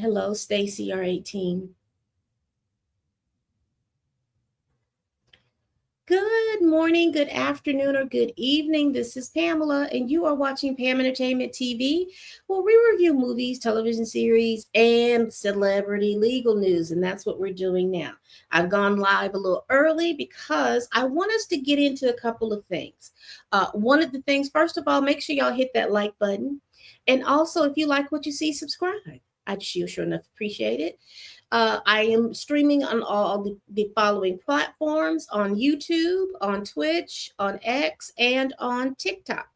Hello, Stacy R18. Good morning, good afternoon, or good evening. This is Pamela, and you are watching Pam Entertainment TV, where we review movies, television series, and celebrity legal news. And that's what we're doing now. I've gone live a little early because I want us to get into a couple of things. One of the things, first of all, make sure y'all hit that like button. And also, if you like what you see, subscribe. I'd sure enough appreciate it. I am streaming on all the following platforms: on YouTube, on Twitch, on X, and on TikTok.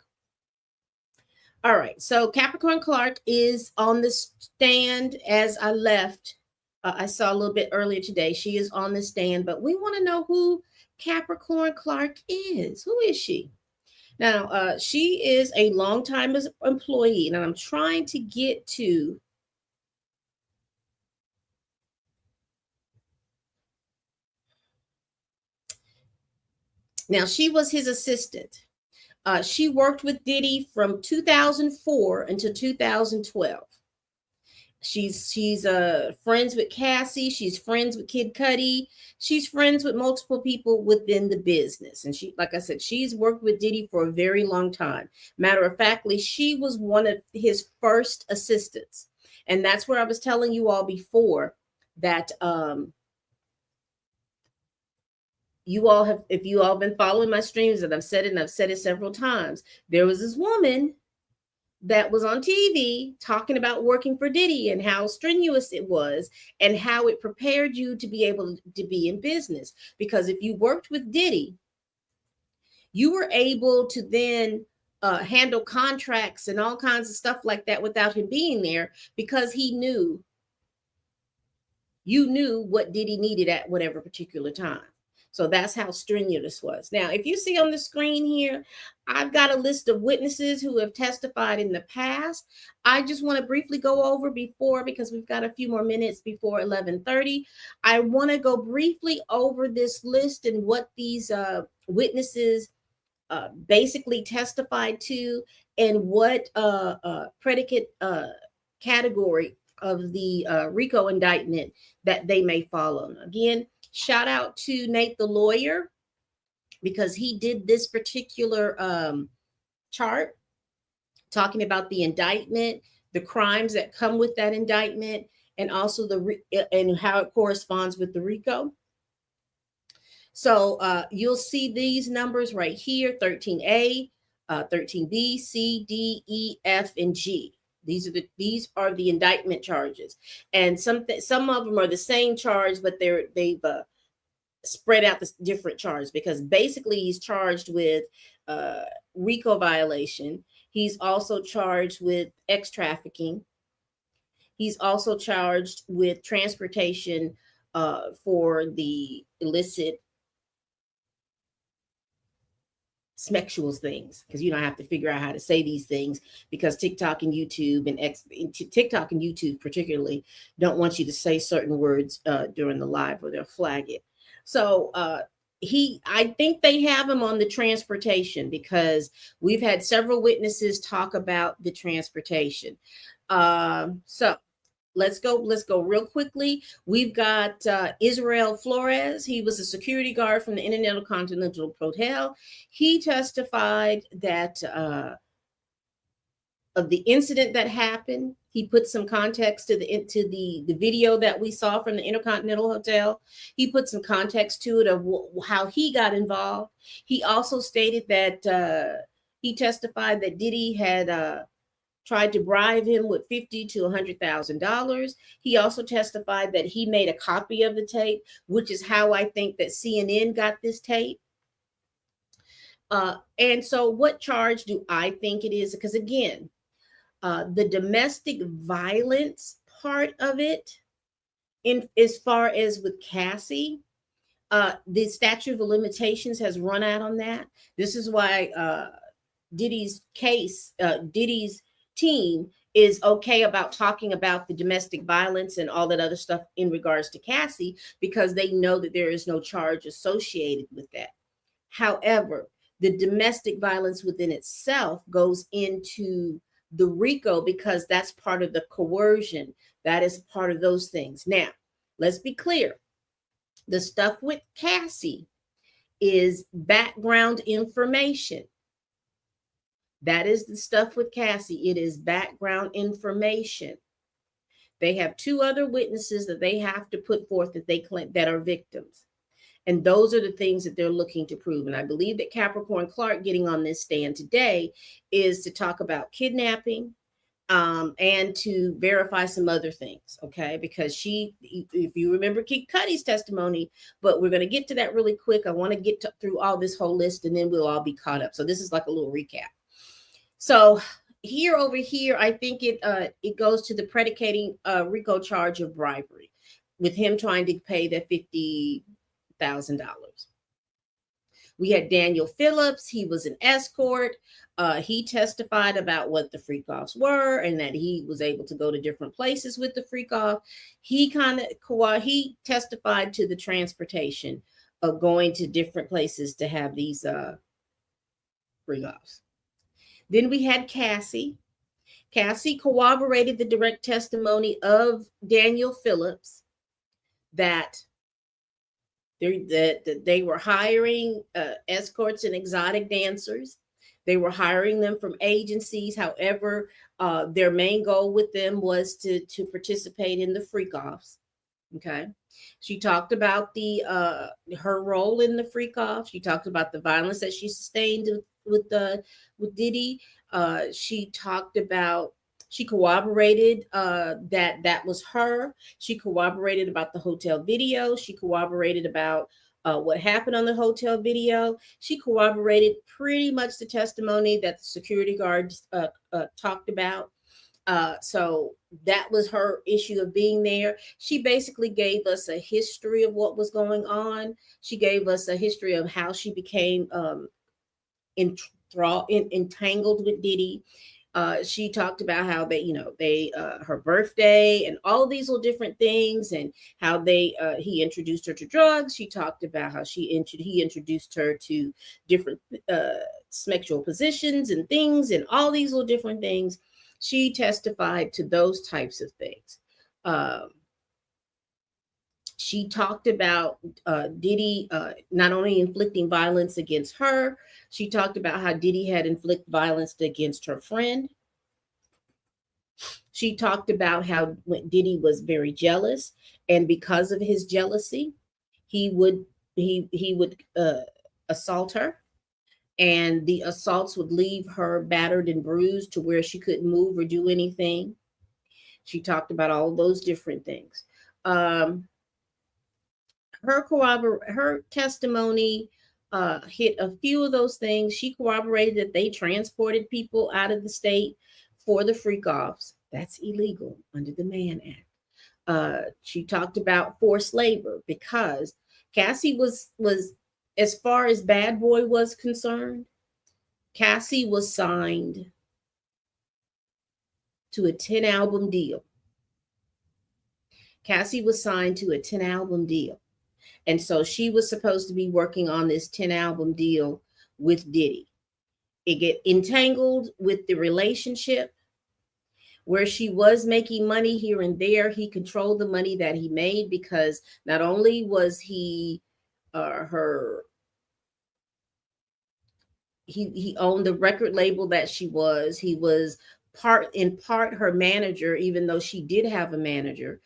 All right, so Capricorn Clark is on the stand as I left. I saw a little bit earlier today. She is on the stand, but we want to know who Capricorn Clark is. Who is she? Now, she is a longtime employee, and I'm trying to get to now, she was his assistant. She worked with Diddy from 2004 until 2012. She's friends with Cassie. She's friends with Kid Cudi. She's friends with multiple people within the business. And she, like I said, she's worked with Diddy for a very long time. Matter of factly, she was one of his first assistants. And that's where I was telling you all before that you all have, if you all been following my streams, and I've said it several times, there was this woman that was on TV talking about working for Diddy and how strenuous it was and how it prepared you to be able to be in business. Because if you worked with Diddy, you were able to then handle contracts and all kinds of stuff like that without him being there, because he knew you knew what Diddy needed at whatever particular time. So that's how strenuous was. Now, if you see on the screen here, I've got a list of witnesses who have testified in the past. I just want to briefly go over before, because we've got a few more minutes before 11:30. I want to go briefly over this list and what these witnesses basically testified to, and what predicate category of the RICO indictment that they may fall on. Again, shout out to Nate the lawyer, because he did this particular chart talking about the indictment, the crimes that come with that indictment, and also and how it corresponds with the RICO. So you'll see these numbers right here: 13A, 13B, C, D, E, F, and G. These are the indictment charges, and some of them are the same charge, but they've spread out the different charges, because basically he's charged with RICO violation. He's also charged with X trafficking. He's also charged with transportation for the illicit sexual things, because you don't have to figure out how to say these things, because TikTok and YouTube TikTok and YouTube particularly don't want you to say certain words during the live, or they'll flag it. So I think they have him on the transportation, because we've had several witnesses talk about the transportation. So let's go real quickly. We've got Israel Flores. He was a security guard from the Intercontinental Hotel. He testified that of the incident that happened. He put some context to the video that we saw from the Intercontinental Hotel. He put some context to it of how he got involved. He also stated that he testified that Diddy had tried to bribe him with $50,000 to $100,000. He also testified that he made a copy of the tape, which is how I think that CNN got this tape. And so what charge do I think it is? Because again, the domestic violence part of it, in as far as with Cassie, the statute of limitations has run out on that. This is why Diddy's team is okay about talking about the domestic violence and all that other stuff in regards to Cassie, because they know that there is no charge associated with that. However, the domestic violence within itself goes into the RICO because that's part of the coercion. That is part of those things. Now, let's be clear. The stuff with Cassie is background information. That is the stuff with Cassie. It is background information. They have two other witnesses that they have to put forth that they claim that are victims. And those are the things that they're looking to prove. And I believe that Capricorn Clark getting on this stand today is to talk about kidnapping, and to verify some other things, okay? Because she, if you remember Kid Cudi's testimony, but we're going to get to that really quick. I want to get through all this whole list, and then we'll all be caught up. So this is like a little recap. So here, over here, I think it goes to the predicating RICO charge of bribery, with him trying to pay that $50,000. We had Daniel Phillips. He was an escort. He testified about what the freak-offs were and that he was able to go to different places with the freak-off. He testified to the transportation of going to different places to have these freak-offs. Then we had Cassie. Cassie corroborated the direct testimony of Daniel Phillips that they were hiring escorts and exotic dancers. They were hiring them from agencies. However, their main goal with them was to participate in the freak-offs. Okay. She talked about her role in the freak-off. She talked about the violence that she sustained with Diddy. She corroborated that was her. She corroborated about the hotel video. She corroborated about what happened on the hotel video. She corroborated pretty much the testimony that the security guards talked about. So that was her issue of being there. She basically gave us a history of what was going on. She gave us a history of how she became entangled with Diddy. She talked about how her birthday and all these little different things, and how he introduced her to drugs. She talked about how he introduced her to different sexual positions and things, and all these little different things. She testified to those types of things. She talked about Diddy not only inflicting violence against her, she talked about how Diddy had inflicted violence against her friend. She talked about how Diddy was very jealous, and because of his jealousy, he would assault her, and the assaults would leave her battered and bruised to where she couldn't move or do anything. She talked about all those different things. Her testimony hit a few of those things. She corroborated that they transported people out of the state for the freak-offs. That's illegal under the Mann Act. She talked about forced labor because Cassie was as far as Bad Boy was concerned, Cassie was signed to a 10-album deal. Cassie was signed to a 10-album deal. And so she was supposed to be working on this 10-album deal with Diddy. It get entangled with the relationship where she was making money here and there. He controlled the money that he made because not only was he he owned the record label that he was in part her manager, even though she did have a manager.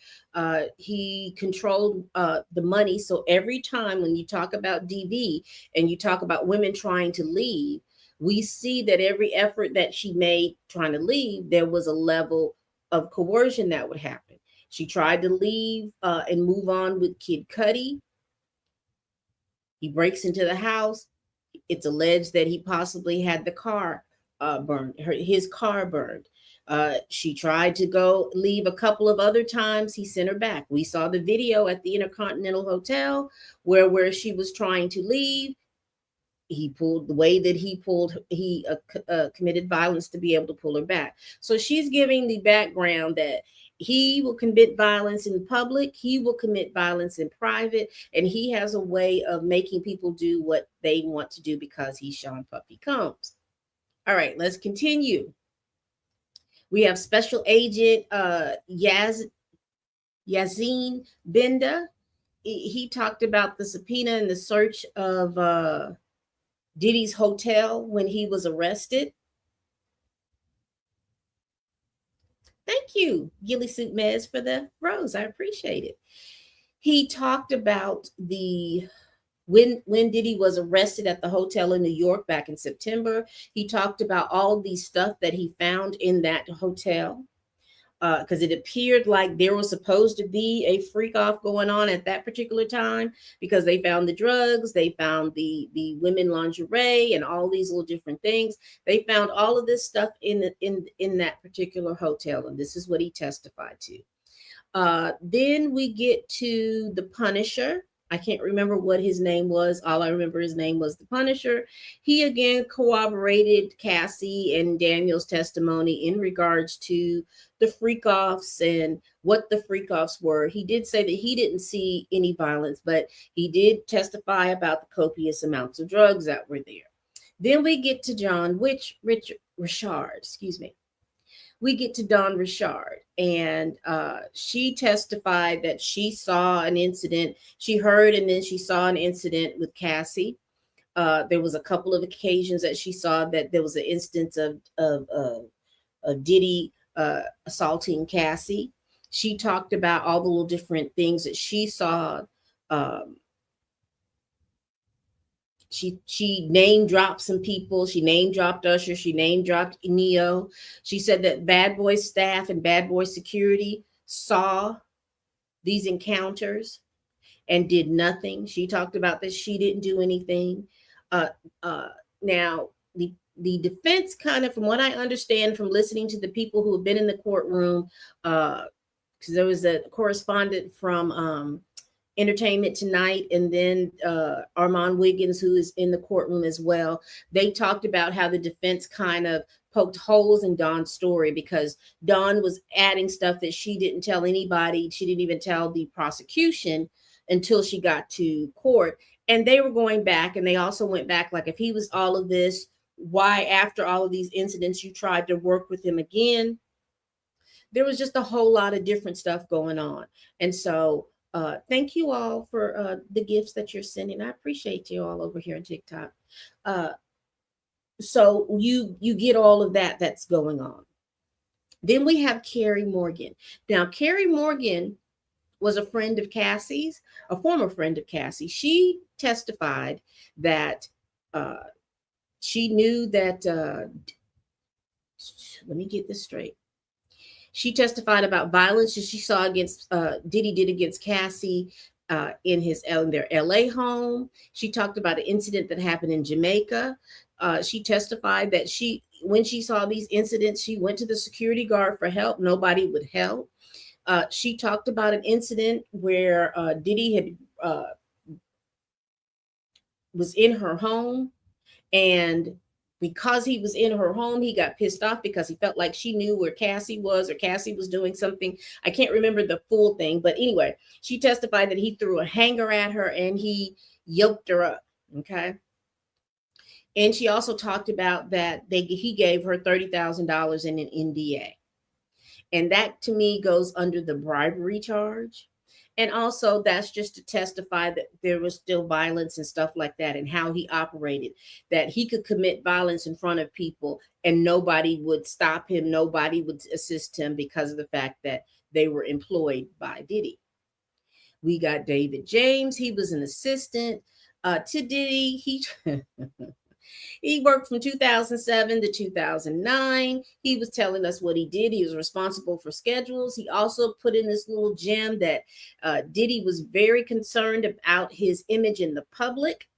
He controlled the money. So every time when you talk about DV and you talk about women trying to leave, we see that every effort that she made trying to leave, there was a level of coercion that would happen. She tried to leave and move on with Kid Cudi. He breaks into the house. It's alleged that he possibly had the car burned, his car burned. She tried to go leave a couple of other times. He sent her back. We saw the video at the Intercontinental Hotel where she was trying to leave. He pulled the way that he committed violence to be able to pull her back. So she's giving the background that he will commit violence in public, he will commit violence in private, and he has a way of making people do what they want to do because he's Sean Puffy Combs. All right, let's continue. We have Special Agent Yazin Binda. He talked about the subpoena and the search of Diddy's hotel when he was arrested. Thank you, Gilly Suit Mez, for the rose. I appreciate it. He talked about the when Diddy was arrested at the hotel in New York back in September. He talked about all the stuff that he found in that hotel, because it appeared like there was supposed to be a freak off going on at that particular time, because they found the drugs, they found the women lingerie and all these little different things. They found all of this stuff in that particular hotel, and this is what he testified to. Then we get to the Punisher. I can't remember what his name was. All I remember his name was the Punisher. He again corroborated Cassie and Daniel's testimony in regards to the freak offs and what the freak offs were. He did say that he didn't see any violence, but he did testify about the copious amounts of drugs that were there. Then we get to Richard, excuse me. We get to Dawn Richard, and she testified that she saw an incident. She heard and then she saw an incident with Cassie. There was a couple of occasions that she saw that there was an instance of Diddy assaulting Cassie. She talked about all the little different things that she saw. She name dropped some people. She name dropped Usher. She name dropped Neo. She said that Bad Boy staff and Bad Boy security saw these encounters and did nothing. She talked about that she didn't do anything. Now, the defense kind of, from what I understand from listening to the people who have been in the courtroom, because there was a correspondent from Entertainment Tonight, and then Armand Wiggins, who is in the courtroom as well. They talked about how the defense kind of poked holes in Dawn's story, because Dawn was adding stuff that she didn't tell anybody. She didn't even tell the prosecution until she got to court. And they were going back, and they also went back, like, if he was all of this, why after all of these incidents you tried to work with him again? There was just a whole lot of different stuff going on. And so thank you all for the gifts that you're sending. I appreciate you all over here on TikTok. So you get all of that that's going on. Then we have Carrie Morgan. Now, Carrie Morgan was a friend of Cassie's, a former friend of Cassie. She testified that she knew that, let me get this straight. She testified about violence that she saw against Diddy did against Cassie in their LA home. She talked about an incident that happened in Jamaica. She testified that when she saw these incidents, she went to the security guard for help. Nobody would help. She talked about an incident where Diddy had was in her home, and because he was in her home, he got pissed off because he felt like she knew where Cassie was, or Cassie was doing something. I can't remember the full thing, but anyway, she testified that he threw a hanger at her and he yoked her up. Okay. And she also talked about that he gave her $30,000 in an NDA. And that to me goes under the bribery charge. And also that's just to testify that there was still violence and stuff like that, and how he operated, that he could commit violence in front of people and nobody would stop him. Nobody would assist him because of the fact that they were employed by Diddy. We got David James. He was an assistant to Diddy. He worked from 2007 to 2009. He was telling us what he did. He was responsible for schedules. He also put in this little gem that Diddy was very concerned about his image in the public,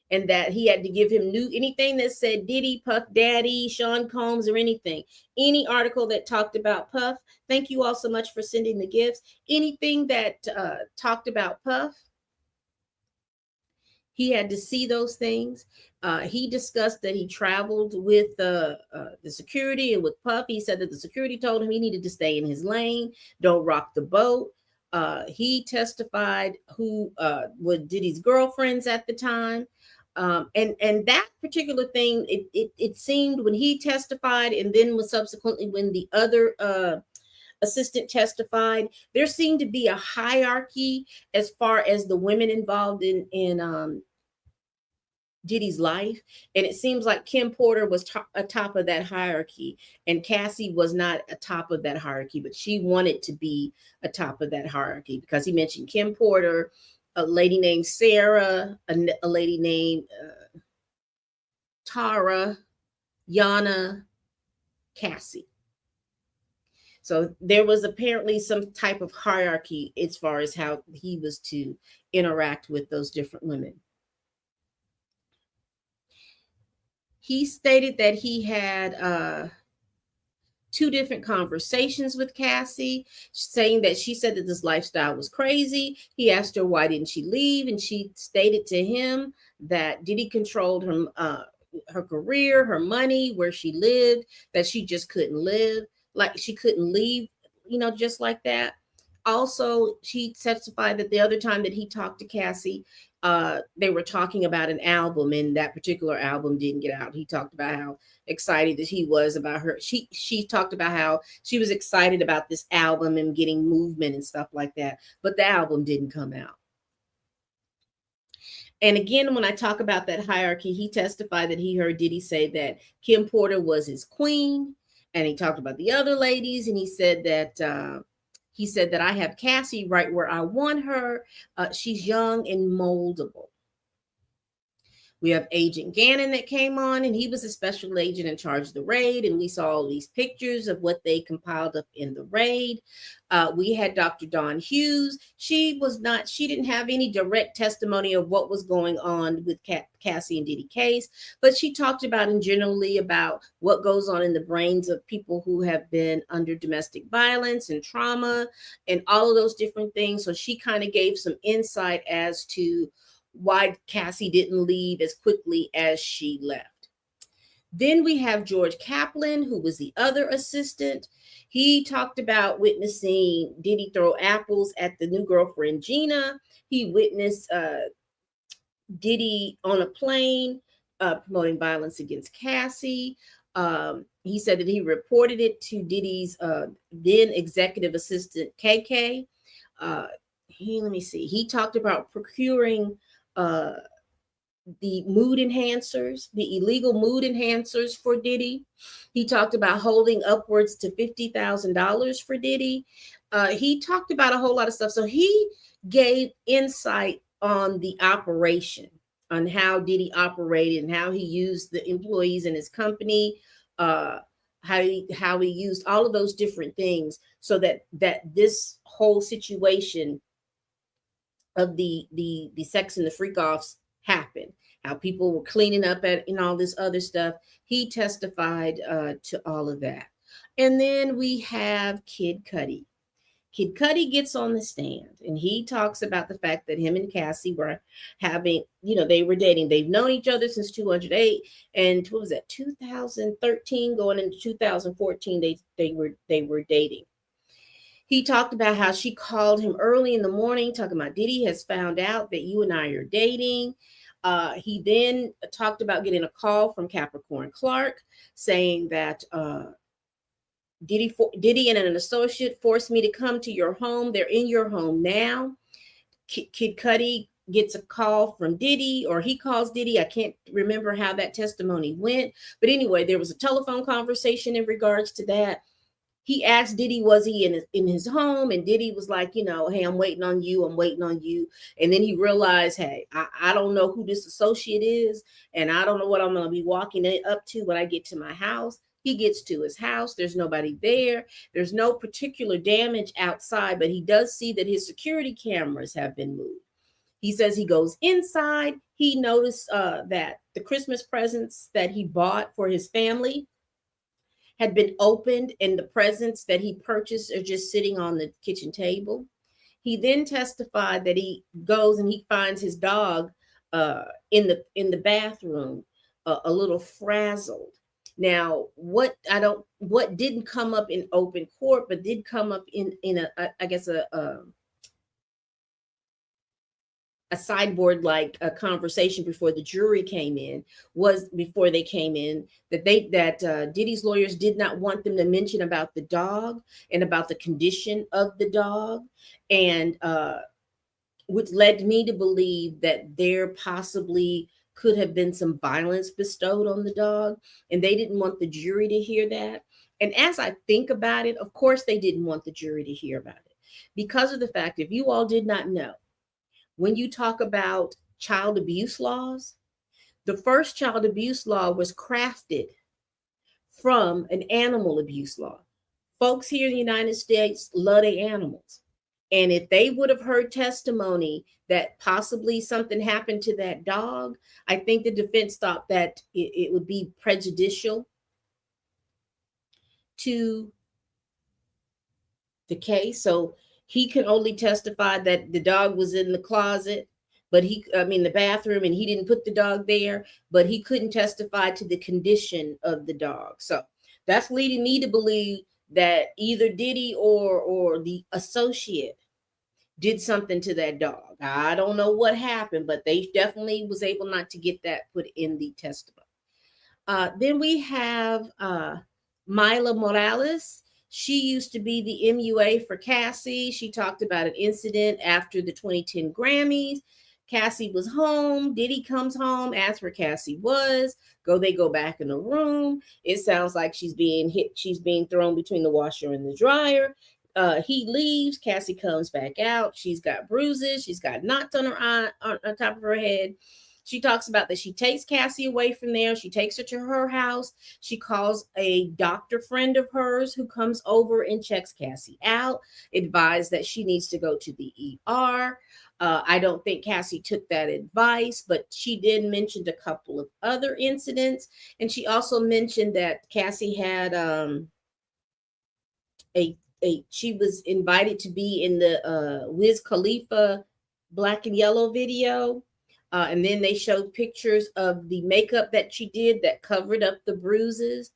and that he had to give him anything that said Diddy, Puff Daddy, Sean Combs, or anything. Any article that talked about Puff. Thank you all so much for sending the gifts. Anything that talked about Puff, he had to see those things. He discussed that he traveled with the security and with Puff. He said that the security told him he needed to stay in his lane, don't rock the boat. He testified who were Diddy's girlfriends at the time. And that particular thing, it seemed when he testified, and then was subsequently when the other assistant testified, there seemed to be a hierarchy as far as the women involved in Diddy's life. And it seems like Kim Porter was atop of that hierarchy, and Cassie was not atop of that hierarchy, but she wanted to be atop of that hierarchy because he mentioned Kim Porter, a lady named Sarah, a lady named Tara, Yana, Cassie. So there was apparently some type of hierarchy as far as how he was to interact with those different women. He stated that he had two different conversations with Cassie, saying that she said that this lifestyle was crazy. He asked her why didn't she leave, and she stated to him that Diddy controlled her career, her money, where she lived, that she just couldn't live, like she couldn't leave, just like that. Also, she testified that the other time that he talked to Cassie, they were talking about an album, and that particular album didn't get out. He talked about how excited that he was about her. She talked about how she was excited about this album and getting movement and stuff like that, but the album didn't come out. And again, when I talk about that hierarchy, he testified that he heard Diddy say that Kim Porter was his queen, and he talked about the other ladies, and he said that I have Cassie right where I want her. She's young and moldable. We have Agent Gannon that came on, and he was a special agent in charge of the raid. And we saw all these pictures of what they compiled up in the raid. We had Dr. Dawn Hughes. She didn't have any direct testimony of what was going on with Cassie and Diddy case, but she talked about generally about what goes on in the brains of people who have been under domestic violence and trauma and all of those different things. So she kind of gave some insight as to why Cassie didn't leave as quickly as she left. Then we have George Kaplan, who was the other assistant. He talked about witnessing Diddy throw apples at the new girlfriend, Gina. He witnessed Diddy on a plane promoting violence against Cassie. He said that he reported it to Diddy's then executive assistant, KK. Let me see. He talked about procuring the mood enhancers, the illegal mood enhancers for Diddy. He talked about holding upwards to $50,000 for Diddy. He talked about a whole lot of stuff. So he gave insight on the operation, on how Diddy operated and how he used the employees in his company, how he used all of those different things so that this whole situation of the sex and the freak offs happened, how people were cleaning up and all this other stuff. He testified to all of that. And then we have Kid Cudi. Kid Cudi gets on the stand and he talks about the fact that him and Cassie were having, they were dating. They've known each other since 2008, and what was that, 2013 going into 2014, they were dating. He talked about how she called him early in the morning, talking about Diddy has found out that you and I are dating. He then talked about getting a call from Capricorn Clark saying that Diddy and an associate forced me to come to your home. They're in your home now. Kid Cudi gets a call from Diddy, or he calls Diddy. I can't remember how that testimony went. But anyway, there was a telephone conversation in regards to that. He asked Diddy, was he in his home? And Diddy was like, hey, I'm waiting on you. I'm waiting on you. And then he realized, hey, I don't know who this associate is. And I don't know what I'm going to be walking up to when I get to my house. He gets to his house. There's nobody there. There's no particular damage outside, but he does see that his security cameras have been moved. He says he goes inside. He noticed that the Christmas presents that he bought for his family had been opened, and the presents that he purchased are just sitting on the kitchen table. He then testified that he goes and he finds his dog in the bathroom, a little frazzled. Now, what didn't come up in open court, but did come up in a a sideboard like a conversation before the jury came in, was before they came in, that Diddy's lawyers did not want them to mention about the dog and about the condition of the dog, and which led me to believe that there possibly could have been some violence bestowed on the dog, and they didn't want the jury to hear that. And as I think about it, of course they didn't want the jury to hear about it, because of the fact, if you all did not know, when you talk about child abuse laws, the first child abuse law was crafted from an animal abuse law. Folks here in the United States love their animals. And if they would have heard testimony that possibly something happened to that dog, I think the defense thought that it would be prejudicial to the case. So he could only testify that the dog was in the closet, the bathroom, and he didn't put the dog there, but he couldn't testify to the condition of the dog. So that's leading me to believe that either Diddy or the associate did something to that dog. I don't know what happened, but they definitely was able not to get that put in the testimony. Then we have Mila Morales. She used to be the MUA for Cassie. She talked about an incident after the 2010 Grammys. Cassie was home. Diddy comes home, asks where Cassie was. They go back in the room. It sounds like she's being hit. She's being thrown between the washer and the dryer. He leaves. Cassie comes back out. She's got bruises. She's got knots on her eye, on top of her head. She talks about that she takes Cassie away from there. She takes her to her house. She calls a doctor friend of hers who comes over and checks Cassie out, advised that she needs to go to the ER. I don't think Cassie took that advice, but she did mention a couple of other incidents. And she also mentioned that Cassie had she was invited to be in the Wiz Khalifa Black and Yellow video. And then they showed pictures of the makeup that she did that covered up the bruises.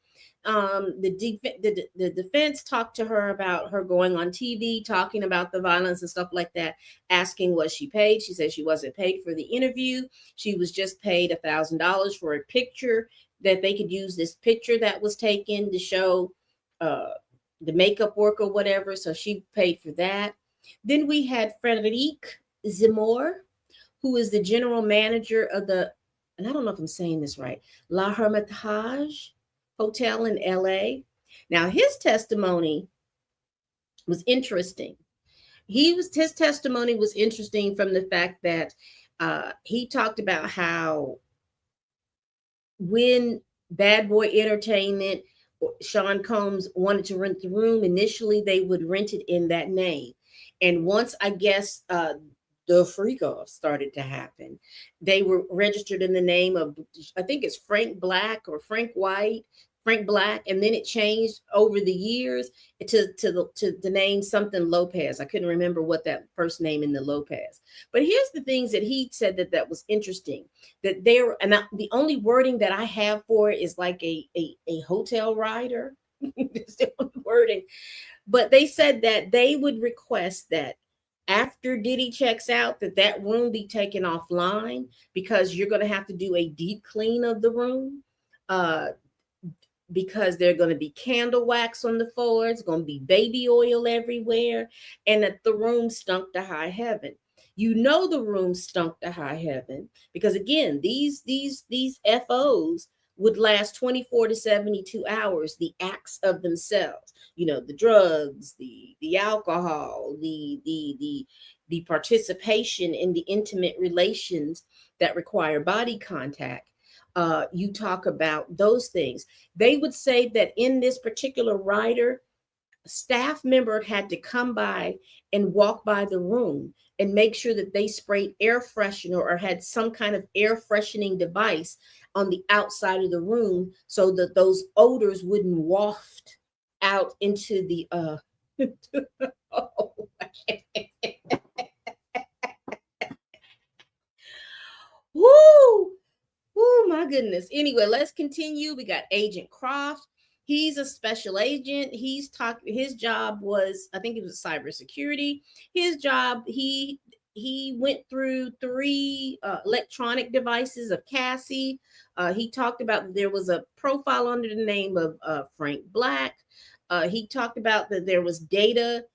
The defense talked to her about her going on TV, talking about the violence and stuff like that, asking was she paid. She said she wasn't paid for the interview. She was just paid $1,000 for a picture, that they could use this picture that was taken to show the makeup work or whatever. So she paid for that. Then we had Frederic Zemmour, who is the general manager of and I don't know if I'm saying this right, La Hermitage Hotel in LA. Now, his testimony was interesting. His testimony was interesting from the fact that he talked about how when Bad Boy Entertainment, Sean Combs wanted to rent the room, initially they would rent it in that name. And once, I guess, the freak off started to happen, they were registered in the name of, I think it's Frank Black, and then it changed over the years to the name something Lopez. I couldn't remember what that first name in the Lopez. But here's the things that he said that was interesting. That the only wording that I have for it is like a hotel rider. It's the only wording. But they said that they would request that after Diddy checks out, that room be taken offline, because you're going to have to do a deep clean of the room, because there's going to be candle wax on the floor. It's going to be baby oil everywhere, and that the room stunk to high heaven. You know the room stunk to high heaven because, again, these FOs would last 24 to 72 hours, the acts of themselves. The drugs, the alcohol, the participation in the intimate relations that require body contact. You talk about those things. They would say that in this particular rider, a staff member had to come by and walk by the room and make sure that they sprayed air freshener or had some kind of air freshening device on the outside of the room so that those odors wouldn't waft out into the Woo! Oh my goodness. Anyway, let's continue. We got Agent Croft. He's a special agent. His job was, I think it was cybersecurity. His job, he he went through three electronic devices of Cassie. He talked about that there was a profile under the name of Frank Black. He talked about that there was data.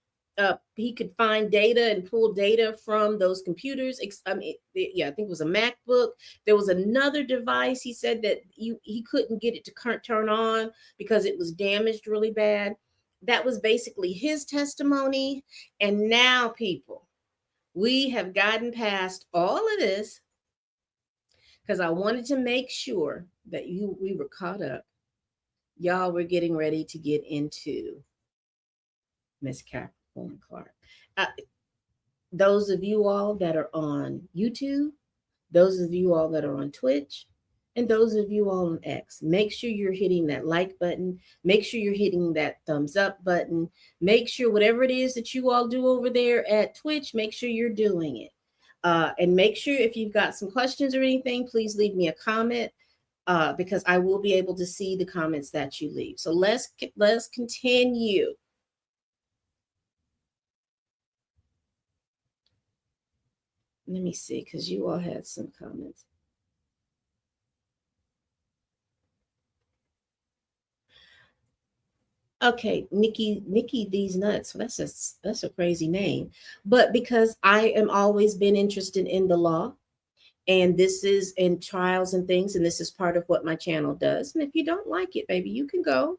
He could find data and pull data from those computers. I mean, yeah, I think it was a MacBook. There was another device. He said that he couldn't get it to turn on because it was damaged really bad. That was basically his testimony. And now, people, we have gotten past all of this because I wanted to make sure that we were caught up. Y'all, we're getting ready to get into Miss Capricorn Clark. Uh, those of you all that are on YouTube, those of you all that are on Twitch, and those of you all on X, make sure you're hitting that like button. Make sure you're hitting that thumbs up button. Make sure whatever it is that you all do over there at Twitch, make sure you're doing it. And make sure if you've got some questions or anything, please leave me a comment because I will be able to see the comments that you leave. So let's continue. Let me see, because you all had some comments. Okay, Nikki these nuts. That's a crazy name. But because I am always been interested in the law, and this is in trials and things, and this is part of what my channel does. And if you don't like it, baby, you can go.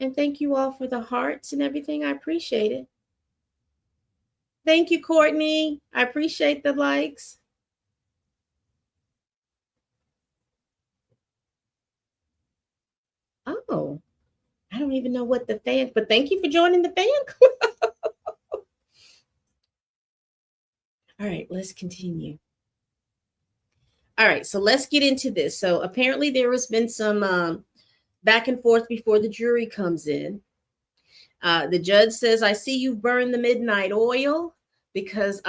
And thank you all for the hearts and everything. I appreciate it. Thank you, Courtney. I appreciate the likes. Oh, I don't even know what the fan, but thank you for joining the fan club. All right, let's continue. All right, so let's get into this. So apparently there has been some back and forth before the jury comes in. The judge says, "I see you've burned the midnight oil," because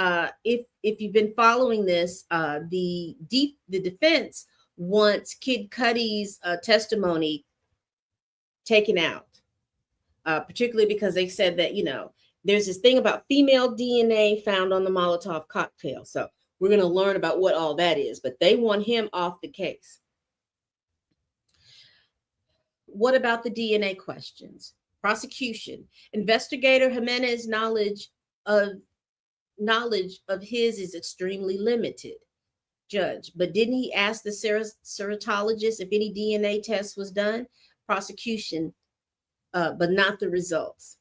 if you've been following this, the defense wants Kid Cudi's testimony taken out, particularly because they said that there's this thing about female DNA found on the Molotov cocktail. So we're going to learn about what all that is, but they want him off the case. What about the DNA questions? Prosecution. Investigator Jimenez's knowledge of his is extremely limited. Judge, but didn't he ask the serontologist if any DNA test was done? Prosecution, but not the results.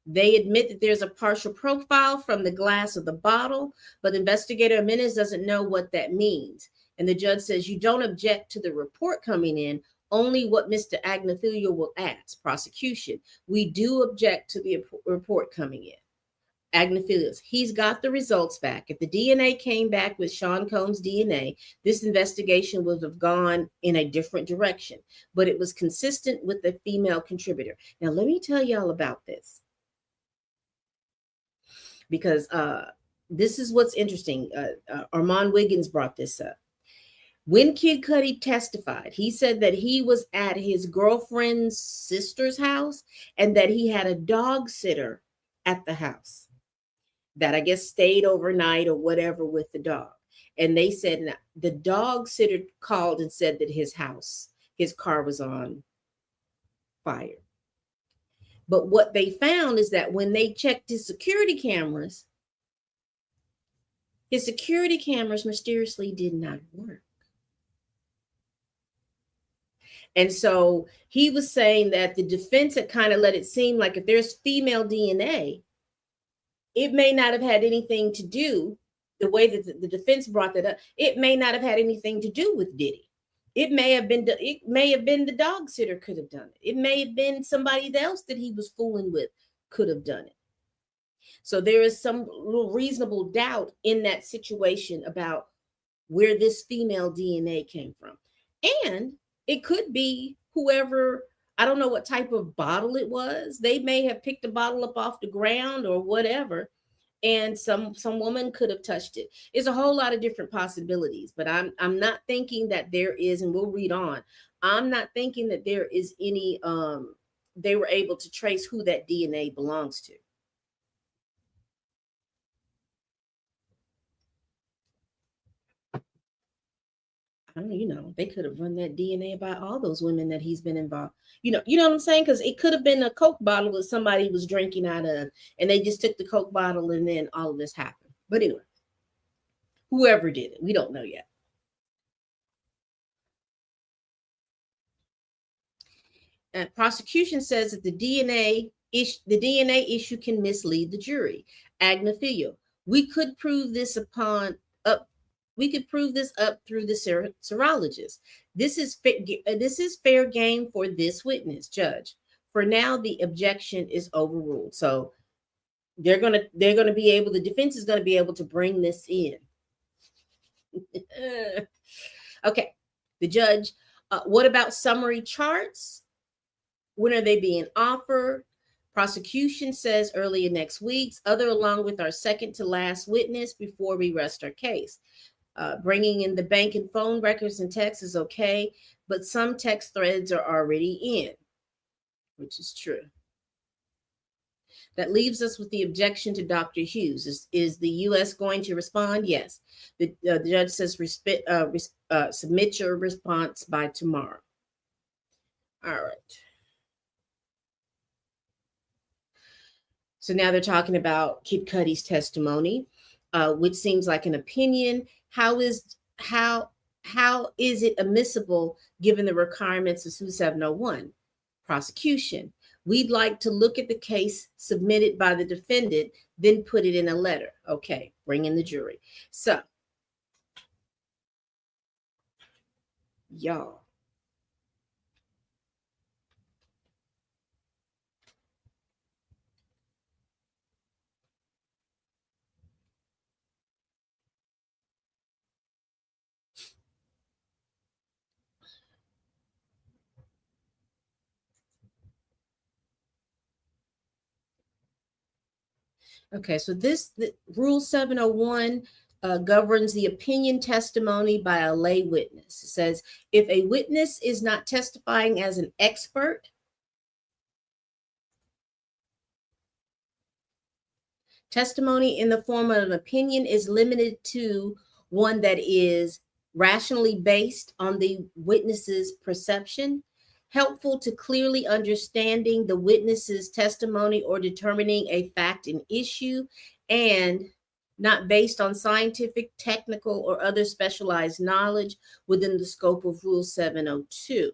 They admit that there's a partial profile from the glass of the bottle, but investigator Jimenez doesn't know what that means. And the judge says, you don't object to the report coming in, only what Mr. Agnifilo will ask. Prosecution, we do object to the report coming in. Agnifilo, he's got the results back. If the DNA came back with Sean Combs' DNA, this investigation would have gone in a different direction, but it was consistent with the female contributor. Now, let me tell y'all about this, because this is what's interesting. Armand Wiggins brought this up. When Kid Cudi testified, he said that he was at his girlfriend's sister's house and that he had a dog sitter at the house that I guess stayed overnight or whatever with the dog. And they said the dog sitter called and said that his car was on fire. But what they found is that when they checked his security cameras mysteriously did not work. And so he was saying that the defense had kind of let it seem like if there's female DNA, it may not have had anything to do, the way that the defense brought that up, it may not have had anything to do with Diddy. It may have been the dog sitter could have done it. It may have been somebody else that he was fooling with could have done it. So there is some little reasonable doubt in that situation about where this female DNA came from. And it could be whoever, I don't know what type of bottle it was. They may have picked a bottle up off the ground or whatever, and some woman could have touched it. It's a whole lot of different possibilities, but I'm not thinking that there is, and we'll read on. I'm not thinking that there is any they were able to trace who that DNA belongs to. I don't know, they could have run that DNA by all those women that he's been involved. You know what I'm saying? Because it could have been a Coke bottle that somebody was drinking out of, and they just took the Coke bottle, and then all of this happened. But anyway, whoever did it, we don't know yet. And prosecution says that the DNA issue can mislead the jury. Agnafilio, we could prove this up. We could prove this up through the serologist. This is fair game for this witness, judge. For now, the objection is overruled. So they're gonna be able. The defense is gonna be able to bring this in. Okay, the judge. What about summary charts? When are they being offered? Prosecution says early next week, other along with our second to last witness before we rest our case. Bringing in the bank and phone records and texts is okay, but some text threads are already in, which is true. That leaves us with the objection to Dr. Hughes. Is the U.S. going to respond? Yes. The judge says submit your response by tomorrow. All right. So now they're talking about Kid Cudi's testimony, which seems like an opinion. How is it admissible given the requirements of SU 701? Prosecution. We'd like to look at the case submitted by the defendant, then put it in a letter. Okay, bring in the jury. So, y'all. Okay, so the Rule 701 governs the opinion testimony by a lay witness. It says if a witness is not testifying as an expert, testimony in the form of an opinion is limited to one that is rationally based on the witness's perception, helpful to clearly understanding the witness's testimony or determining a fact and issue, and not based on scientific, technical, or other specialized knowledge within the scope of Rule 702.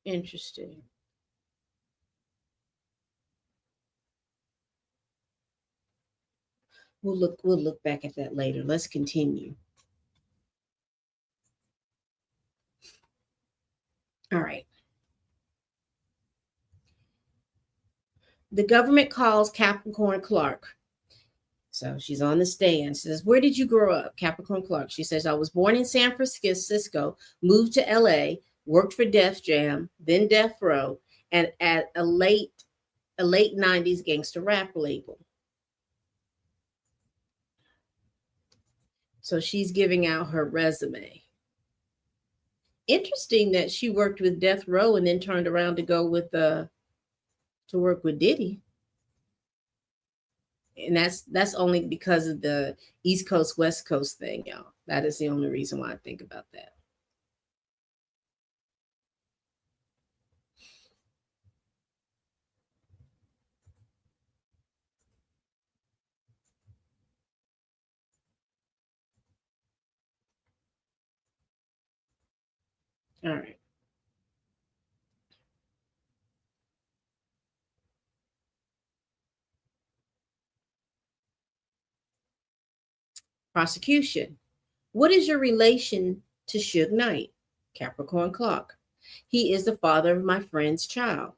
Interesting. We'll look back at that later. Let's continue. All right. The government calls Capricorn Clark. So she's on the stand. She says, where did you grow up? Capricorn Clark. She says, I was born in San Francisco, moved to LA, worked for Def Jam, then Death Row, and at a late 90s gangster rap label. So she's giving out her resume. Interesting that she worked with Death Row and then turned around to go with to work with Diddy. And that's only because of the East Coast, West Coast thing, y'all. That is the only reason why I think about that. All right. Prosecution. What is your relation to Suge Knight? Capricorn Clark. He is the father of my friend's child.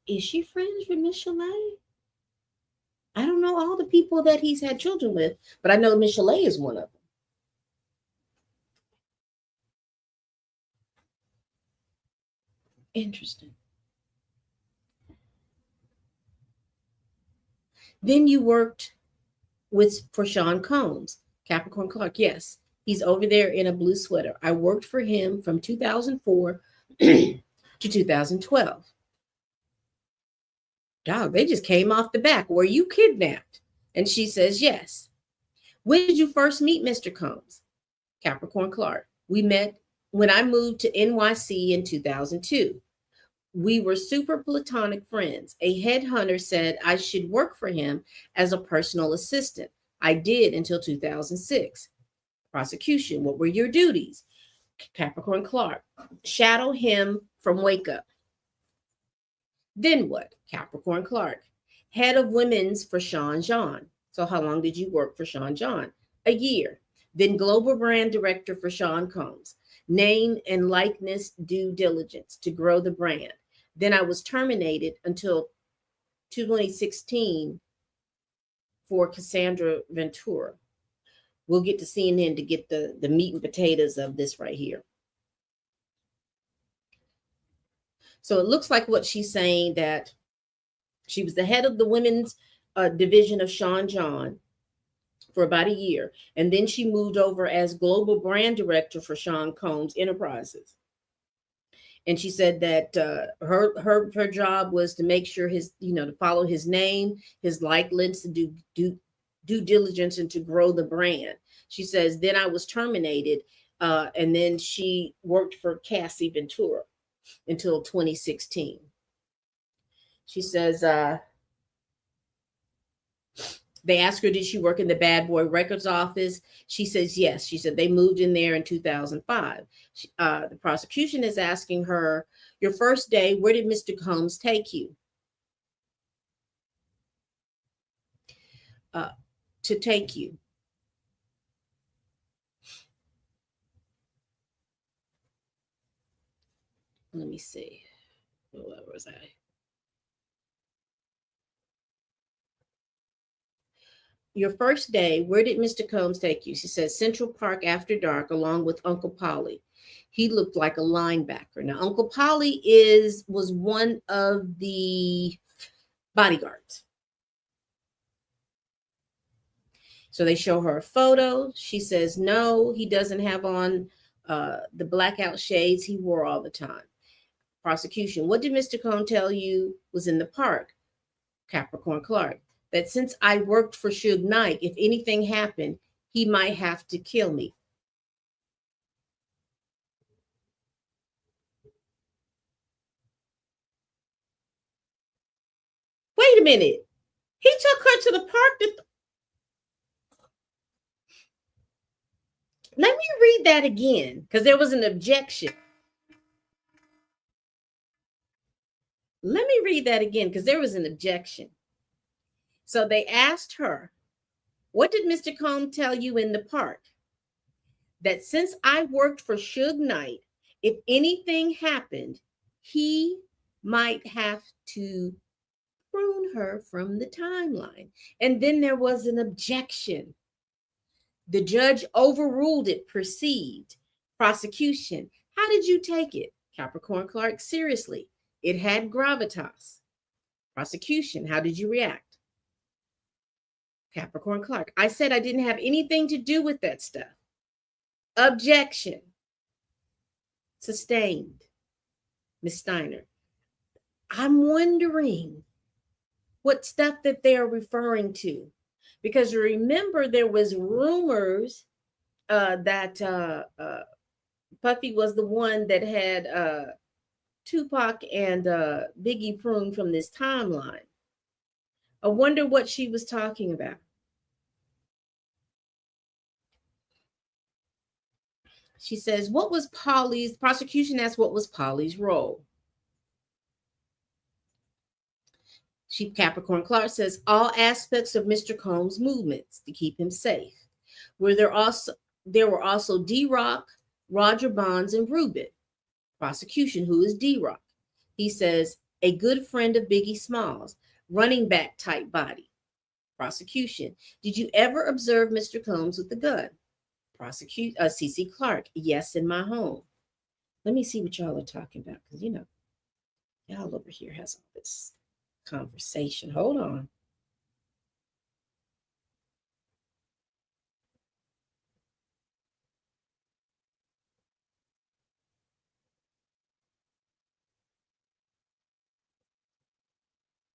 Is she friends with Miss Chalet? I don't know all the people that he's had children with, but I know Miss Chalet is one of them. Interesting. Then you worked for Sean Combs. Capricorn Clark, yes. He's over there in a blue sweater. I worked for him from 2004 to 2012. Dog, they just came off the back. Were you kidnapped? And she says, yes. When did you first meet Mr. Combs? Capricorn Clark. We met when I moved to NYC in 2002. We were super platonic friends. A headhunter said I should work for him as a personal assistant. I did until 2006. Prosecution. What were your duties? Capricorn Clark. Shadow him from wake up. Then what? Capricorn Clark. Head of women's for Sean John. So how long did you work for Sean John? A year. Then global brand director for Sean Combs. Name and likeness due diligence to grow the brand. Then I was terminated until 2016 for Cassandra Ventura. We'll get to CNN to get the meat and potatoes of this right here. So it looks like what she's saying, that she was the head of the women's division of Sean John for about a year. And then she moved over as global brand director for Sean Combs Enterprises. And she said that her job was to make sure his, to follow his name, his likeness, to do due diligence and to grow the brand. She says, then I was terminated. And then she worked for Cassie Ventura until 2016. She says, they asked her, did she work in the Bad Boy Records office? She says, yes. She said they moved in there in 2005. The prosecution is asking her, your first day, where did Mr. Combs take you? To take you. Let me see. Where was I? Your first day, where did Mr. Combs take you? She says, Central Park after dark, along with Uncle Polly. He looked like a linebacker. Now, Uncle Polly was one of the bodyguards. So they show her a photo. She says, no, he doesn't have on the blackout shades he wore all the time. Prosecution, what did Mr. Combs tell you was in the park? Capricorn Clark, that since I worked for Suge Knight, if anything happened, he might have to kill me. Wait a minute. He took her to the park. Let me read that again, because there was an objection. Let me read that again, because there was an objection. So they asked her, what did Mr. Combs tell you in the park? That since I worked for Suge Knight, if anything happened, he might have to prune her from the timeline. And then there was an objection. The judge overruled it, perceived. Prosecution, how did you take it? Capricorn Clark, seriously. It had gravitas. Prosecution, how did you react? Capricorn Clark, I said I didn't have anything to do with that stuff. Objection. Sustained. Ms. Steiner, I'm wondering what stuff that they are referring to. Because remember, there was rumors that Puffy was the one that had Tupac and Biggie pruned from this timeline. I wonder what she was talking about. She says, what was Polly's, prosecution asked, what was Polly's role? Capricorn Clark says, all aspects of Mr. Combs' movements to keep him safe. There were also D-Rock, Roger Bonds, and Rubin. Prosecution, who is D-Rock? He says, a good friend of Biggie Smalls, running back type body. Prosecution, did you ever observe Mr. Combs with the gun? CC Clark, yes, in my home. Let me see what y'all are talking about, because y'all over here has all this conversation. Hold on.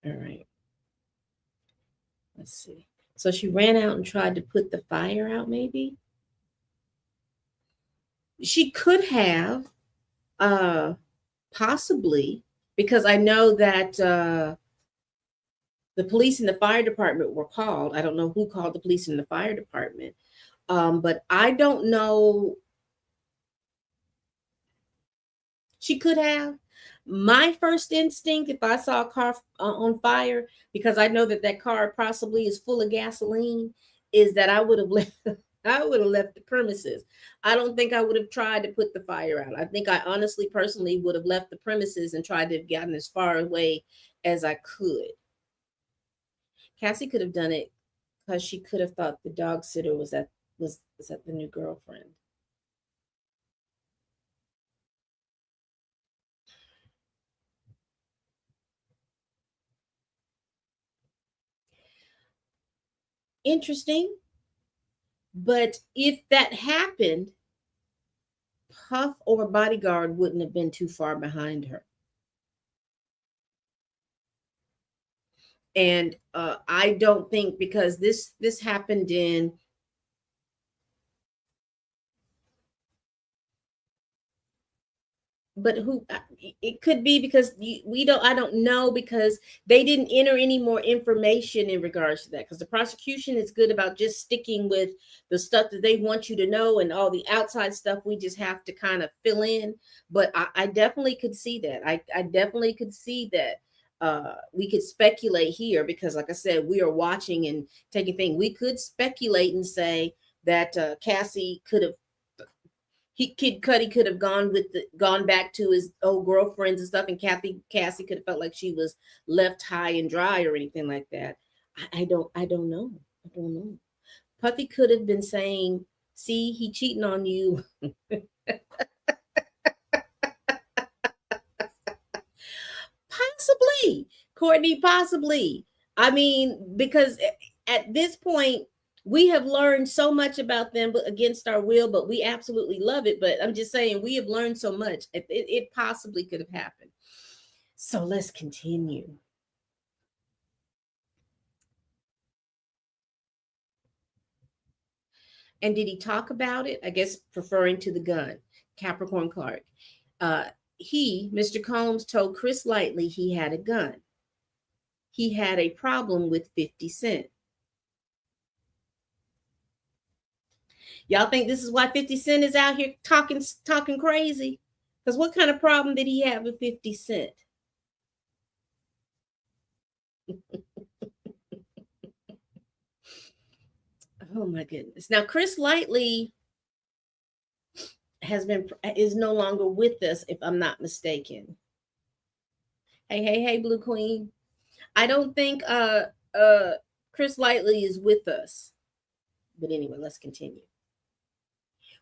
All right. Let's see. So she ran out and tried to put the fire out, maybe? She could have, uh, possibly, because I know that the police and the fire department were called. I don't know who called the police and the fire department. But I don't know. She could have. My first instinct, if I saw a car on fire, because I know that that car possibly is full of gasoline, is that I would have left. I would have left the premises. I don't think I would have tried to put the fire out. I think I honestly, personally, would have left the premises and tried to have gotten as far away as I could. Cassie could have done it because she could have thought the dog sitter was that the new girlfriend. Interesting. But if that happened, Puff or Bodyguard wouldn't have been too far behind her. And I don't think, because this happened in, but who, it could be because we don't, I don't know, because they didn't enter any more information in regards to that, because the prosecution is good about just sticking with the stuff that they want you to know, and all the outside stuff we just have to kind of fill in. But I definitely could see that. I definitely could see that. We could speculate here because, like I said, we are watching and taking things. We could speculate and say that Cassie could have, Kid Cudi could have gone back to his old girlfriends and stuff, and Cassie could have felt like she was left high and dry or anything like that. I don't know. I don't know. Puffy could have been saying, "See, he cheating on you." Possibly, Courtney, possibly. I mean, because at this point, we have learned so much about them, but against our will, but we absolutely love it. But I'm just saying, we have learned so much. It possibly could have happened. So let's continue. And did he talk about it? I guess referring to the gun, Capricorn Clark. Mr. Combs, told Chris Lightly he had a gun. He had a problem with 50 Cent. Y'all think this is why 50 Cent is out here talking crazy? Because what kind of problem did he have with 50 Cent? Oh my goodness. Now Chris Lightly is no longer with us, if I'm not mistaken. Hey, Blue Queen. I don't think Chris Lightly is with us. But anyway, let's continue.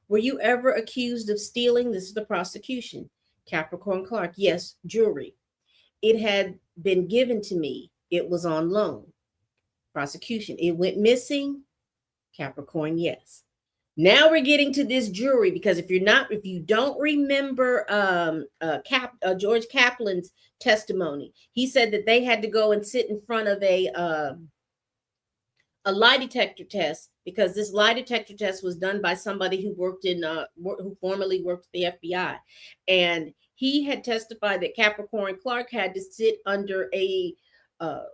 Were you ever accused of stealing? This is the prosecution. Capricorn Clark. Yes, jewelry. It had been given to me. It was on loan. Prosecution. It went missing. Capricorn. Yes. Now we're getting to this jewelry, because if you don't remember George Kaplan's testimony, he said that they had to go and sit in front of a lie detector test, because this lie detector test was done by somebody who worked in who formerly worked at the FBI, and he had testified that Capricorn Clark had to sit under a what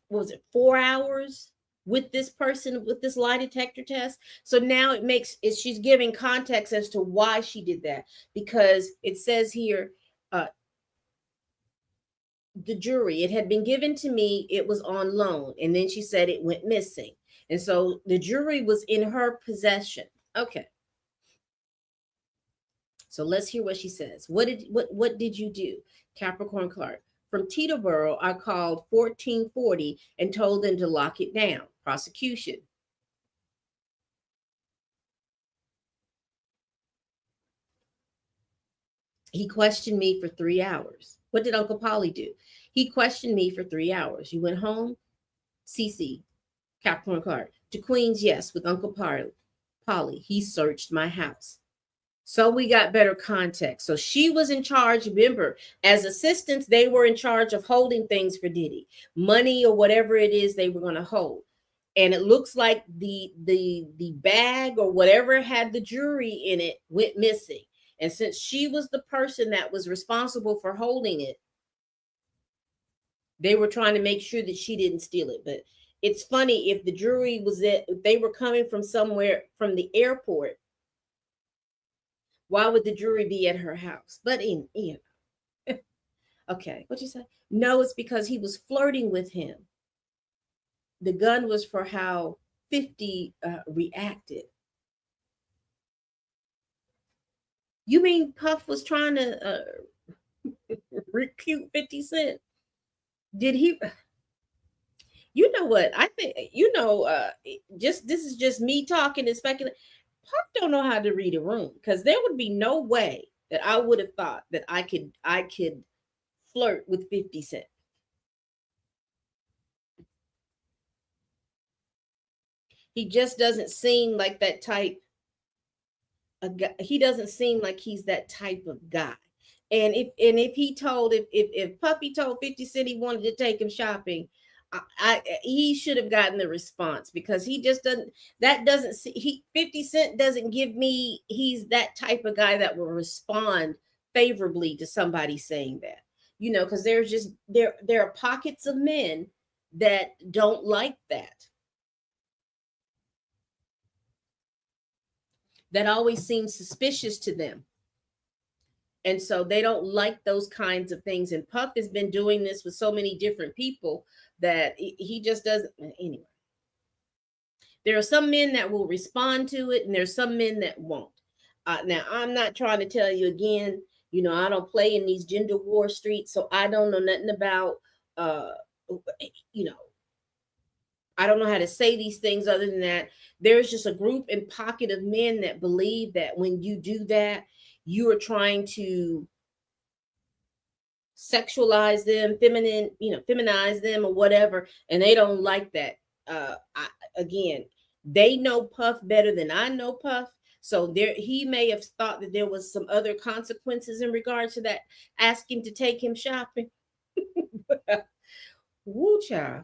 was it, 4 hours with this person with this lie detector test. So now she's giving context as to why she did that, because it says here, the jury, it had been given to me, it was on loan, and then she said it went missing, and so the jury was in her possession. Okay, so let's hear what she says. What did you do? Capricorn Clark. From Teterboro, I called 1440 and told them to lock it down. Prosecution. He questioned me for 3 hours. What did Uncle Polly do? He questioned me for 3 hours. You went home? CC, Capricorn Clark. To Queens, yes, with Uncle Polly. He searched my house. So we got better context. So she was in charge. Remember, as assistants, they were in charge of holding things for Diddy, money or whatever it is they were going to hold. And it looks like the bag or whatever had the jewelry in it went missing. And since she was the person that was responsible for holding it, they were trying to make sure that she didn't steal it. But it's funny, if the jewelry was if they were coming from somewhere from the airport, why would the jewelry be at her house? But okay, what you say? No, it's because he was flirting with him. The gun was for how 50 reacted. You mean Puff was trying to recruit 50 Cent? Did he? You know what? I think, just this is just me talking and speculating. Puff don't know how to read a room, because there would be no way that I would have thought that I could flirt with 50 Cent. He just doesn't seem like that type. He doesn't seem like he's that type of guy. And if he told if Puffy told 50 Cent he wanted to take him shopping, he should have gotten the response, because he just doesn't. That doesn't see he 50 Cent doesn't give me. He's that type of guy that will respond favorably to somebody saying that. Because there's just there are pockets of men that don't like that. That always seems suspicious to them. And so they don't like those kinds of things. And Puff has been doing this with so many different people that he just doesn't. Anyway, there are some men that will respond to it, and there's some men that won't. Now, I'm not trying to tell you again, I don't play in these gender war streets, so I don't know nothing about, you know, I don't know how to say these things other than that. There's just a group and pocket of men that believe that when you do that, you are trying to sexualize them, feminize them or whatever, and they don't like that. Again, they know Puff better than I know Puff, so he may have thought that there was some other consequences in regard to that, asking to take him shopping. Woo, child.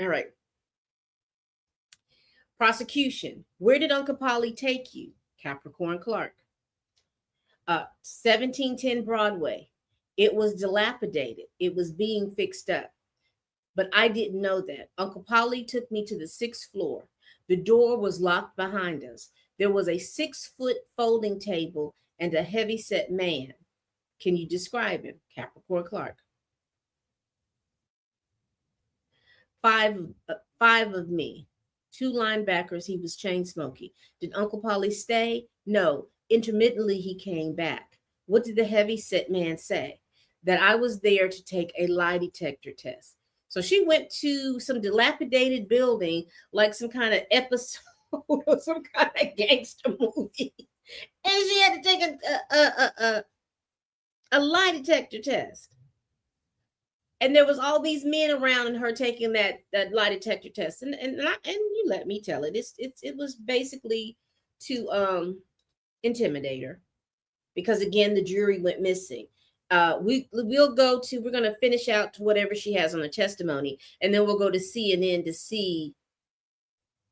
All right. Prosecution. Where did Uncle Polly take you? Capricorn Clark. 1710 Broadway. It was dilapidated. It was being fixed up. But I didn't know that. Uncle Polly took me to the 6th floor. The door was locked behind us. There was a 6-foot folding table and a heavy-set man. Can you describe him? Capricorn Clark. Five of me. 2 linebackers. He was chain smoking. Did Uncle Polly stay? No. Intermittently, he came back. What did the heavy-set man say? That I was there to take a lie detector test. So she went to some dilapidated building, like some kind of episode or some kind of gangster movie, and she had to take a lie detector test. And there was all these men around and her taking that lie detector test, and you let me tell it, it was basically to intimidate her, because again the jury went missing. We're going to finish out to whatever she has on the testimony, and then we'll go to CNN to see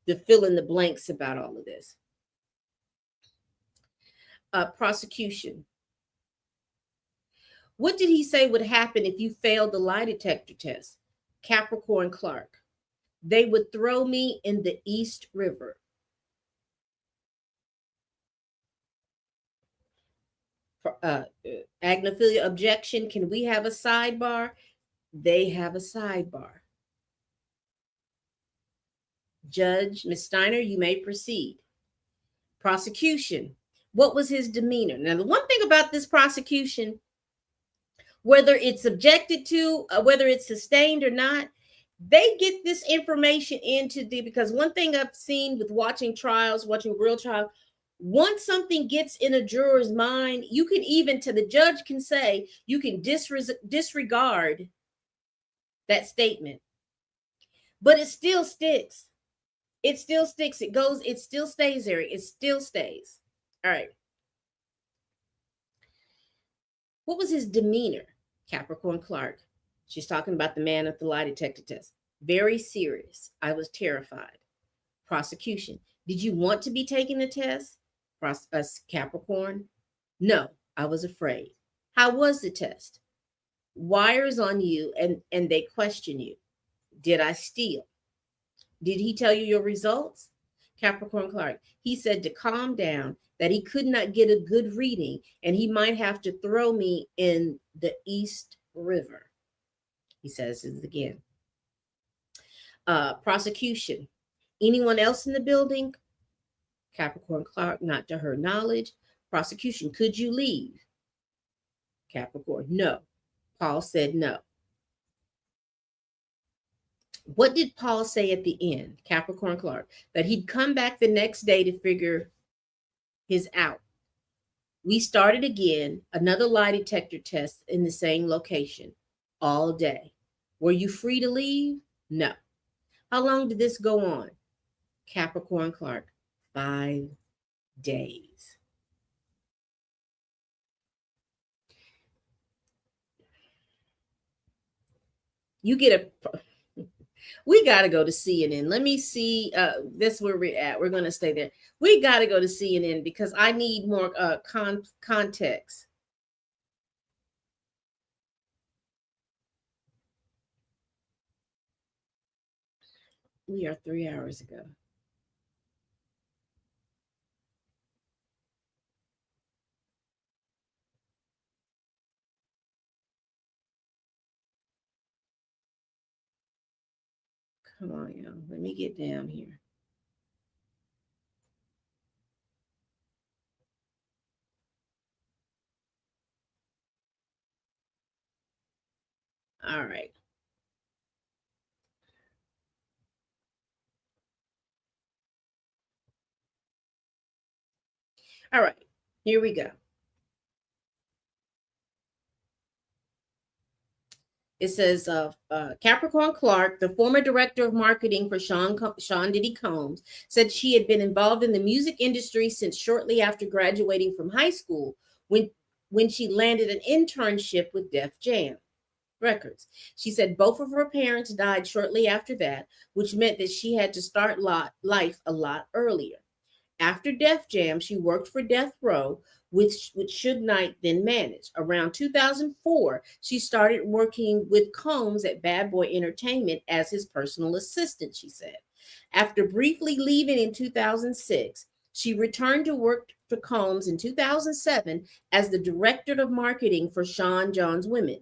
the fill in the blanks about all of this. Prosecution. What did he say would happen if you failed the lie detector test? Capricorn Clark. They would throw me in the East River. Agnophilia objection. Can we have a sidebar? They have a sidebar. Judge, Ms. Steiner, you may proceed. Prosecution. What was his demeanor? Now, the one thing about this prosecution, whether it's objected to, whether it's sustained or not, they get this information because one thing I've seen with watching trials, watching real trials, once something gets in a juror's mind, you can even, to the judge can say, you can disregard that statement, but it still sticks. It still sticks. It still stays there. It still stays. All right. What was his demeanor? Capricorn Clark. She's talking about the man at the lie detector test. Very serious. I was terrified. Prosecution. Did you want to be taking the test? Capricorn. No, I was afraid. How was the test? Wires on you and they question you. Did I steal? Did he tell you your results? Capricorn Clark. He said to calm down, that he could not get a good reading and he might have to throw me in the East River. He says this again. Prosecution. Anyone else in the building? Capricorn Clark, not to her knowledge. Prosecution, could you leave? Capricorn, no. Paul said no. What did Paul say at the end? Capricorn Clark, that he'd come back the next day to figure his out. We started again, another lie detector test in the same location all day. Were you free to leave? No. How long did this go on? Capricorn Clark, 5 days. You get a, we got to go to CNN. Let me see. That's where we're at. We're going to stay there. We got to go to CNN because I need more context. We are 3 hours ago. Come on, y'all. Let me get down here. All right. All right. Here we go. It says Capricorn Clark, the former director of marketing for Sean Diddy Combs, said she had been involved in the music industry since shortly after graduating from high school when she landed an internship with Def Jam Records. She said both of her parents died shortly after that, which meant that she had to start life a lot earlier. After Def Jam, she worked for Death Row, which Suge Knight then managed. Around 2004, she started working with Combs at Bad Boy Entertainment as his personal assistant, she said. After briefly leaving in 2006, she returned to work for Combs in 2007 as the director of marketing for Sean John's Women.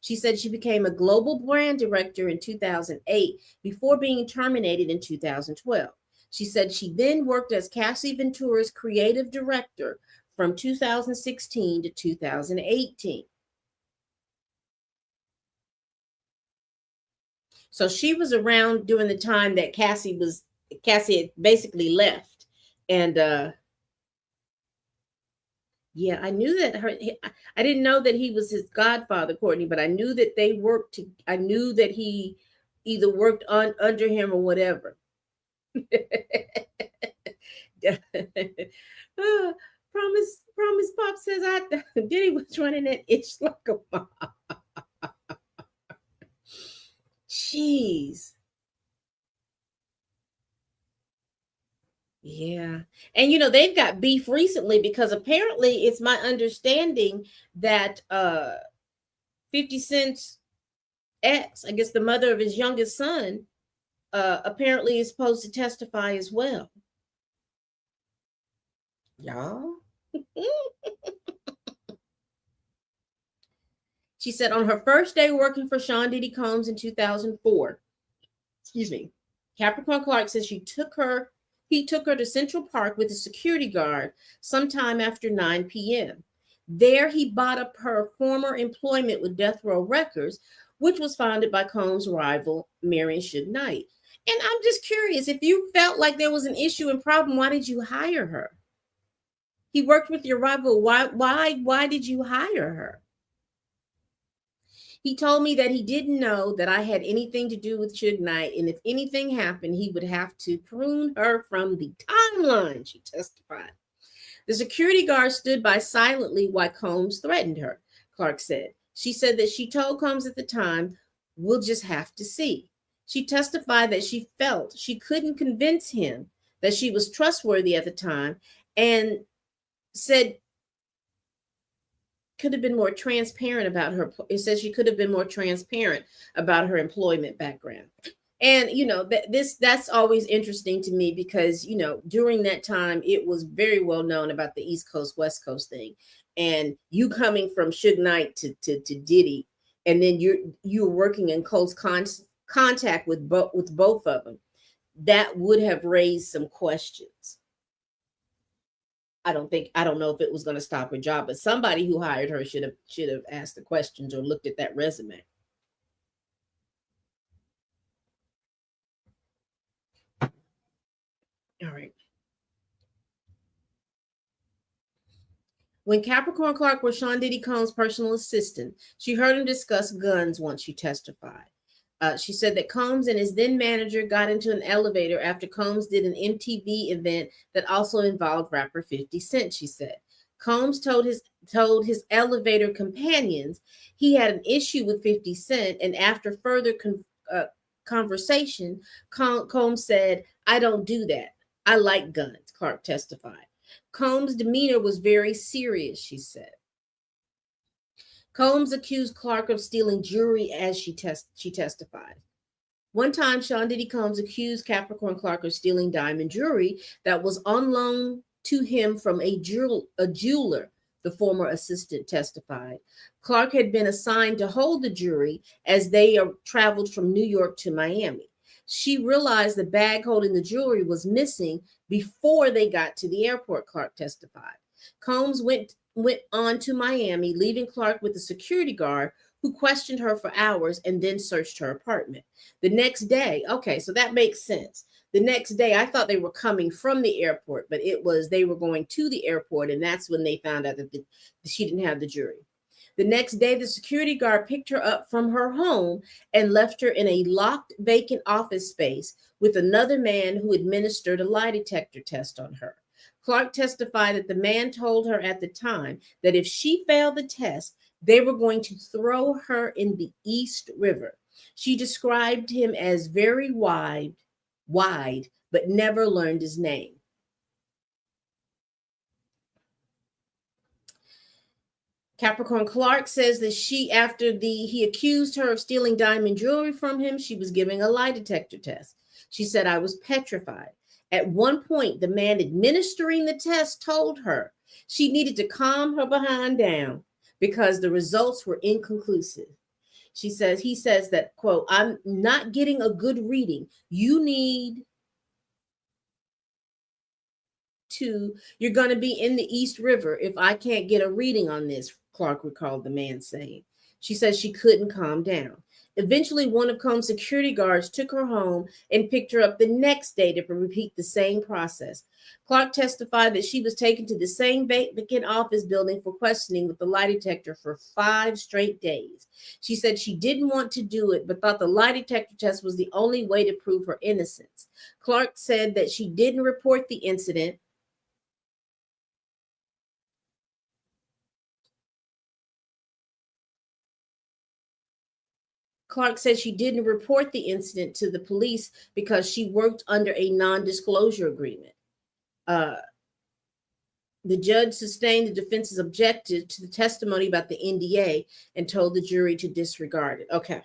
She said she became a global brand director in 2008 before being terminated in 2012. She said she then worked as Cassie Ventura's creative director from 2016 to 2018. So she was around during the time that Cassie had basically left. And yeah, I knew that I didn't know that he was his godfather, Courtney, but I knew that they worked I knew that he either worked under him or whatever. Promise Pop says Diddy was running that itch like a mom. Jeez. Yeah. And they've got beef recently because apparently it's my understanding that 50 Cent's ex, I guess the mother of his youngest son, apparently is supposed to testify as well. Y'all. She said on her first day working for Sean Diddy Combs in 2004, Capricorn Clark says he took her to Central Park with a security guard sometime after 9 p.m. There he bought up her former employment with Death Row Records, which was founded by Combs' rival, Marion Suge Knight. And I'm just curious, if you felt like there was an issue and problem, why did you hire her? He worked with your rival. Why did you hire her? He told me that he didn't know that I had anything to do with Suge Knight, and if anything happened, he would have to prune her from the timeline, she testified. The security guard stood by silently while Combs threatened her. Clark said. She said that she told Combs at the time, "We'll just have to see." She testified that she felt she couldn't convince him that she was trustworthy at the time, and said could have been more transparent about her. It says she could have been more transparent about her employment background. And that's always interesting to me because during that time it was very well known about the East Coast West Coast thing, and you coming from Suge Knight to Diddy, and then you're working in close contact with both of them. That would have raised some questions. I don't know if it was going to stop her job, but somebody who hired her should have asked the questions or looked at that resume. All right. When Capricorn Clark was Sean Diddy Combs' personal assistant, she heard him discuss guns once she testified. She said that Combs and his then manager got into an elevator after Combs did an MTV event that also involved rapper 50 Cent, she said. Combs told his elevator companions he had an issue with 50 Cent, and after further conversation, Combs said, "I don't do that. I like guns," Clark testified. Combs' demeanor was very serious, she said. Combs accused Clark of stealing jewelry as she testified. One time, Sean Diddy Combs accused Capricorn Clark of stealing diamond jewelry that was on loan to him from a jeweler, the former assistant testified. Clark had been assigned to hold the jewelry as they traveled from New York to Miami. She realized the bag holding the jewelry was missing before they got to the airport, Clark testified. Combs went on to Miami, leaving Clark with a security guard who questioned her for hours and then searched her apartment. The next day, okay, so that makes sense. The next day, I thought they were coming from the airport, but it was they were going to the airport, and that's when they found out that she didn't have the jewelry. The next day, the security guard picked her up from her home and left her in a locked, vacant office space with another man who administered a lie detector test on her. Clark testified that the man told her at the time that if she failed the test, they were going to throw her in the East River. She described him as very wide, but never learned his name. Capricorn Clark says that he accused her of stealing diamond jewelry from him, she was giving a lie detector test. She said, "I was petrified. At one point, the man administering the test told her she needed to calm her behind down because the results were inconclusive." He says that, quote, "I'm not getting a good reading. You're going to be in the East River if I can't get a reading on this," Clark recalled the man saying. She said she couldn't calm down. Eventually, one of Combs' security guards took her home and picked her up the next day to repeat the same process. Clark testified that she was taken to the same vacant office building for questioning with the lie detector for 5 straight days. She said she didn't want to do it, but thought the lie detector test was the only way to prove her innocence. Clark said that she didn't report the incident. Clark said she didn't report the incident to the police because she worked under a non-disclosure agreement. Uh, the judge sustained the defense's objection to the testimony about the NDA and told the jury to disregard it. Okay.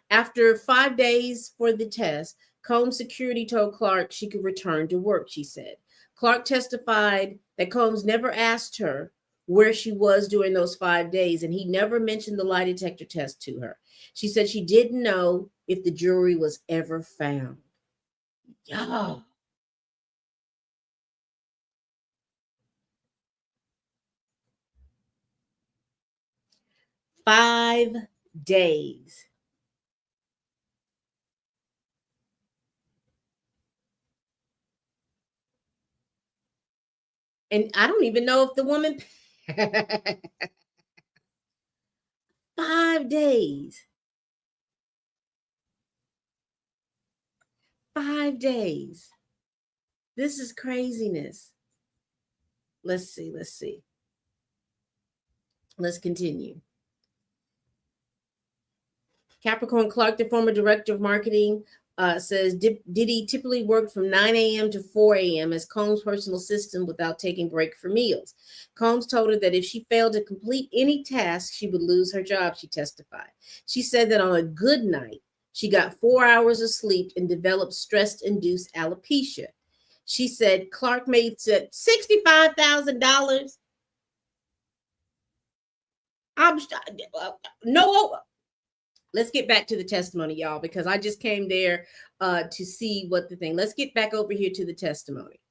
After 5 days for the test, Combs security told Clark she could return to work, she said. Clark testified that Combs never asked her where she was during those 5 days, and he never mentioned the lie detector test to her. She said she didn't know if the jewelry was ever found. Yeah. 5 days. And I don't even know if the woman 5 days. 5 days. This is craziness. Let's see. Let's continue. Capricorn Clark, the former director of marketing, says Diddy typically worked from 9 a.m. to 4 a.m. as Combs' personal assistant without taking break for meals. Combs told her that if she failed to complete any task, she would lose her job, she testified. She said that on a good night, she got 4 hours of sleep and developed stress-induced alopecia. She said Clark made $65,000. I'm no. Let's get back to the testimony, y'all, because I just came there to see what the thing. Let's get back over here to the testimony.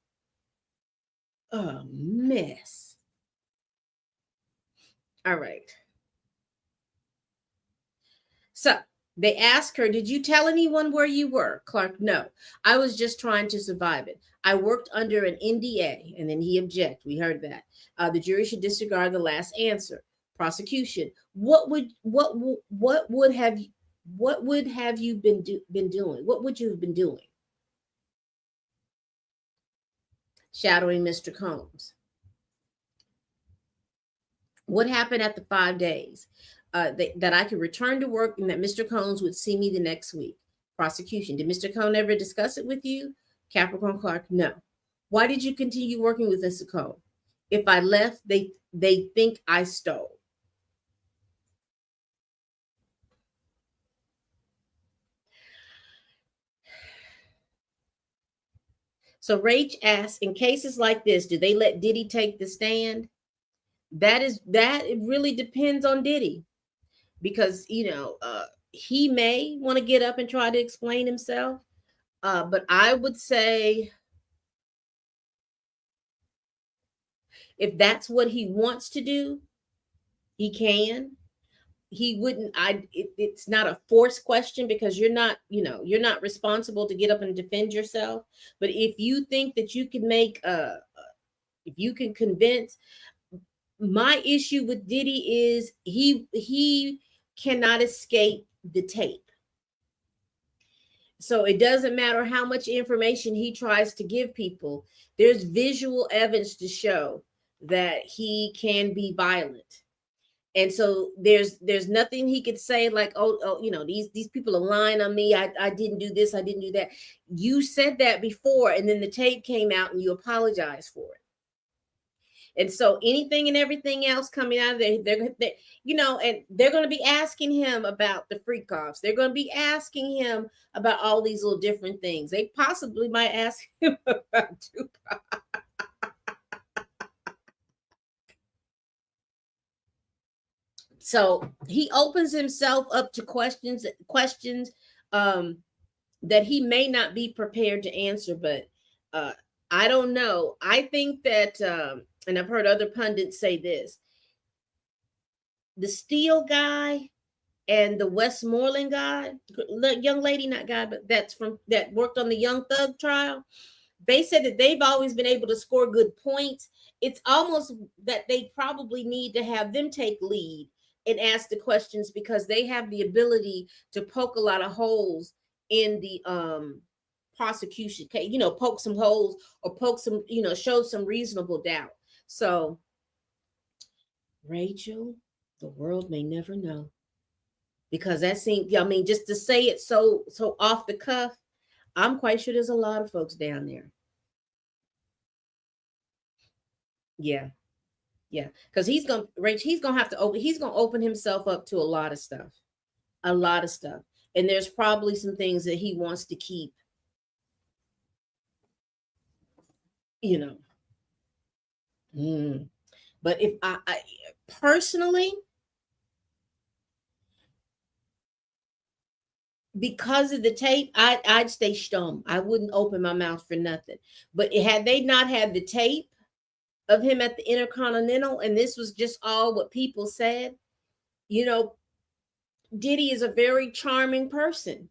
A mess. All right. So they asked her, did you tell anyone where you were? Clark, no. I was just trying to survive it. I worked under an NDA. And then he objected. We heard that. The jury should disregard the last answer. Prosecution. What would have you been doing? What would you have been doing? Shadowing Mr. Combs. What happened after 5 days? That I could return to work and that Mr. Combs would see me the next week. Prosecution. Did Mr. Combs ever discuss it with you? Capricorn Clark, no. Why did you continue working with Mr. Combs? If I left, they think I stole. So Rach asks, in cases like this, do they let Diddy take the stand? It really depends on Diddy, because he may want to get up and try to explain himself, but I would say if that's what he wants to do, he can. He wouldn't. It's not a forced question, because you're not responsible to get up and defend yourself. But if you think that you can if you can convince. My issue with Diddy is he cannot escape the tape. So it doesn't matter how much information he tries to give people. There's visual evidence to show that he can be violent. And so there's nothing he could say like, these people are lying on me. I didn't do this. I didn't do that. You said that before, and then the tape came out and you apologized for it. And so anything and everything else coming out of there, and they're going to be asking him about the freak offs. They're going to be asking him about all these little different things. They possibly might ask him about Tupac. So he opens himself up to questions that he may not be prepared to answer, but I don't know. I think that, and I've heard other pundits say this, the Steele guy and the Westmoreland guy, young lady, not guy, but that worked on the Young Thug trial, they said that they've always been able to score good points. It's almost that they probably need to have them take lead and ask the questions, because they have the ability to poke a lot of holes in the prosecution, poke some holes or poke some, show some reasonable doubt. So, Rachel, the world may never know, because that seems, just to say it so off the cuff, I'm quite sure there's a lot of folks down there. Yeah. Because he's gonna open himself up to a lot of stuff, and there's probably some things that he wants to keep. But if I personally, because of the tape, I'd stay stum. I wouldn't open my mouth for nothing. But had they not had the tape of him at the Intercontinental, and this was just all what people said, Diddy is a very charming person,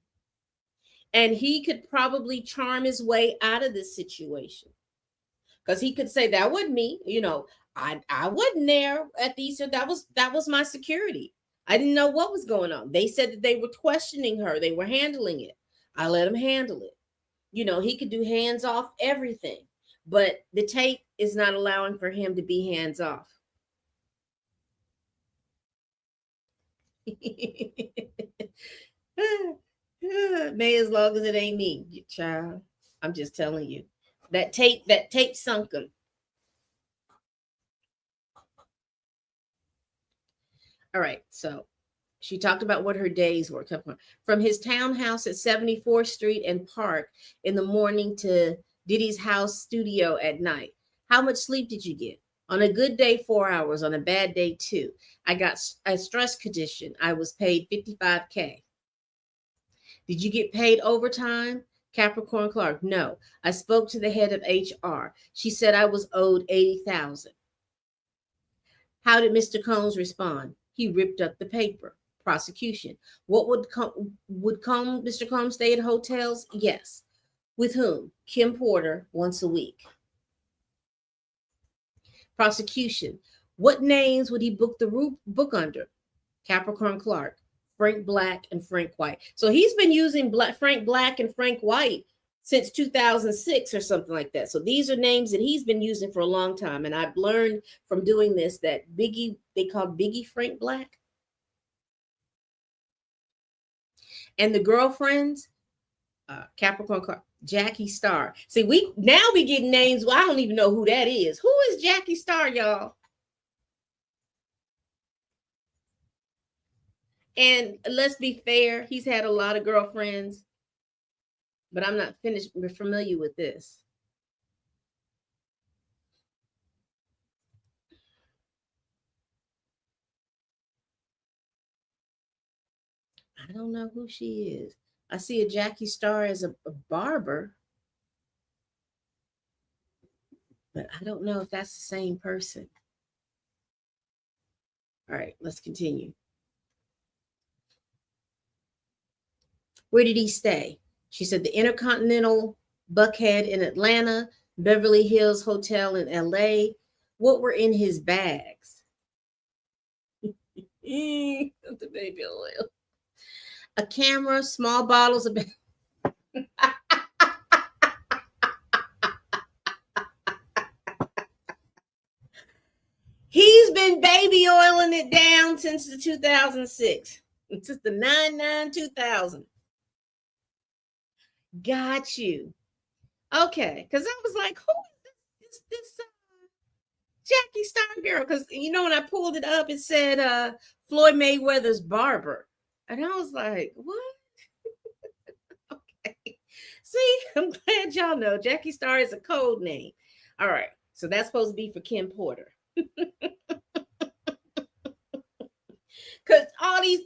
and he could probably charm his way out of this situation, because he could say, that wasn't me. I wasn't there at the Easter. That was my security. I didn't know what was going on. They said that they were questioning her. They were handling it. I let him handle it. He could do hands off everything, but the tape is not allowing for him to be hands off. May as long as it ain't me, child. I'm just telling you. That tape sunk him. All right, so she talked about what her days were. From his townhouse at 74th Street and Park in the morning to Diddy's house studio at night. How much sleep did you get? On a good day, 4 hours. On a bad day, two. I got a stress condition. I was paid 55K. Did you get paid overtime? Capricorn Clark, no. I spoke to the head of HR. She said I was owed 80,000. How did Mr. Combs respond? He ripped up the paper. Prosecution. What would Mr. Combs stay at hotels? Yes. With whom? Kim Porter once a week. Prosecution. What names would he book the book under? Capricorn Clark, Frank Black, and Frank White. So he's been using Frank Black and Frank White since 2006 or something like that. So these are names that he's been using for a long time. And I've learned from doing this that Biggie, they call Biggie Frank Black. And the girlfriends, Capricorn Clark, Jackie Star. See, we get names. Well, I don't even know who that is. Who is Jackie Star, y'all? And let's be fair, he's had a lot of girlfriends, but I'm not familiar with this. I don't know who she is. I see a Jackie Star as a barber, but I don't know if that's the same person. All right, let's continue. Where did he stay? She said the Intercontinental Buckhead in Atlanta, Beverly Hills Hotel in LA. What were in his bags? The baby oil. A camera, small bottles of He's been baby oiling it down since the 2006. Since the 99-2000. Got you. Okay, because I was like, who is this Jackie Star girl? Because when I pulled it up, it said Floyd Mayweather's barber. And I was like, what? Okay. See, I'm glad y'all know Jackie Star is a code name. All right. So that's supposed to be for Kim Porter. Because all these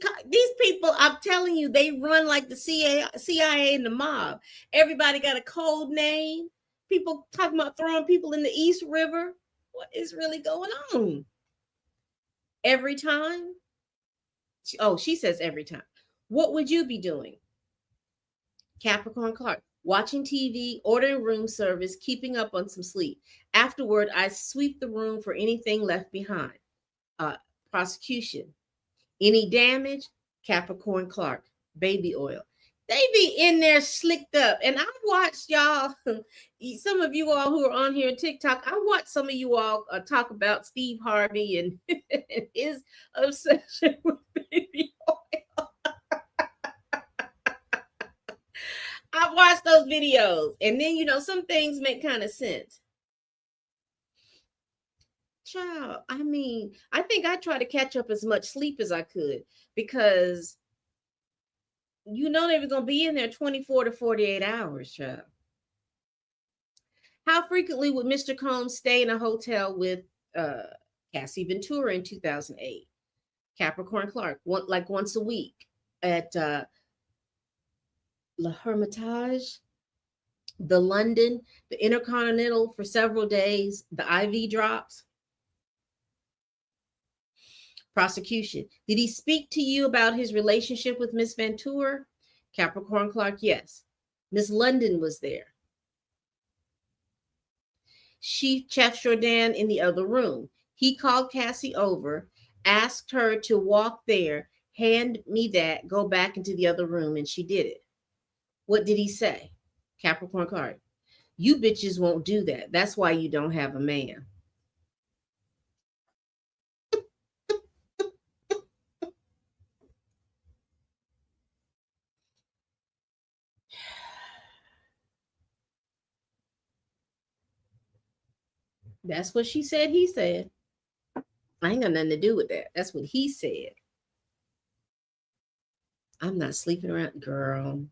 people, I'm telling you, they run like the CIA and the mob. Everybody got a code name. People talking about throwing people in the East River. What is really going on? Every time? She says every time. What would you be doing? Capricorn Clark. Watching TV, ordering room service, keeping up on some sleep. Afterward, I sweep the room for anything left behind. Prosecution. Any damage? Capricorn Clark. Baby oil. They be in there slicked up. And I watched y'all, some of you all who are on here on TikTok, I watched some of you all talk about Steve Harvey and his obsession with baby oil. I watched those videos. And then, some things make kind of sense. Child, I think I tried to catch up as much sleep as I could because they were going to be in there 24 to 48 hours, child. How frequently would Mr. Combs stay in a hotel with Cassie Ventura in 2008? Capricorn Clark, once a week at La Hermitage, the London, the Intercontinental for several days, the IV drops. Prosecution. Did he speak to you about his relationship with Miss Ventura? Capricorn Clark, yes. Miss London was there. Chef Jourdan in the other room. He called Cassie over, asked her to walk there, hand me that, go back into the other room, and she did it. What did he say? Capricorn Clark. You bitches won't do that. That's why you don't have a man. That's what she said. He said. I ain't got nothing to do with that. That's what he said. I'm not sleeping around. Girl.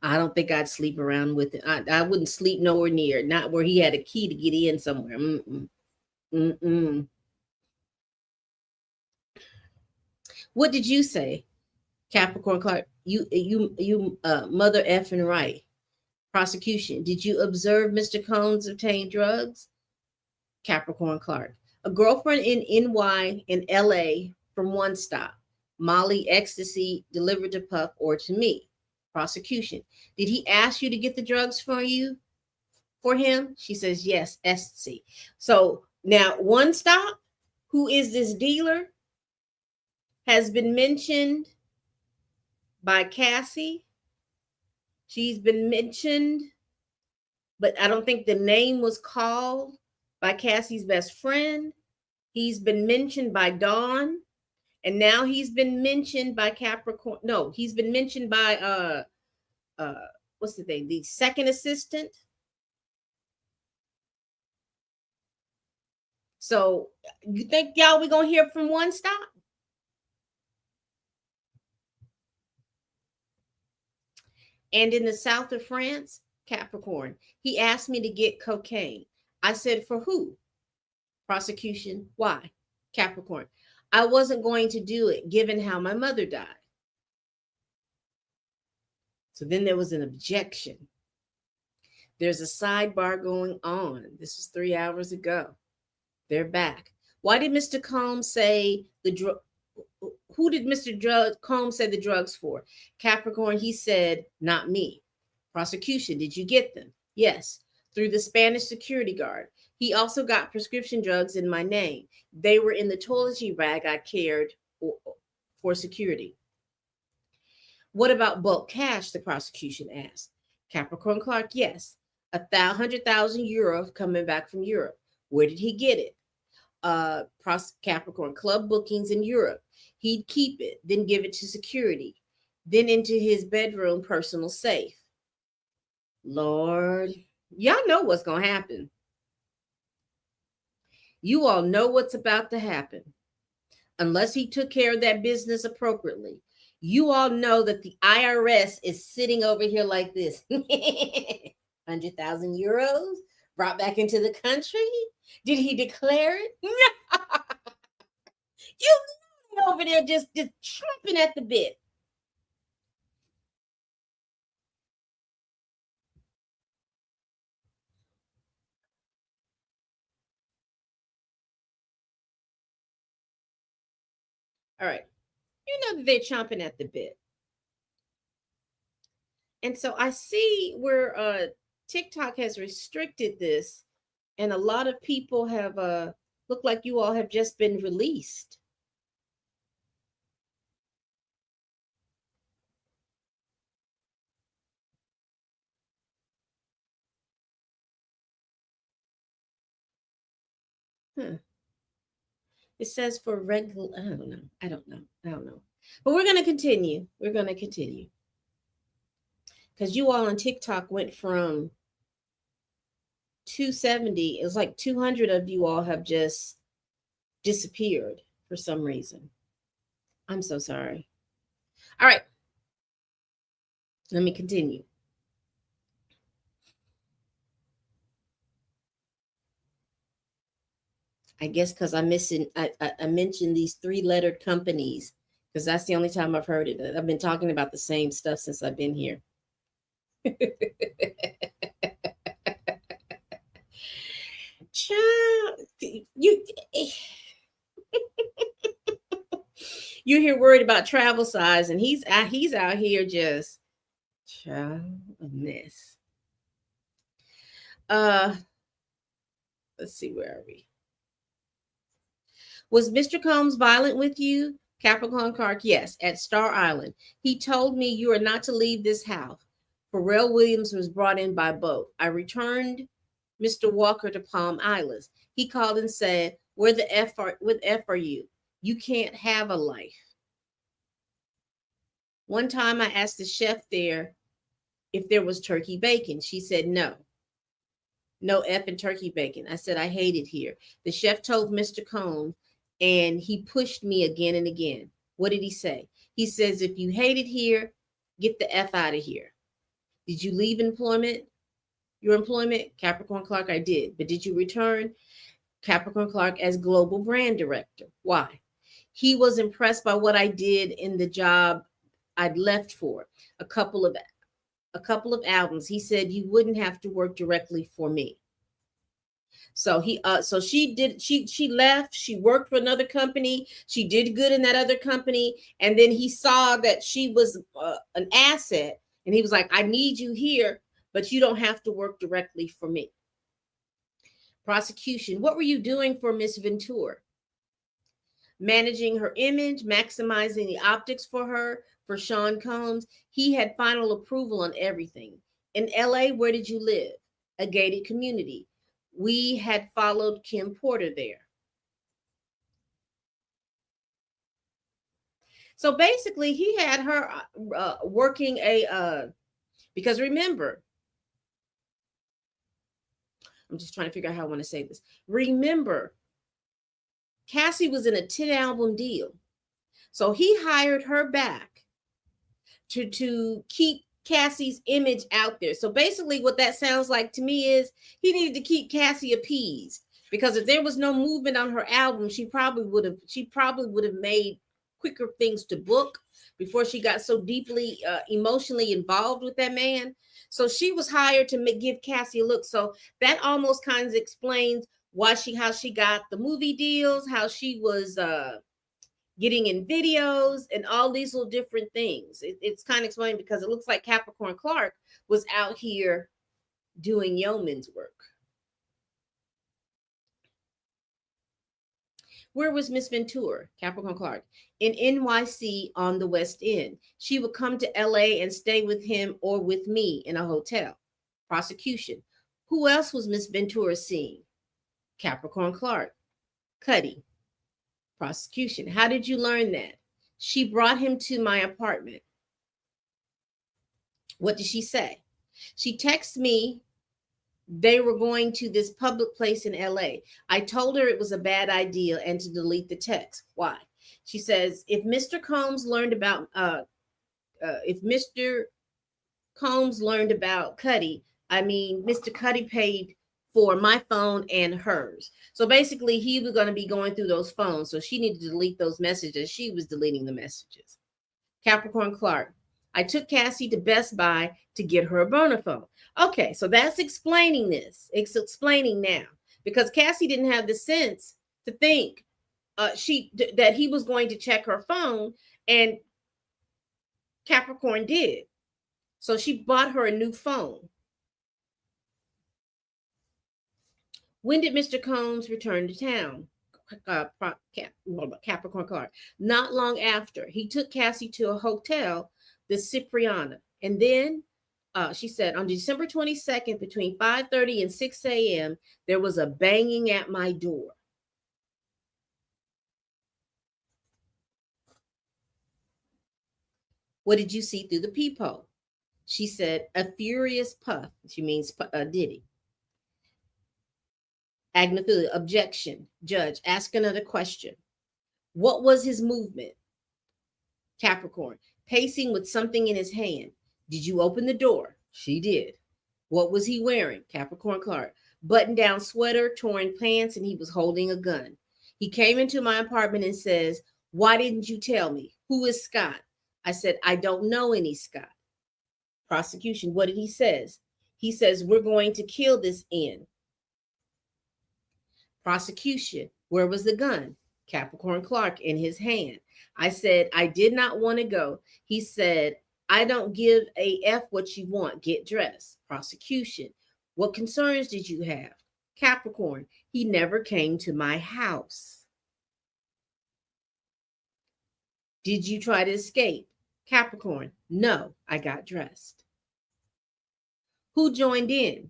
I don't think I'd sleep around with it. I wouldn't sleep nowhere near, not where he had a key to get in somewhere. Mm-mm. Mm-mm. What did you say, Capricorn Clark? You mother effing right. Prosecution. Did you observe Mr. Combs obtain drugs? Capricorn Clark. A girlfriend in NY in LA from one stop. Molly ecstasy delivered to Puff or to me. Prosecution. Did he ask you to get the drugs for him? She says yes, ecstasy. So now one stop, who is this dealer, has been mentioned by Cassie. She's been mentioned, but I don't think the name was called by Cassie's best friend. He's been mentioned by Dawn, and now he's been mentioned by Capricorn. No, he's been mentioned by what's the thing? The second assistant. So you think y'all we gonna hear from one stop? And in the south of France, Capricorn, he asked me to get cocaine. I said, for who? Prosecution, why? Capricorn, I wasn't going to do it given how my mother died. So then there was an objection. There's a sidebar going on. This was 3 hours ago. They're back. Why did Mr. Combs say the drug? Who did Mr. Combs say the drugs for? Capricorn, he said, not me. Prosecution, did you get them? Yes, through the Spanish security guard. He also got prescription drugs in my name. They were in the toiletry bag I carried for security. What about bulk cash? The prosecution asked. Capricorn Clark, yes. 100,000 euro coming back from Europe. Where did he get it? Capricorn, club bookings in Europe. He'd keep it, then give it to security, then into his bedroom personal safe. Lord, y'all know what's going to happen. You all know what's about to happen. Unless he took care of that business appropriately. You all know that the IRS is sitting over here like this. 100,000 euros brought back into the country? Did he declare it? You over there just chomping at the bit. All right. You know that they're chomping at the bit. And so I see where TikTok has restricted this, and a lot of people have look like you all have just been released. Huh. It says for regular, I don't know. But we're going to continue. We're going to continue. Because you all on TikTok went from 270, it's like 200 of you all have just disappeared for some reason. I'm so sorry. All right. Let me continue. I guess because I mentioned these 3-lettered companies because that's the only time I've heard it. I've been talking about the same stuff since I've been here. Child, you're here worried about travel size, and he's out here just child a mess. Let's see, where are we? Was Mr. Combs violent with you? Capricorn Clark, yes, at Star Island. He told me you are not to leave this house. Pharrell Williams was brought in by boat. I returned Mr. Walker to Palm Islands. He called and said, "Where the F are you? You can't have a life." One time I asked the chef there if there was turkey bacon. She said no. No effing turkey bacon. I said, I hate it here. The chef told Mr. Combs, and he pushed me again and again. What did he say? He says, if you hate it here, get the F out of here. Did you leave your employment? Capricorn Clark, I did. But did you return? Capricorn Clark, as global brand director. Why? He was impressed by what I did in the job I'd left for a couple of albums. He said you wouldn't have to work directly for me. So she left, she worked for another company, she did good in that other company, and then he saw that she was an asset, and he was like, I need you here, but you don't have to work directly for me. Prosecution, what were you doing for Miss Ventura? Managing her image, maximizing the optics for her. For Sean Combs, he had final approval on everything. In LA, where did you live? A gated community. We had followed Kim Porter there. So basically, he had her working because remember, I'm just trying to figure out how I want to say this. Remember, Cassie was in a 10-album deal. So he hired her back to keep Cassie's image out there. So basically what that sounds like to me is he needed to keep Cassie appeased, because if there was no movement on her album, she probably would have made quicker things to book before she got so deeply emotionally involved with that man. So she was hired to give Cassie a look. So that almost kind of explains how she got the movie deals, how she was getting in videos and all these little different things. It's kind of explained because it looks like Capricorn Clark was out here doing yeoman's work. Where was Miss Ventura, Capricorn Clark? In NYC on the West End. She would come to LA and stay with him or with me in a hotel. Prosecution. Who else was Miss Ventura seeing? Capricorn Clark. Cuddy. Prosecution. How did you learn that? She brought him to my apartment. What did she say? She texted me they were going to this public place in LA. I told her it was a bad idea and to delete the text. Why? She says, if Mr. Combs learned about Cuddy, Mr. Cuddy paid for my phone and hers. So basically he was going to be going through those phones. So she needed to delete those messages. She was deleting the messages. Capricorn Clark. I took Cassie to Best Buy to get her a burner phone. Okay, so that's explaining this. It's explaining now, because Cassie didn't have the sense to think that he was going to check her phone, and Capricorn did. So she bought her a new phone. When did Mr. Combs return to town? Capricorn Clark. Not long after. He took Cassie to a hotel, the Cipriana. And then she said, on December 22nd, between 5:30 and 6 a.m., there was a banging at my door. What did you see through the peephole? She said, a furious puff. She means Diddy. Agnophilia, objection. Judge, ask another question. What was his movement? Capricorn, pacing with something in his hand. Did you open the door? She did. What was he wearing? Capricorn Clark, button-down sweater, torn pants, and he was holding a gun. He came into my apartment and says, why didn't you tell me? Who is Scott? I said, I don't know any Scott. Prosecution, what did he say? He says, we're going to kill this in. Prosecution, where was the gun? Capricorn Clark, in his hand. I said, I did not want to go. He said, I don't give a F what you want. Get dressed. Prosecution, what concerns did you have? Capricorn, he never came to my house. Did you try to escape? Capricorn, no, I got dressed. Who joined in?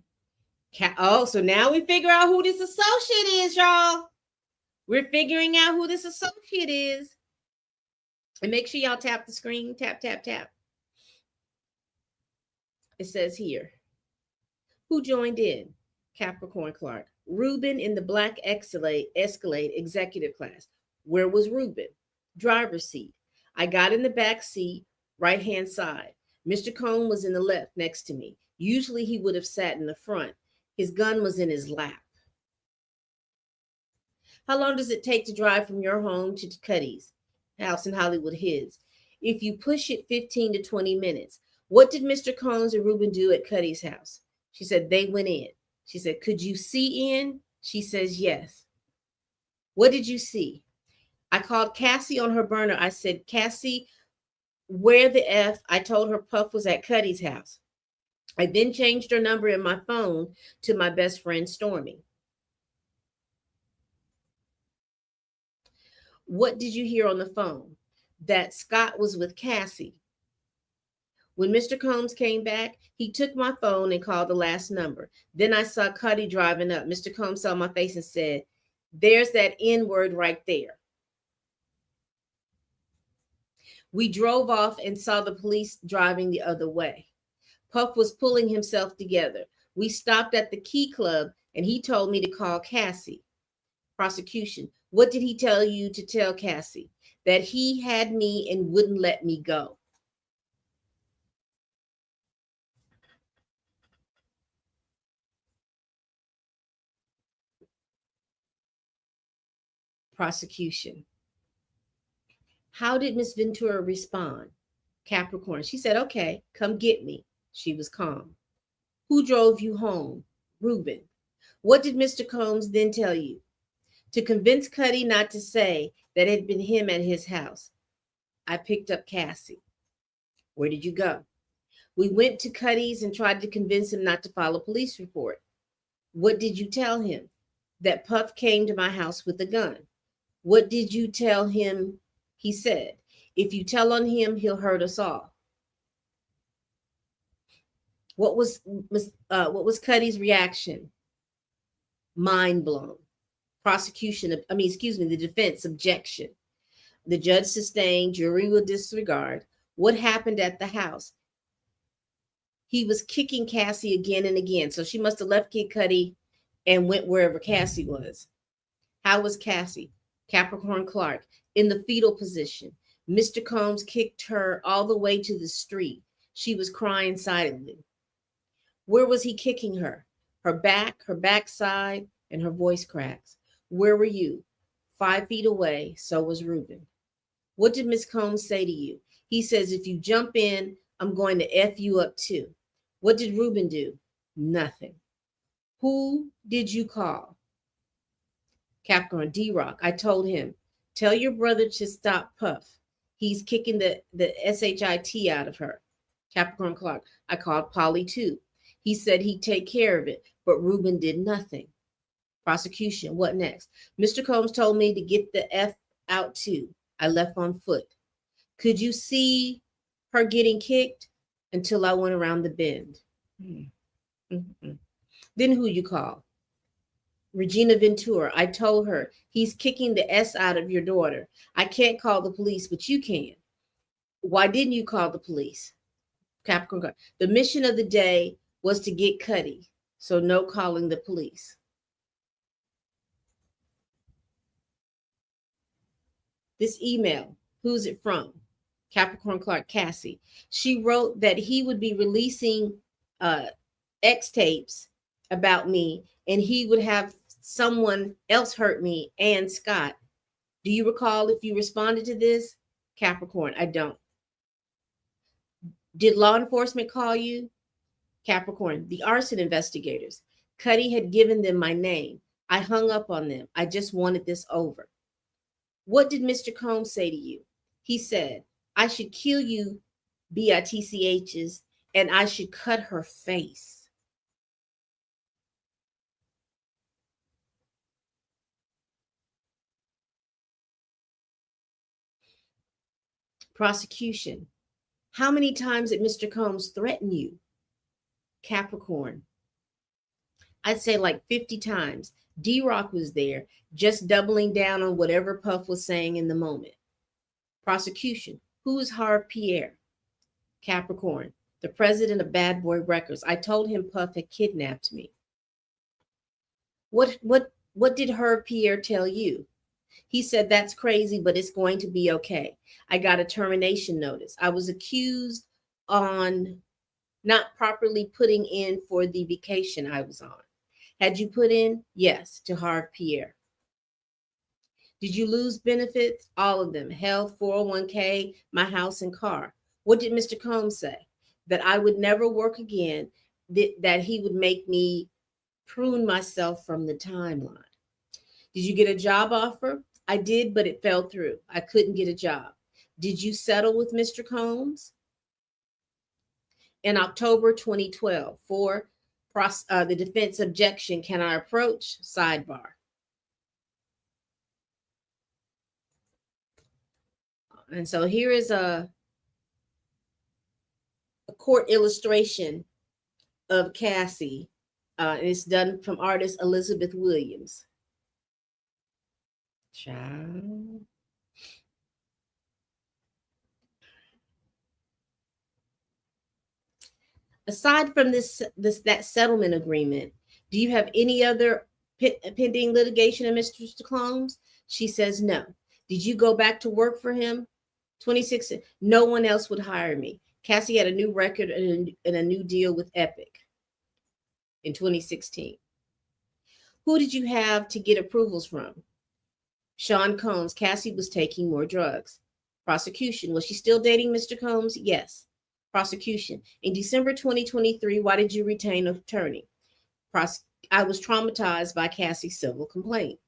So now we figure out who this associate is, y'all. We're figuring out who this associate is. And make sure y'all tap the screen. Tap, tap, tap. It says here, who joined in? Capricorn Clark. Ruben in the black Escalade executive class. Where was Ruben? Driver's seat. I got in the back seat, right hand side. Mr. Cohn was in the left next to me. Usually he would have sat in the front. His gun was in his lap. How long does it take to drive from your home to Cuddy's house in Hollywood Hills? If you push it, 15 to 20 minutes. What did Mr. Combs and Ruben do at Cuddy's house? She said, they went in. She said, could you see in? She says, yes. What did you see? I called Cassie on her burner. I said, Cassie, where the F? I told her Puff was at Cuddy's house. I then changed her number in my phone to my best friend, Stormy. What did you hear on the phone? That Scott was with Cassie. When Mr. Combs came back, he took my phone and called the last number. Then I saw Cuddy driving up. Mr. Combs saw my face and said, there's that N word right there. We drove off and saw the police driving the other way. Puff was pulling himself together. We stopped at the Key Club and he told me to call Cassie. Prosecution. What did he tell you to tell Cassie? That he had me and wouldn't let me go. Prosecution. How did Miss Ventura respond? Capricorn. She said, okay, come get me. She was calm. Who drove you home? Ruben. What did Mr. Combs then tell you? To convince Cuddy not to say that it had been him at his house. I picked up Cassie. Where did you go? We went to Cuddy's and tried to convince him not to file a police report. What did you tell him? That Puff came to my house with a gun. What did you tell him? He said, if you tell on him, he'll hurt us all. What was Cuddy's reaction? Mind blown. The defense objection. The judge sustained, jury will disregard. What happened at the house? He was kicking Cassie again and again. So she must have left Kid Cudi and went wherever Cassie was. How was Cassie? Capricorn Clark, in the fetal position. Mr. Combs kicked her all the way to the street. She was crying silently. Where was he kicking her? Her back, her backside, and her voice cracks. Where were you? 5 feet away, so was Ruben. What did Miss Combs say to you? He says, if you jump in, I'm going to F you up too. What did Ruben do? Nothing. Who did you call? Capricorn, D-Rock. I told him, tell your brother to stop Puff. He's kicking the shit out of her. Capricorn Clark. I called Polly too. He said he'd take care of it, but Ruben did nothing. Prosecution. What next? Mr. Combs told me to get the F out too. I left on foot. Could you see her getting kicked? Until I went around the bend. Mm-hmm. Then who you call? Regina Ventura. I told her he's kicking the S out of your daughter. I can't call the police, but you can. Why didn't you call the police? Capricorn. The mission of the day was to get Cuddy, so no calling the police. This email, who's it from? Capricorn Clark, Cassie. She wrote that he would be releasing X tapes about me and he would have someone else hurt me and Scott. Do you recall if you responded to this? Capricorn, I don't. Did law enforcement call you? Capricorn, the arson investigators. Cuddy had given them my name. I hung up on them. I just wanted this over. What did Mr. Combs say to you? He said, I should kill you, bitchs, and I should cut her face. Prosecution. How many times did Mr. Combs threaten you? Capricorn. I'd say like 50 times. D-Rock was there, just doubling down on whatever Puff was saying in the moment. Prosecution. Who is Harve Pierre? Capricorn. the president of Bad Boy Records. I told him Puff had kidnapped me. What did Herb Pierre tell you? He said, that's crazy, but it's going to be okay. I got a termination notice. I was accused on not properly putting in for the vacation I was on. Had you put in? Yes, to Herb Pierre. Did you lose benefits? All of them. Health, 401k, my house and car. What did Mr. Combs say? That I would never work again, that he would make me prune myself from the timeline. Did you get a job offer? I did, but it fell through. I couldn't get a job. Did you settle with Mr. Combs? In October 2012, for the defense objection, can I approach? Sidebar. And so here is a court illustration of Cassie. And it's done from artist Elizabeth Williams. Child. Aside from that settlement agreement, do you have any other pending litigation of Mr. Combs? She says no. Did you go back to work for him? 26. No one else would hire me. Cassie had a new record and a new deal with Epic in 2016. Who did you have to get approvals from? Sean Combs. Cassie was taking more drugs. Prosecution. Was she still dating Mr. Combs? Yes. Prosecution. In December 2023, why did you retain an attorney? I was traumatized by Cassie's civil complaint.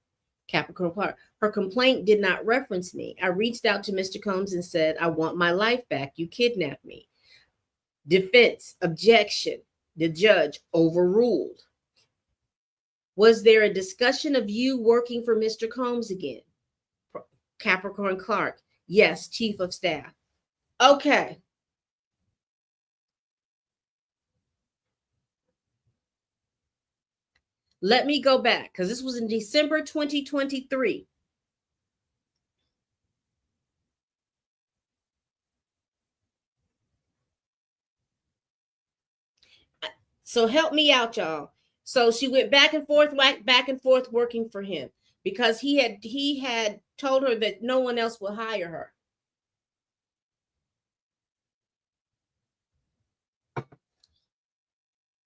Capricorn Clark. Her complaint did not reference me. I reached out to Mr. Combs and said, I want my life back. You kidnapped me. Defense, objection. The judge overruled. Was there a discussion of you working for Mr. Combs again? Capricorn Clark. Yes, chief of staff. Okay. Let me go back because this was in December 2023. So help me out, y'all. So she went back and forth working for him because he had told her that no one else will hire her.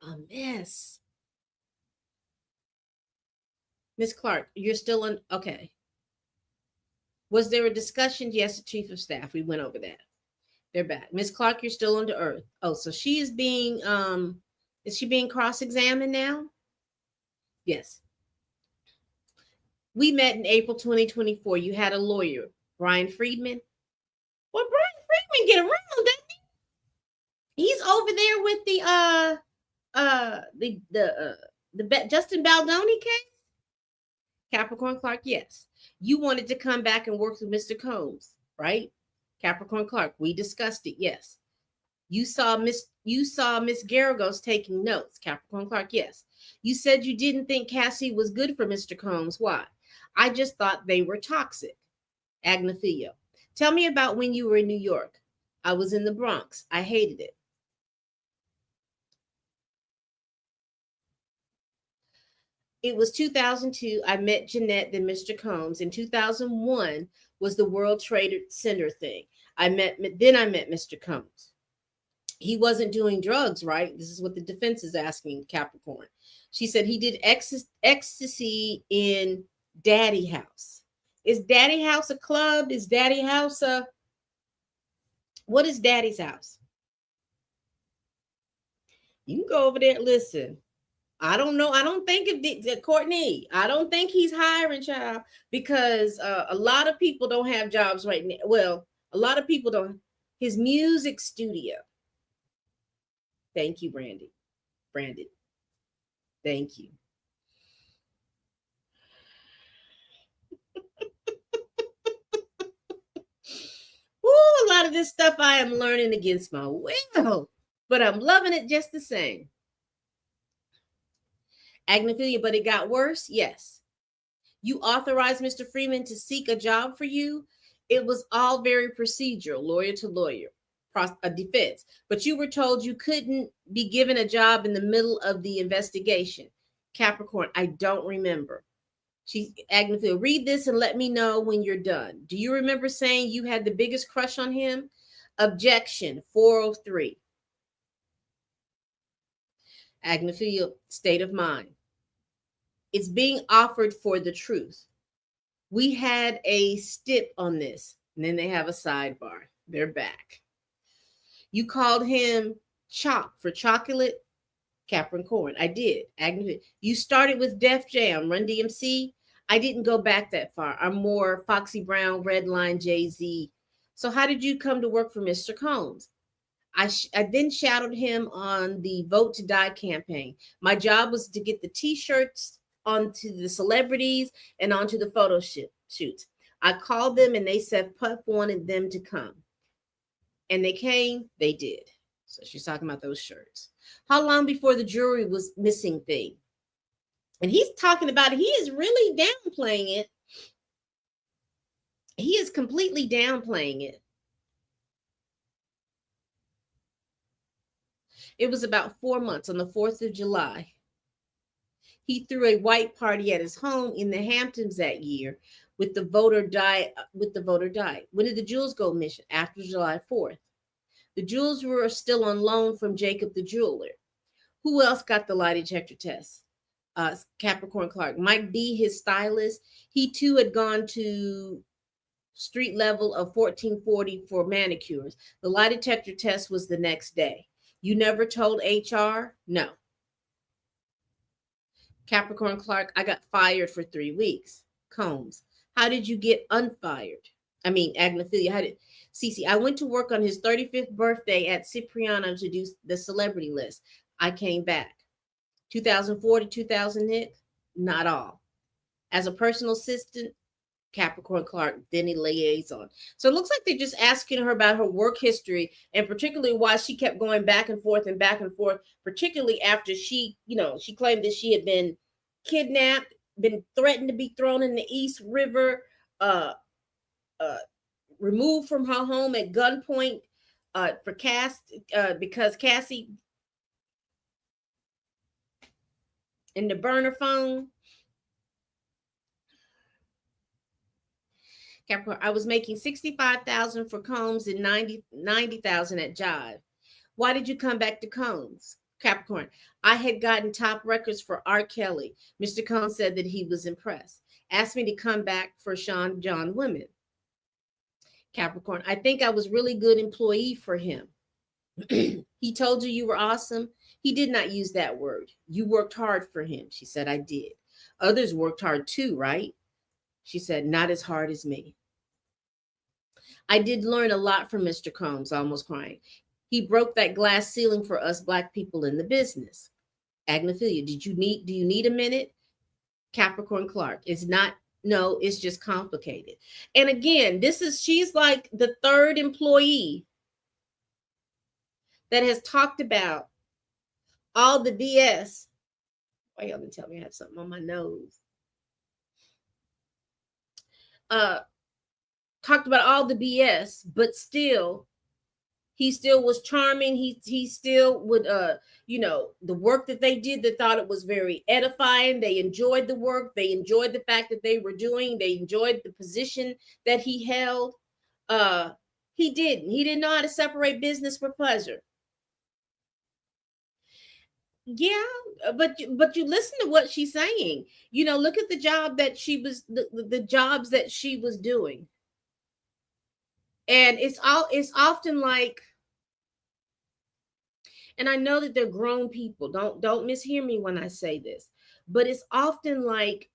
A mess. Ms. Clark, you're still on. Okay. Was there a discussion? Yes, the chief of staff. We went over that. They're back. Ms. Clark, you're still under earth. Oh, so she is being is she being cross-examined now? Yes. We met in April 2024. You had a lawyer, Brian Friedman. Well, Brian Friedman get around, doesn't he? He's over there with the Justin Baldoni case. Capricorn Clark, yes. You wanted to come back and work with Mr. Combs, right? Capricorn Clark, we discussed it, yes. You saw Miss Garagos taking notes. Capricorn Clark, yes. You said you didn't think Cassie was good for Mr. Combs. Why? I just thought they were toxic. Agnafilio, tell me about when you were in New York. I was in the Bronx. I hated it. It was 2002. I met Jeanette, then Mr. Combs. In 2001 was the World Trade Center thing. I met Mr. Combs. He wasn't doing drugs, right? This is what the defense is asking Capricorn. She said he did ecstasy in Daddy House. Is Daddy House a club? Is Daddy House a... What is Daddy's house? You can go over there. Listen. I don't know. I don't think if Courtney, I don't think he's hiring, child, because a lot of people don't have jobs right now. Well, a lot of people don't. His music studio. Thank you, Brandon. Thank you. Ooh, a lot of this stuff I am learning against my will, but I'm loving it just the same. Agnophilia, but it got worse? Yes. You authorized Mr. Freeman to seek a job for you? It was all very procedural, lawyer to lawyer. a defense, but you were told you couldn't be given a job in the middle of the investigation. Capricorn, I don't remember. Agnetha, read this and let me know when you're done. Do you remember saying you had the biggest crush on him? Objection, 403. Agnetha, state of mind. It's being offered for the truth. We had a stip on this, and then they have a sidebar. They're back. You called him Choc for chocolate? Capricorn, I did. Agnetha, you started with Def Jam, Run DMC. I didn't go back that far. I'm more Foxy Brown, Redline, Jay-Z. So how did you come to work for Mr. Combs? I then shadowed him on the Vote to Die campaign. My job was to get the T-shirts onto the celebrities and onto the photo shoots. I called them and they said Puff wanted them to come. And they came, they did. So she's talking about those shirts. How long before the jury was missing thing? And he's talking about it. He is really downplaying it. He is completely downplaying it. It was about 4 months on the 4th of July. He threw a white party at his home in the Hamptons that year with the voter die. When did the jewels go missing? After July 4th. The jewels were still on loan from Jacob the jeweler. Who else got the lie detector test? Capricorn Clark. Mike B, his stylist. He too had gone to street level of 1440 for manicures. The lie detector test was the next day. You never told HR? No. Capricorn Clark, I got fired for 3 weeks. Combs, how did you get unfired? I mean, Agnetha, how did Cece? I went to work on his 35th birthday at Cipriano to do the celebrity list. I came back. 2004 to 2006, not all. As a personal assistant, Capricorn Clark, then a liaison. So it looks like they're just asking her about her work history and particularly why she kept going back and forth, particularly after she claimed that she had been kidnapped, been threatened to be thrown in the East River, removed from her home at gunpoint because Cassie in the burner phone. Capricorn, I was making $65,000 for Combs and $90,000 at Jive. Why did you come back to Combs? Capricorn, I had gotten top records for R. Kelly. Mr. Combs said that he was impressed. Asked me to come back for Sean John Women. Capricorn, I think I was really good employee for him. He told you were awesome. He did not use that word. You worked hard for him. She said, I did. Others worked hard too, right? She said, not as hard as me. I did learn a lot from Mr. Combs, almost crying. He broke that glass ceiling for us Black people in the business. Agnetha, do you need a minute? Capricorn Clark, it's just complicated. And again, she's like the third employee that has talked about all the BS. Why y'all gonna tell me I have something on my nose? Talked about all the BS, but still, he still was charming. He still would, the work that they did, they thought it was very edifying. They enjoyed the work. They enjoyed the fact that they were doing. They enjoyed the position that he held. He didn't. He didn't know how to separate business from pleasure. Yeah, but you listen to what she's saying. Look at the job that she was the jobs that she was doing. And it's often like, and I know that they're grown people. Don't mishear me when I say this, but it's often like,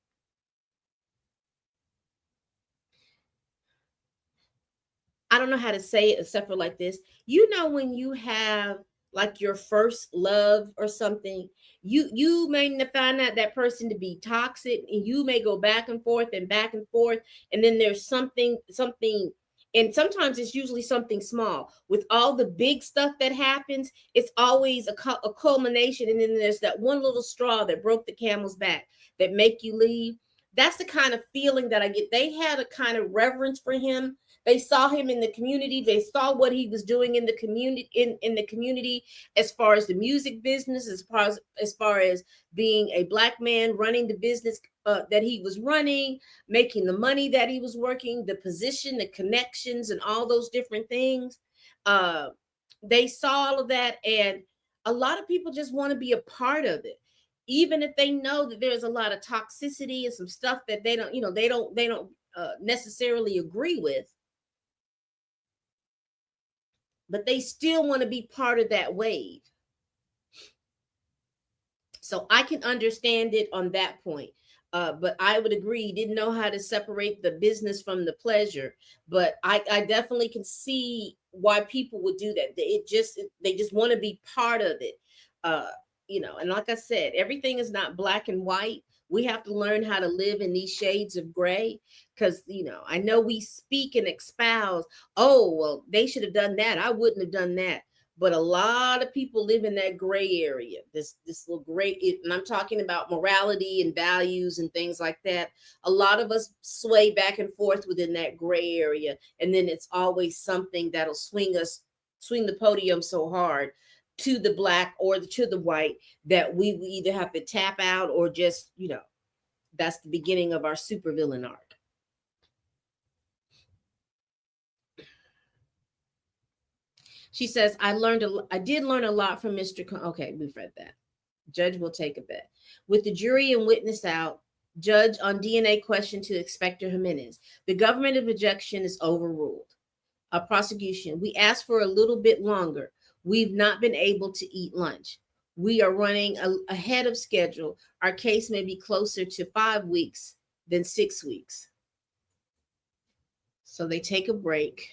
I don't know how to say it except for like this. When you have like your first love or something, you may find out that person to be toxic, and you may go back and forth, and then there's something, and sometimes it's usually something small. With all the big stuff that happens, it's always a culmination, and then there's that one little straw that broke the camel's back that make you leave. That's the kind of feeling that I get. They had a kind of reverence for him They saw him in the community. They saw what he was doing in the community, in the community, as far as the music business, as far as being a black man running the business that he was running, making the money that he was working, the position, the connections, and all those different things. They saw all of that, and a lot of people just want to be a part of it, even if they know that there's a lot of toxicity and some stuff that they don't, they don't necessarily agree with, but they still want to be part of that wave. So I can understand it on that point. But I would agree, didn't know how to separate the business from the pleasure. But I definitely can see why people would do that. They just want to be part of it. And like I said, everything is not black and white. We have to learn how to live in these shades of gray, because I know we speak and espouse, oh well, they should have done that, I wouldn't have done that. But a lot of people live in that gray area, this little gray, and I'm talking about morality and values and things like that. A lot of us sway back and forth within that gray area, and then it's always something that'll swing the podium so hard to the black or to the white that we either have to tap out, or just, that's the beginning of our supervillain arc. She says, I did learn a lot from Mr. Okay, we've read that. Judge will take a bet. With the jury and witness out, judge on DNA question to Inspector Jimenez. The government objection is overruled. A prosecution. We asked for a little bit longer. We've not been able to eat lunch. We are running ahead of schedule. Our case may be closer to 5 weeks than 6 weeks. So they take a break.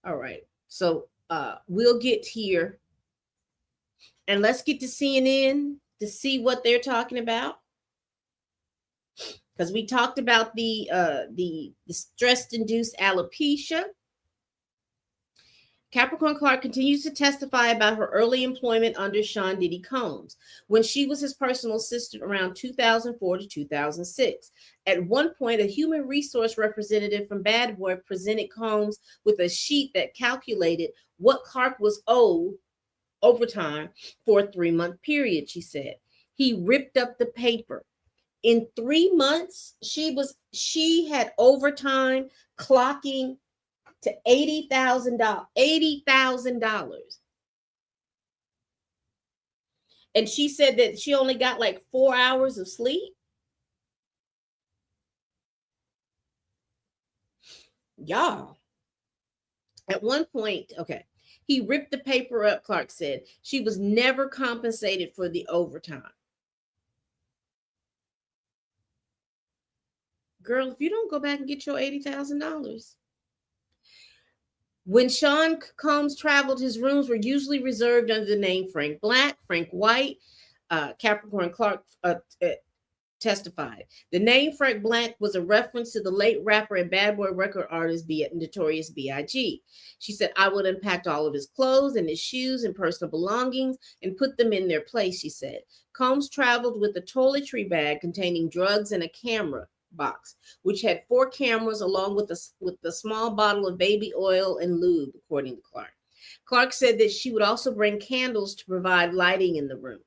All right. So we'll get here, and let's get to CNN to see what they're talking about. Because we talked about the stress-induced alopecia. Capricorn Clark continues to testify about her early employment under Sean Diddy Combs when she was his personal assistant around 2004 to 2006. At one point, a human resource representative from Bad Boy presented Combs with a sheet that calculated what Clark was owed overtime for a 3-month period, she said. He ripped up the paper. In 3 months, she had overtime clocking to $80,000. $80,000. And she said that she only got like 4 hours of sleep. Y'all. At one point, okay, he ripped the paper up, Clark said. She was never compensated for the overtime. Girl, if you don't go back and get your $80,000. When Sean Combs traveled, his rooms were usually reserved under the name Frank Black, Frank White. Capricorn Clark testified. The name Frank Black was a reference to the late rapper and Bad Boy record artist Notorious B.I.G. She said, I would unpack all of his clothes and his shoes and personal belongings and put them in their place, she said. Combs traveled with a toiletry bag containing drugs and a camera box, which had 4 cameras along with the small bottle of baby oil and lube, according to Clark. Clark said that she would also bring candles to provide lighting in the room.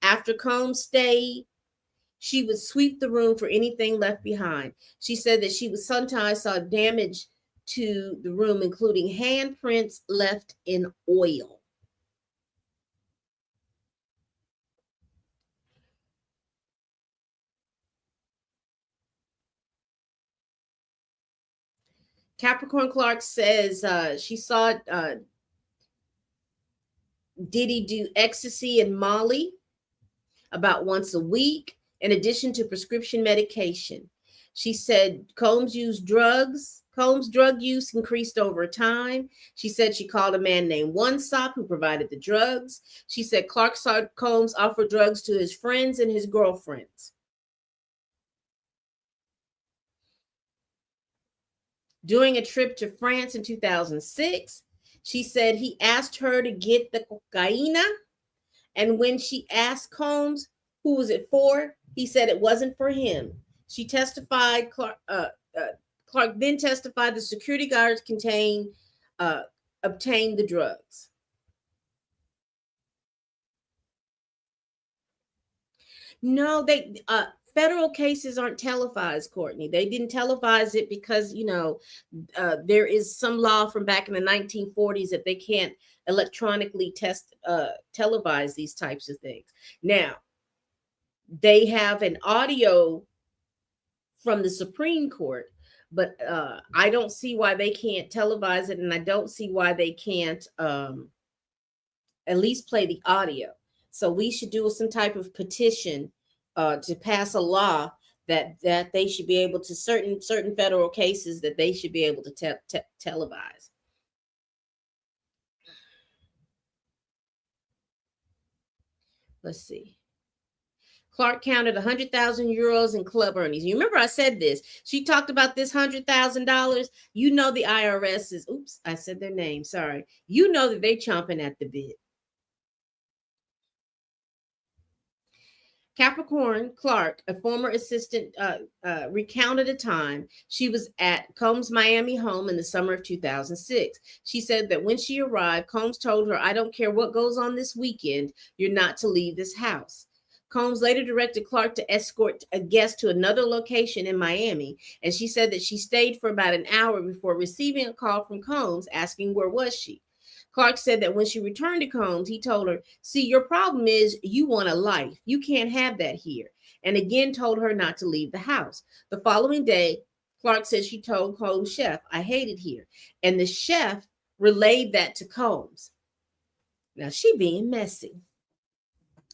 After Combs stayed, she would sweep the room for anything left behind. She said that she would sometimes saw damage to the room, including handprints left in oil. Capricorn Clark says she saw Diddy do ecstasy and Molly about once a week, in addition to prescription medication. She said Combs drug use increased over time. She said she called a man named One Sop who provided the drugs. She said Clark saw Combs offer drugs to his friends and his girlfriends. During a trip to France in 2006, she said he asked her to get the cocaina. And when she asked Combs, who was it for? He said it wasn't for him. She testified. Clark then testified the security guards uh, obtained the drugs. No, they federal cases aren't televised, Courtney. They didn't televise it because there is some law from back in the 1940s that they can't electronically televise these types of things. Now they have an audio from the Supreme Court, but I don't see why they can't televise it, and I don't see why they can't at least play the audio. So we should do some type of petition to pass a law that they should be able to certain federal cases that they should be able to televise. Let's see. Clark counted 100,000 euros in club earnings. You remember I said this. She talked about this $100,000. You know the IRS is, oops, I said their name, sorry. You know that they chomping at the bit. Capricorn Clark, a former assistant, recounted a time she was at Combs' Miami home in the summer of 2006. She said that when she arrived, Combs told her, "I don't care what goes on this weekend, you're not to leave this house." Combs later directed Clark to escort a guest to another location in Miami, and she said that she stayed for about an hour before receiving a call from Combs asking where was she. Clark said that when she returned to Combs, he told her, "See, your problem is you want a life. You can't have that here." And again told her not to leave the house. The following day, Clark said she told Combs' chef, "I hate it here." And the chef relayed that to Combs. Now she being messy.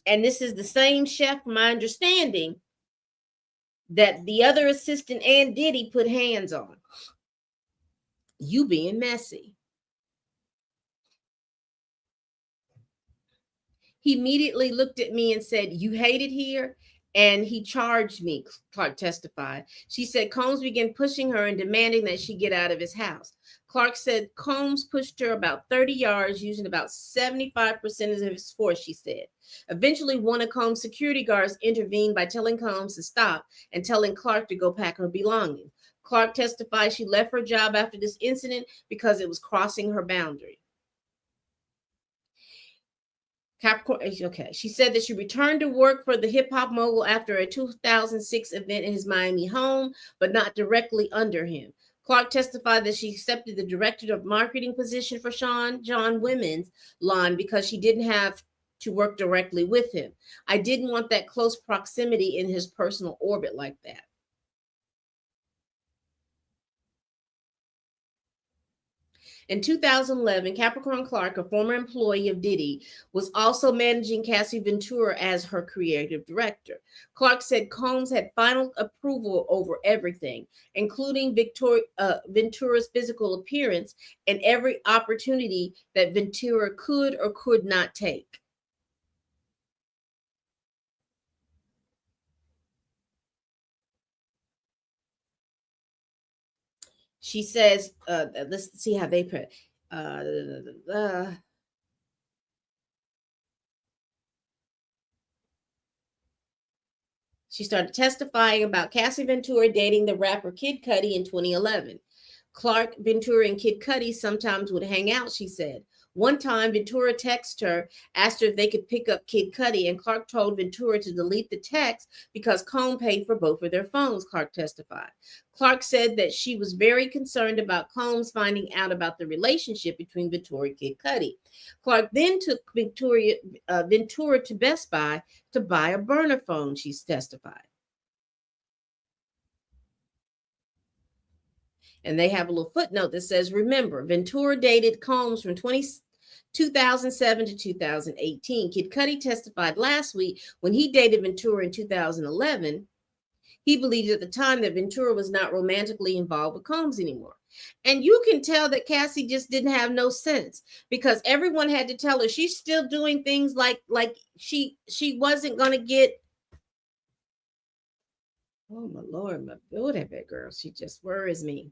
And this is the same chef, from my understanding, that the other assistant and Diddy put hands on. You being messy. He immediately looked at me and said, "You hate it here?" And he charged me, Clark testified. She said Combs began pushing her and demanding that she get out of his house. Clark said Combs pushed her about 30 yards using about 75% of his force, she said. Eventually, one of Combs' security guards intervened by telling Combs to stop and telling Clark to go pack her belongings. Clark testified she left her job after this incident because it was crossing her boundary. Capricorn, okay. She said that she returned to work for the hip hop mogul after a 2006 event in his Miami home, but not directly under him. Clark testified that she accepted the director of marketing position for John Women's Lawn because she didn't have to work directly with him. "I didn't want that close proximity in his personal orbit like that." In 2011, Capricorn Clark, a former employee of Diddy, was also managing Cassie Ventura as her creative director. Clark said Combs had final approval over everything, including Ventura's physical appearance and every opportunity that Ventura could or could not take. She says, let's see how they put it. She started testifying about Cassie Ventura dating the rapper Kid Cudi in 2011. Clark, Ventura, and Kid Cudi sometimes would hang out, she said. One time, Ventura texted her, asked her if they could pick up Kid Cudi, and Clark told Ventura to delete the text because Combs paid for both of their phones, Clark testified. Clark said that she was very concerned about Combs finding out about the relationship between Ventura and Kid Cudi. Clark then took Ventura to Best Buy to buy a burner phone, she testified. And they have a little footnote that says, remember, Ventura dated Combs from 2007 to 2018. Kid Cudi testified last week when he dated Ventura in 2011. He believed at the time that Ventura was not romantically involved with Combs anymore. And you can tell that Cassie just didn't have no sense because everyone had to tell her she's still doing things like she wasn't going to get. Oh, my Lord, my build that girl. She just worries me.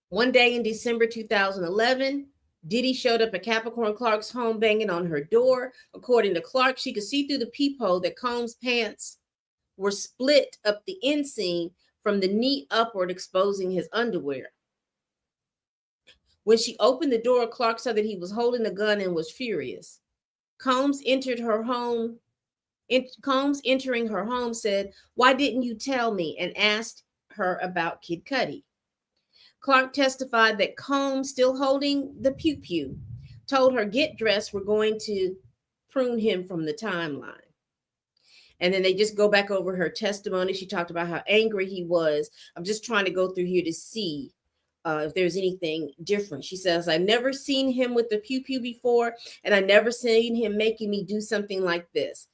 One day in December 2011, Diddy showed up at Capricorn Clark's home banging on her door. According to Clark, she could see through the peephole that Combs' pants were split up the inseam from the knee upward, exposing his underwear. When she opened the door, Clark saw that he was holding a gun and was furious. Combs entered her home. Combs entering her home said, "Why didn't you tell me?" and asked her about Kid Cudi. Clark testified that Combs, still holding the pew-pew, told her, "Get dressed, we're going to prune him from the timeline." And then they just go back over her testimony. She talked about how angry he was. I'm just trying to go through here to see if there's anything different. She says, "I never seen him with the pew-pew before, and I never seen him making me do something like this."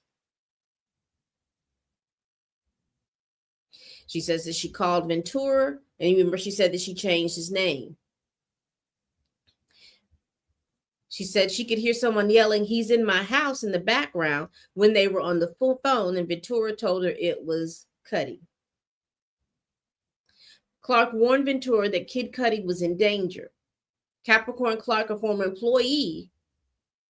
She says that she called Ventura, and remember she said that she changed his name. She said she could hear someone yelling, "He's in my house," in the background when they were on the full phone, and Ventura told her it was Cudi. Clark warned Ventura that Kid Cudi was in danger. Capricorn Clark, a former employee,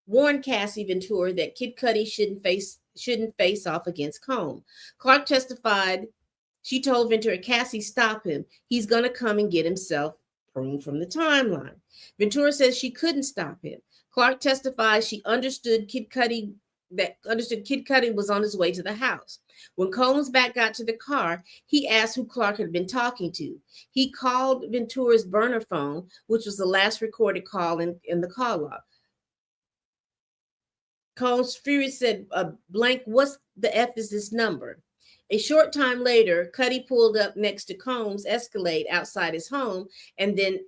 warned Cassie Ventura that Kid Cudi shouldn't face off against Combs. Clark testified. She told Ventura, "Cassie, stop him. He's going to come and get himself pruned from the timeline." Ventura says she couldn't stop him. Clark testified she understood Kid Cudi was on his way to the house. When Combs back got to the car, he asked who Clark had been talking to. He called Ventura's burner phone, which was the last recorded call in the call log. Combs furious said, "Blank, what the F is this number?" A short time later, Cudi pulled up next to Combs' Escalade outside his home and then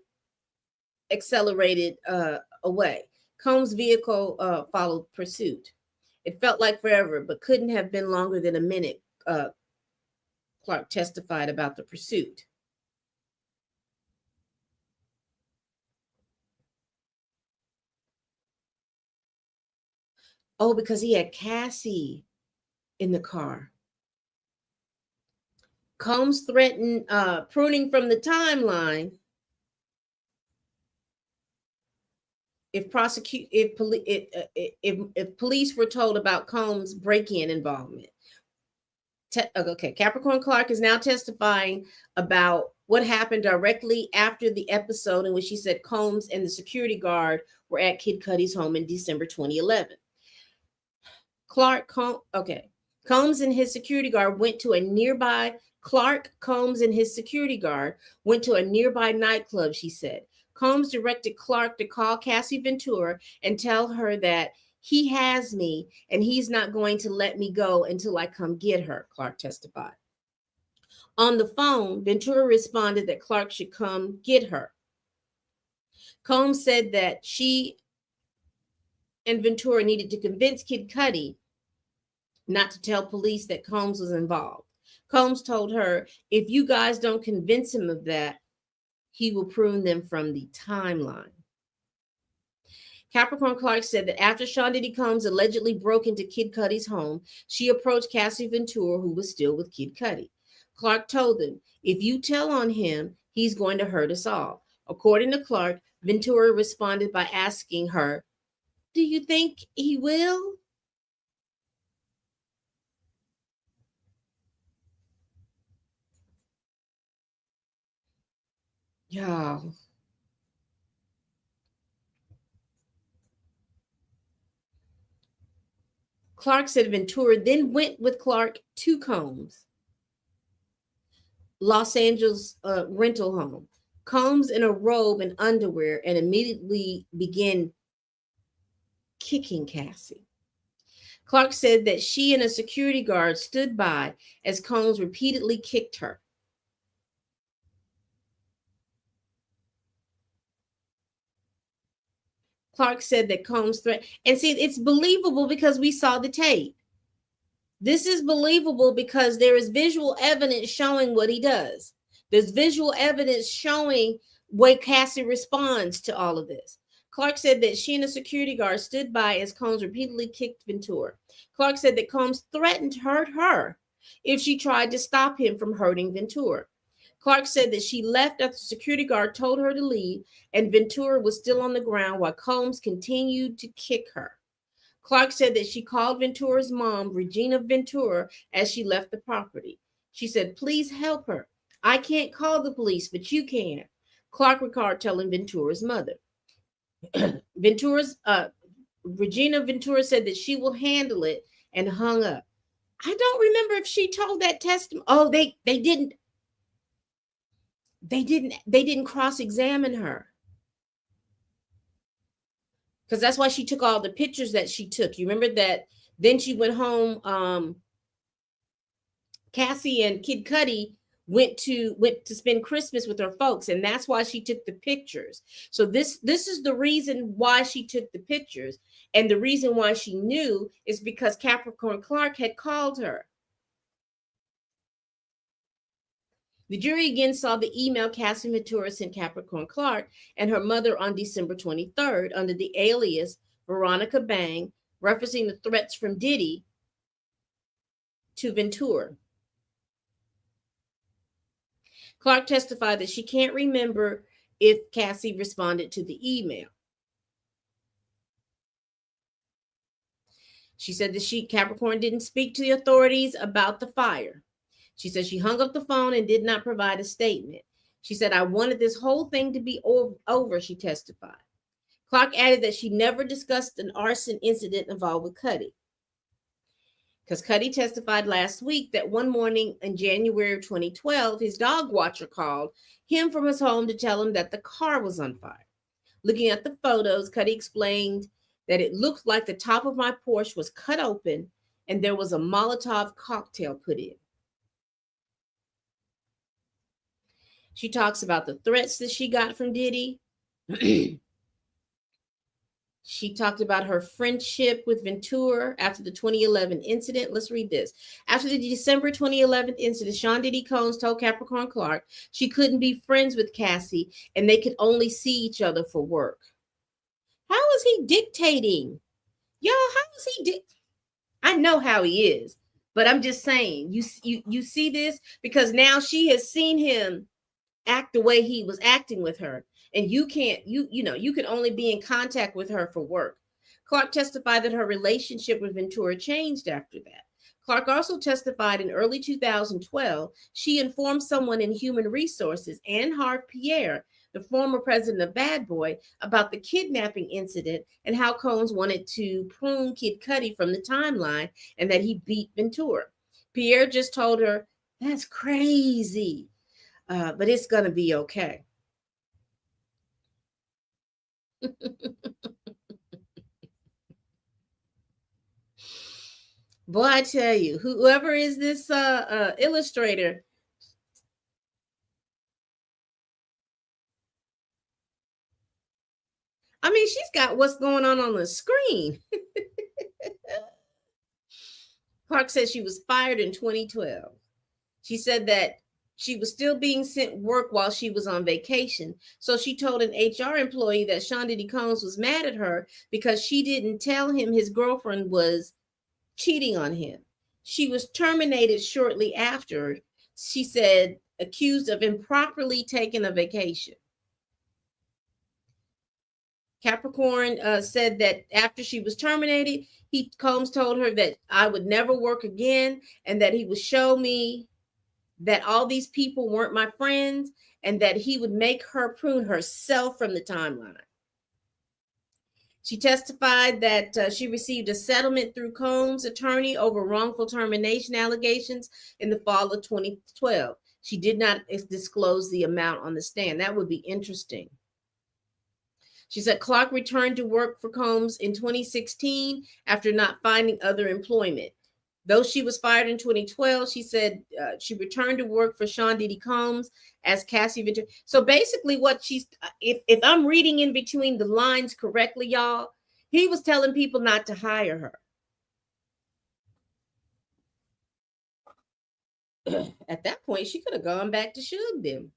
accelerated away. Combs' vehicle followed pursuit. It felt like forever, but couldn't have been longer than a minute, Clark testified about the pursuit. Oh, because he had Cassie in the car. Combs threatened pruning from the timeline if police were told about Combs' break-in involvement. Okay, Capricorn Clark is now testifying about what happened directly after the episode in which she said Combs and the security guard were at Kid Cudi's home in December 2011. Combs and his security guard went to a nearby nightclub, she said. Combs directed Clark to call Cassie Ventura and tell her that he has me and he's not going to let me go until I come get her, Clark testified. On the phone, Ventura responded that Clark should come get her. Combs said that she and Ventura needed to convince Kid Cudi not to tell police that Combs was involved. Combs told her, "If you guys don't convince him of that, he will prune them from the timeline." Capricorn Clark said that after Sean Diddy Combs allegedly broke into Kid Cudi's home, she approached Cassie Ventura, who was still with Kid Cudi. Clark told them, "If you tell on him, he's going to hurt us all." According to Clark, Ventura responded by asking her, "Do you think he will?" Y'all. Clark said Ventura then went with Clark to Combs' Los Angeles rental home. Combs in a robe and underwear and immediately began kicking Cassie. Clark said that she and a security guard stood by as Combs repeatedly kicked her. Clark said that Combs threatened, and see, it's believable because we saw the tape. This is believable because there is visual evidence showing what he does. There's visual evidence showing way Cassie responds to all of this. Clark said that she and a security guard stood by as Combs repeatedly kicked Ventura. Clark said that Combs threatened to hurt her if she tried to stop him from hurting Ventura. Clark said that she left after the security guard told her to leave, and Ventura was still on the ground while Combs continued to kick her. Clark said that she called Ventura's mom, Regina Ventura, as she left the property. She said, "Please help her. I can't call the police, but you can." Clark recalled telling Ventura's mother. Ventura's Regina Ventura said that she will handle it and hung up. I don't remember if she told that testimony. Oh, they didn't cross-examine her. Because that's why she took all the pictures that she took. You remember that? Then she went home. Cassie and Kid Cudi went to spend Christmas with her folks, and that's why she took the pictures. So this is the reason why she took the pictures, and the reason why she knew is because Capricorn Clark had called her. The jury again saw the email Cassie Ventura sent Capricorn Clark and her mother on December 23rd under the alias Veronica Bang, referencing the threats from Diddy to Ventura. Clark testified that she can't remember if Cassie responded to the email. She said that Capricorn didn't speak to the authorities about the fire. She said she hung up the phone and did not provide a statement. She said, "I wanted this whole thing to be over," she testified. Clark added that she never discussed an arson incident involved with Cudi. Because Cudi testified last week that one morning in January of 2012, his dog watcher called him from his home to tell him that the car was on fire. Looking at the photos, Cudi explained that it looked like the top of my Porsche was cut open and there was a Molotov cocktail put in. She talks about the threats that she got from Diddy. She talked about her friendship with Ventura after the 2011 incident. Let's read this. After the December 2011 incident, Sean Diddy Combs told Capricorn Clark she couldn't be friends with Cassie and they could only see each other for work. How is he dictating? Y'all, how is he I know how he is, but I'm just saying, you see this? Because now she has seen him act the way he was acting with her, and you can't, you can only be in contact with her for work. Clark testified that her relationship with Ventura changed after that. Clark also testified in early 2012 she informed someone in human resources, Anne Harv Pierre, the former president of Bad Boy, about the kidnapping incident and how Combs wanted to prune Kid Cudi from the timeline and that he beat Ventura. Pierre just told her, "That's crazy. But it's going to be okay." Boy, I tell you, whoever is this illustrator, I mean, she's got what's going on the screen. Clark said she was fired in 2012. She said that she was still being sent work while she was on vacation. So she told an HR employee that Sean Diddy Combs was mad at her because she didn't tell him his girlfriend was cheating on him. She was terminated shortly after, she said, accused of improperly taking a vacation. Capricorn said that after she was terminated, Combs told her that I would never work again and that he would show me that all these people weren't my friends and that he would make her prune herself from the timeline. She testified that she received a settlement through Combs' attorney over wrongful termination allegations in the fall of 2012. She did not disclose the amount on the stand. That would be interesting. She said Clark returned to work for Combs in 2016 after not finding other employment. Though she was fired in 2012, she said she returned to work for Sean Diddy Combs as Cassie Ventura. So basically what she's, if I'm reading in between the lines correctly, y'all, he was telling people not to hire her. At that point, she could have gone back to Suge them.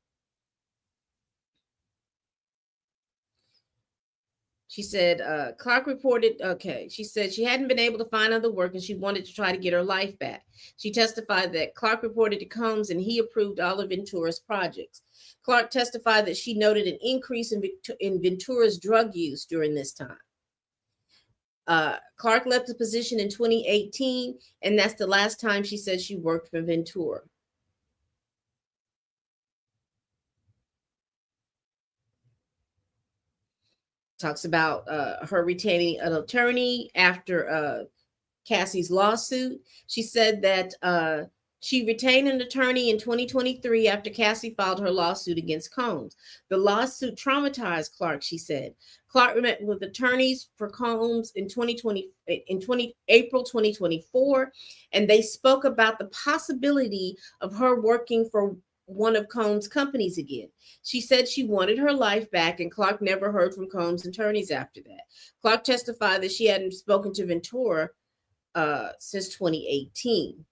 She said, Clark reported, okay, she said she hadn't been able to find other work and she wanted to try to get her life back. She testified that Clark reported to Combs and he approved all of Ventura's projects. Clark testified that she noted an increase in Ventura's drug use during this time. Clark left the position in 2018, and that's the last time she said she worked for Ventura. Talks about her retaining an attorney after Cassie's lawsuit. She said that she retained an attorney in 2023 after Cassie filed her lawsuit against Combs. The lawsuit traumatized Clark, she said. Clark met with attorneys for Combs in April 2024, and they spoke about the possibility of her working for one of Combs' companies again. She said she wanted her life back, and Clark never heard from Combs' attorneys after that. Clark testified that she hadn't spoken to Ventura since 2018.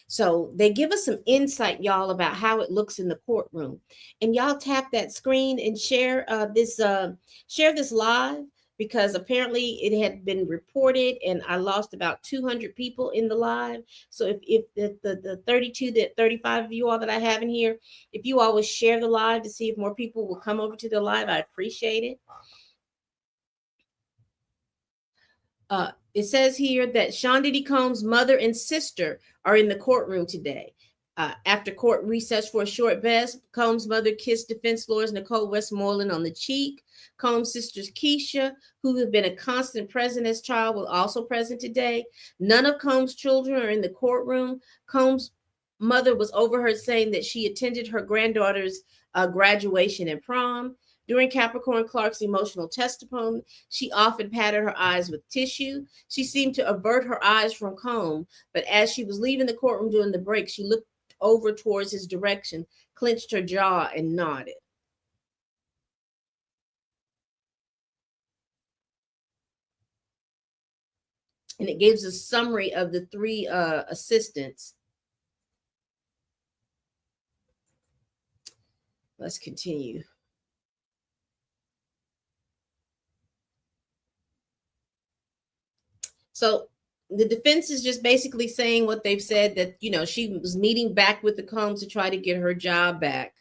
So they give us some insight, y'all, about how it looks in the courtroom. And y'all tap that screen and share this live, because apparently it had been reported and I lost about 200 people in the live. So if the 35 of you all that I have in here, if you all would share the live to see if more people will come over to the live, I appreciate it. It says here that Sean Diddy Combs' mother and sister are in the courtroom today. After court recess for a short best, Combs' mother kissed defense lawyers Nicole Westmoreland on the cheek. Combs' sisters Keisha, who have been a constant present as child, was also present today. None of Combs' children are in the courtroom. Combs' mother was overheard saying that she attended her granddaughter's graduation and prom. During Capricorn Clark's emotional testimony, she often patted her eyes with tissue. She seemed to avert her eyes from Combs, but as she was leaving the courtroom during the break, she looked over towards his direction, clenched her jaw, and nodded. And it gives a summary of the three assistants. Let's continue. So the defense is just basically saying what they've said, that, you know, she was meeting back with the Combs to try to get her job back.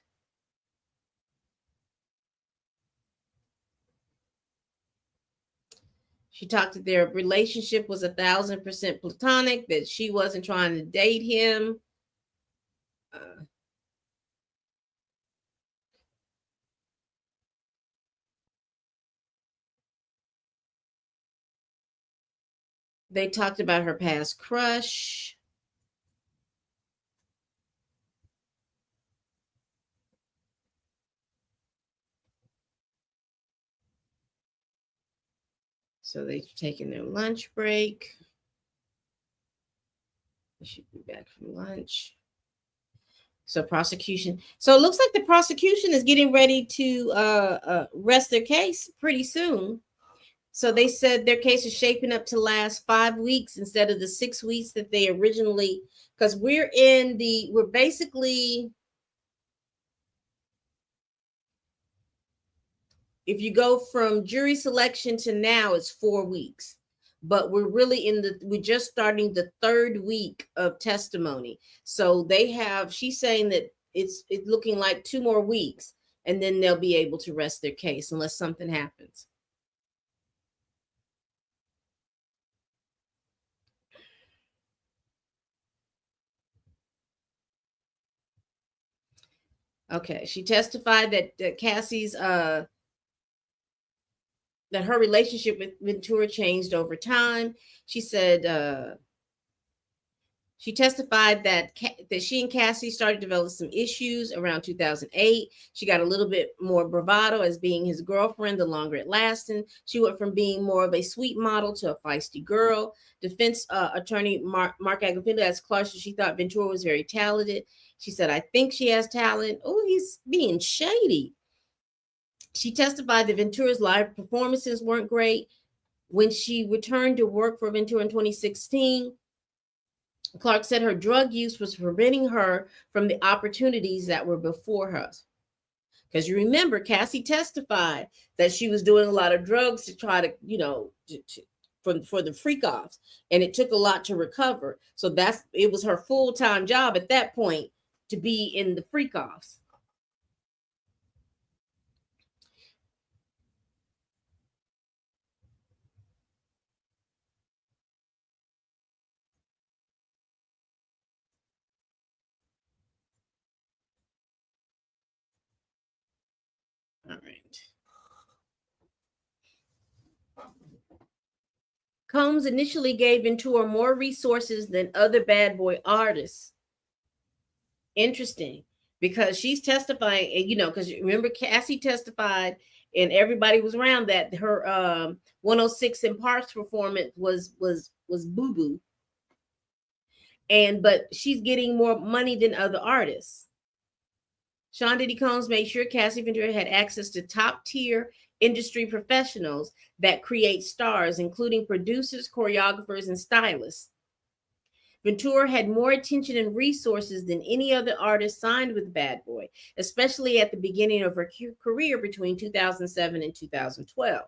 She talked that their relationship was 1,000% platonic, that she wasn't trying to date him. They talked about her past crush. So they've taken their lunch break. They should be back from lunch. So prosecution. So it looks like the prosecution is getting ready to rest their case pretty soon. So they said their case is shaping up to last 5 weeks instead of the 6 weeks that they originally, because we're basically, if you go from jury selection to now, it's 4 weeks. But we're really we're just starting the 3rd week of testimony. So she's saying that it's looking like 2 more weeks, and then they'll be able to rest their case unless something happens. Okay, she testified that Cassie's that her relationship with Ventura changed over time. She said she testified that she and Cassie started to develop some issues around 2008. She got a little bit more bravado as being his girlfriend the longer it lasted. She went from being more of a sweet model to a feisty girl. Defense attorney Mark Agapinto asked Clark if she thought Ventura was very talented. She said, "I think she has talent." Oh, he's being shady. She testified that Ventura's live performances weren't great. When she returned to work for Ventura in 2016, Clark said her drug use was preventing her from the opportunities that were before her. Because you remember, Cassie testified that she was doing a lot of drugs to try to, for the freak offs, and it took a lot to recover. So it was her full time job at that point to be in the freak offs. All right. Combs initially gave Ventura more resources than other bad boy artists. Interesting, because she's testifying, and because remember Cassie testified, and everybody was around that her 106 in Parks performance was boo boo, but she's getting more money than other artists. Sean Diddy Combs made sure Cassie Ventura had access to top tier industry professionals that create stars, including producers, choreographers, and stylists. Ventura had more attention and resources than any other artist signed with Bad Boy, especially at the beginning of her career between 2007 and 2012.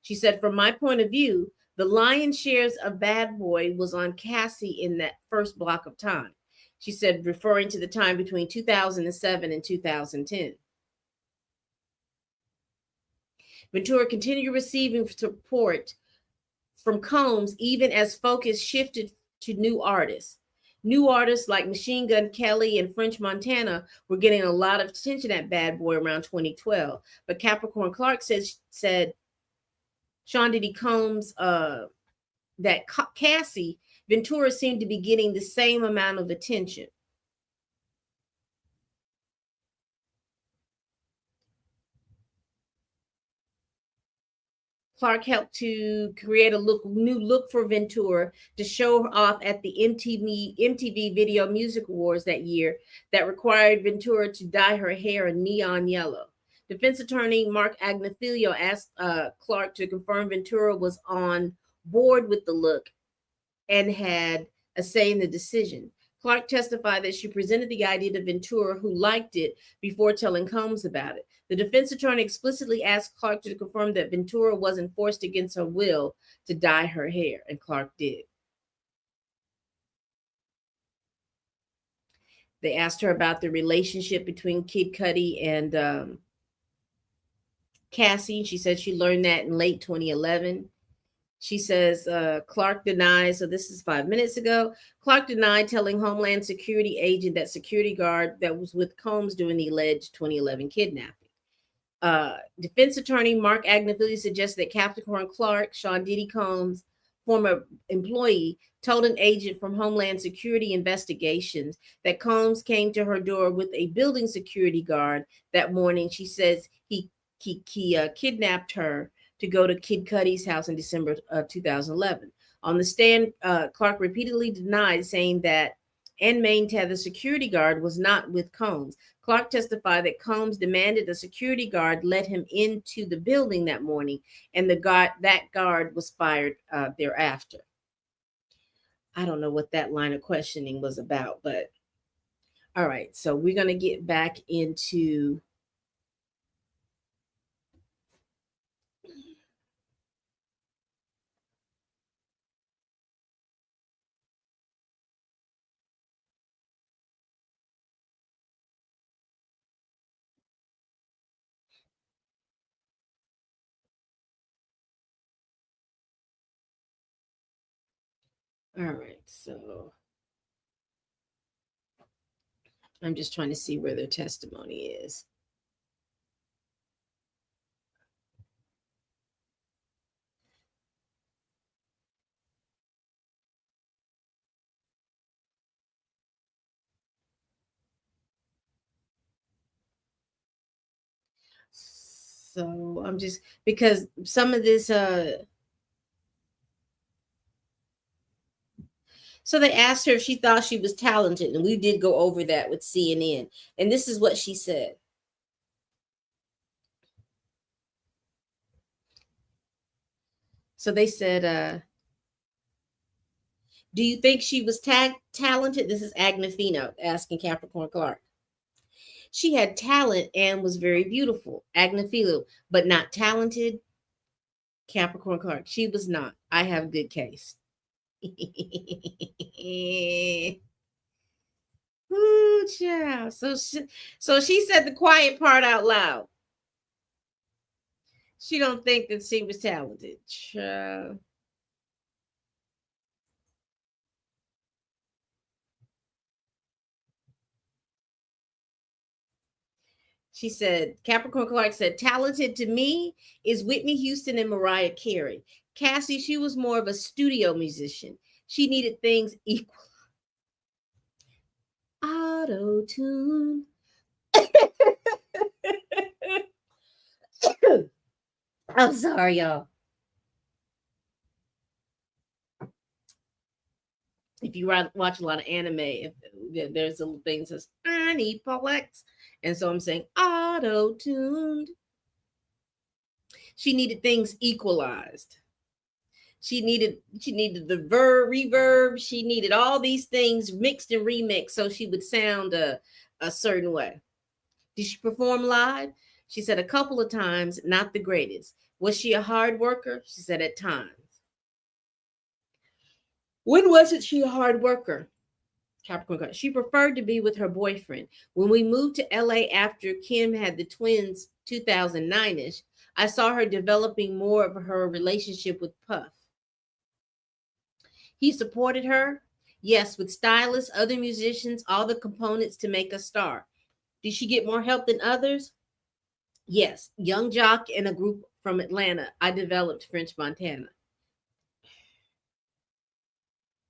She said, from my point of view, the lion's shares of Bad Boy was on Cassie in that first block of time. She said, referring to the time between 2007 and 2010. Ventura continued receiving support from Combs even as focus shifted to new artists. New artists like Machine Gun Kelly and French Montana were getting a lot of attention at Bad Boy around 2012. But Capricorn Clark said Sean Diddy Combs that Cassie Ventura seemed to be getting the same amount of attention. Clark helped to create a new look for Ventura to show off at the MTV Video Music Awards that year that required Ventura to dye her hair a neon yellow. Defense attorney Mark Agnifilo asked Clark to confirm Ventura was on board with the look and had a say in the decision. Clark testified that she presented the idea to Ventura, who liked it, before telling Combs about it. The defense attorney explicitly asked Clark to confirm that Ventura wasn't forced against her will to dye her hair, and Clark did. They asked her about the relationship between Kid Cudi and Cassie. She said she learned that in late 2011. She says Clark denies, so this is 5 minutes ago. Clark denied telling Homeland Security agent that security guard that was with Combs during the alleged 2011 kidnapping. Defense attorney Mark Agnifilo suggests that Capricorn Clark, Sean Diddy Combs' former employee, told an agent from Homeland Security Investigations that Combs came to her door with a building security guard that morning. She says he kidnapped her to go to Kid Cudi's house in December of 2011. On the stand, Clark repeatedly denied, saying that and maintained the security guard was not with Combs. Clark testified that Combs demanded a security guard let him into the building that morning, and that guard was fired thereafter. I don't know what that line of questioning was about, but all right. So we're going to get back into all right. So I'm just trying to see where their testimony is. So I'm just because some of this so they asked her if she thought she was talented, and we did go over that with CNN. And this is what she said. So they said, do you think she was talented? This is Agnifilo asking Capricorn Clark. She had talent and was very beautiful. Agnaphilo, but not talented. Capricorn Clark. She was not. I have a good case. Ooh, child. So she said the quiet part out loud. She don't think that she was talented. Child. She said, Capricorn Clark said, talented to me is Whitney Houston and Mariah Carey. Cassie, she was more of a studio musician. She needed things equal. Auto tune. I'm sorry, y'all. If you watch a lot of anime, there's little thing that says, I need Paulex. And so I'm saying auto tuned. She needed things equalized. She needed the reverb. She needed all these things mixed and remixed so she would sound a certain way. Did she perform live? She said a couple of times, not the greatest. Was she a hard worker? She said at times. When wasn't she a hard worker? Capricorn. She preferred to be with her boyfriend. When we moved to LA after Kim had the twins 2009ish, I saw her developing more of her relationship with Puff. He supported her, yes, with stylists, other musicians, all the components to make a star. Did she get more help than others? Yes. Young Jock and a group from Atlanta. I developed French Montana.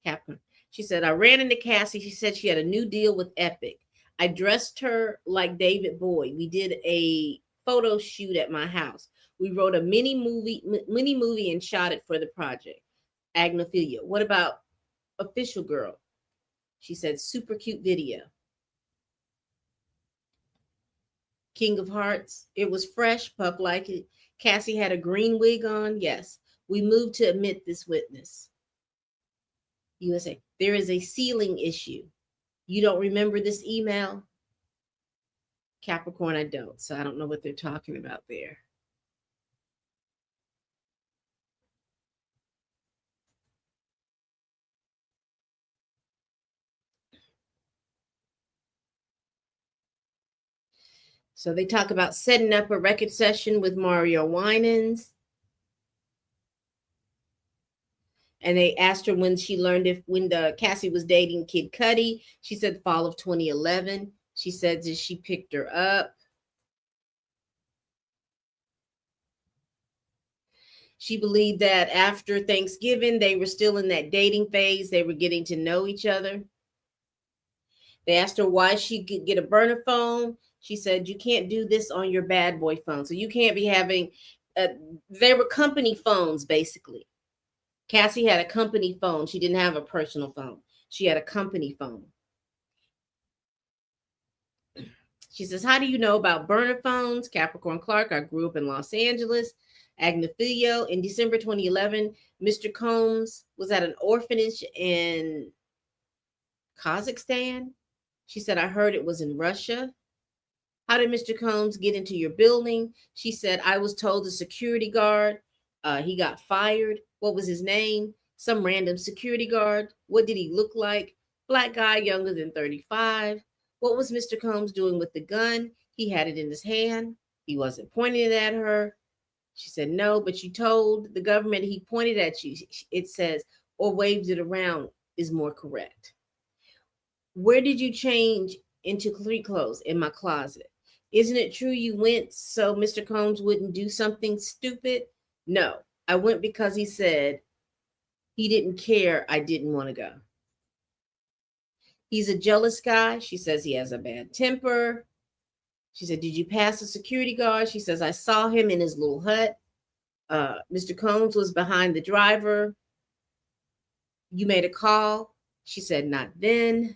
Capricorn. She said, I ran into Cassie. She said she had a new deal with Epic. I dressed her like David Bowie. We did a photo shoot at my house. We wrote a mini movie and shot it for the project. Agnophilia. What about Official Girl? She said, super cute video. King of Hearts. It was fresh. Puff like it. Cassie had a green wig on. Yes. We moved to admit this witness. USA. There is a ceiling issue. You don't remember this email? Capricorn, I don't. So I don't know what they're talking about there. So they talk about setting up a record session with Mario Winans. And they asked her when she learned when Cassie was dating Kid Cudi. She said fall of 2011. She said that she picked her up. She believed that after Thanksgiving, they were still in that dating phase. They were getting to know each other. They asked her why she could get a burner phone. She said, you can't do this on your bad boy phone. So you can't be having, they were company phones, basically. Cassie had a company phone. She didn't have a personal phone. She had a company phone. She says, how do you know about burner phones? Capricorn Clark, I grew up in Los Angeles. Agnofilio, in December 2011, Mr. Combs was at an orphanage in Kazakhstan. She said, I heard it was in Russia. How did Mr. Combs get into your building? She said, I was told the security guard, he got fired. What was his name? Some random security guard. What did he look like? Black guy, younger than 35. What was Mr. Combs doing with the gun? He had it in his hand. He wasn't pointing it at her. She said, no, but you told the government he pointed at you. It says, or waved it around is more correct. Where did you change into street clothes? In my closet. Isn't it true you went so Mr. Combs wouldn't do something stupid? No, I went because he said he didn't care. I didn't want to go. He's a jealous guy. She says he has a bad temper. She said, did you pass the security guard? She says, I saw him in his little hut. Mr. Combs was behind the driver. You made a call? She said, not then.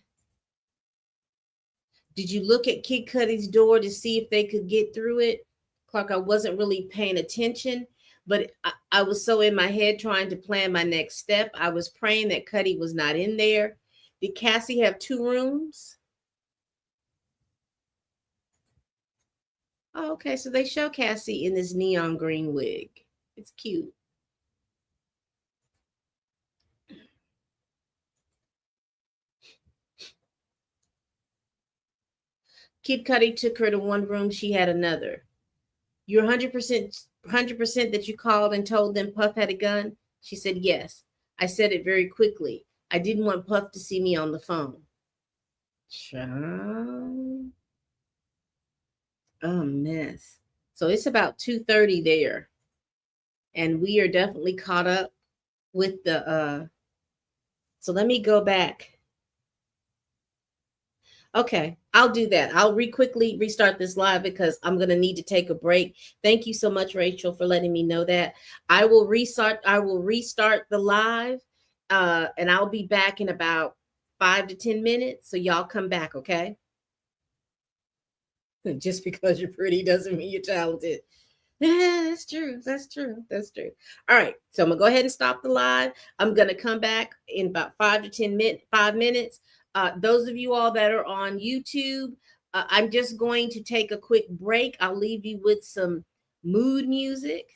Did you look at Kid Cudi's door to see if they could get through it? Clark, I wasn't really paying attention, but I was so in my head trying to plan my next step. I was praying that Cudi was not in there. Did Cassie have 2 rooms? Okay, so they show Cassie in this neon green wig. It's cute. Kid Cudi took her to one room, she had another. You're 100% that you called and told them Puff had a gun? She said, yes. I said it very quickly. I didn't want Puff to see me on the phone. Child. A mess. So it's about 2:30 there. And we are definitely caught up with the so let me go back. Okay, I'll do that. I'll quickly restart this live because I'm going to need to take a break. Thank you so much, Rachel, for letting me know that. I will restart the live, and I'll be back in about 5 to 10 minutes. So y'all come back, okay? Just because you're pretty doesn't mean you're talented. Yeah, that's true. That's true. That's true. All right. So I'm gonna go ahead and stop the live. I'm gonna come back in about 5 to 10 minutes, 5 minutes. Those of you all that are on YouTube, I'm just going to take a quick break. I'll leave you with some mood music.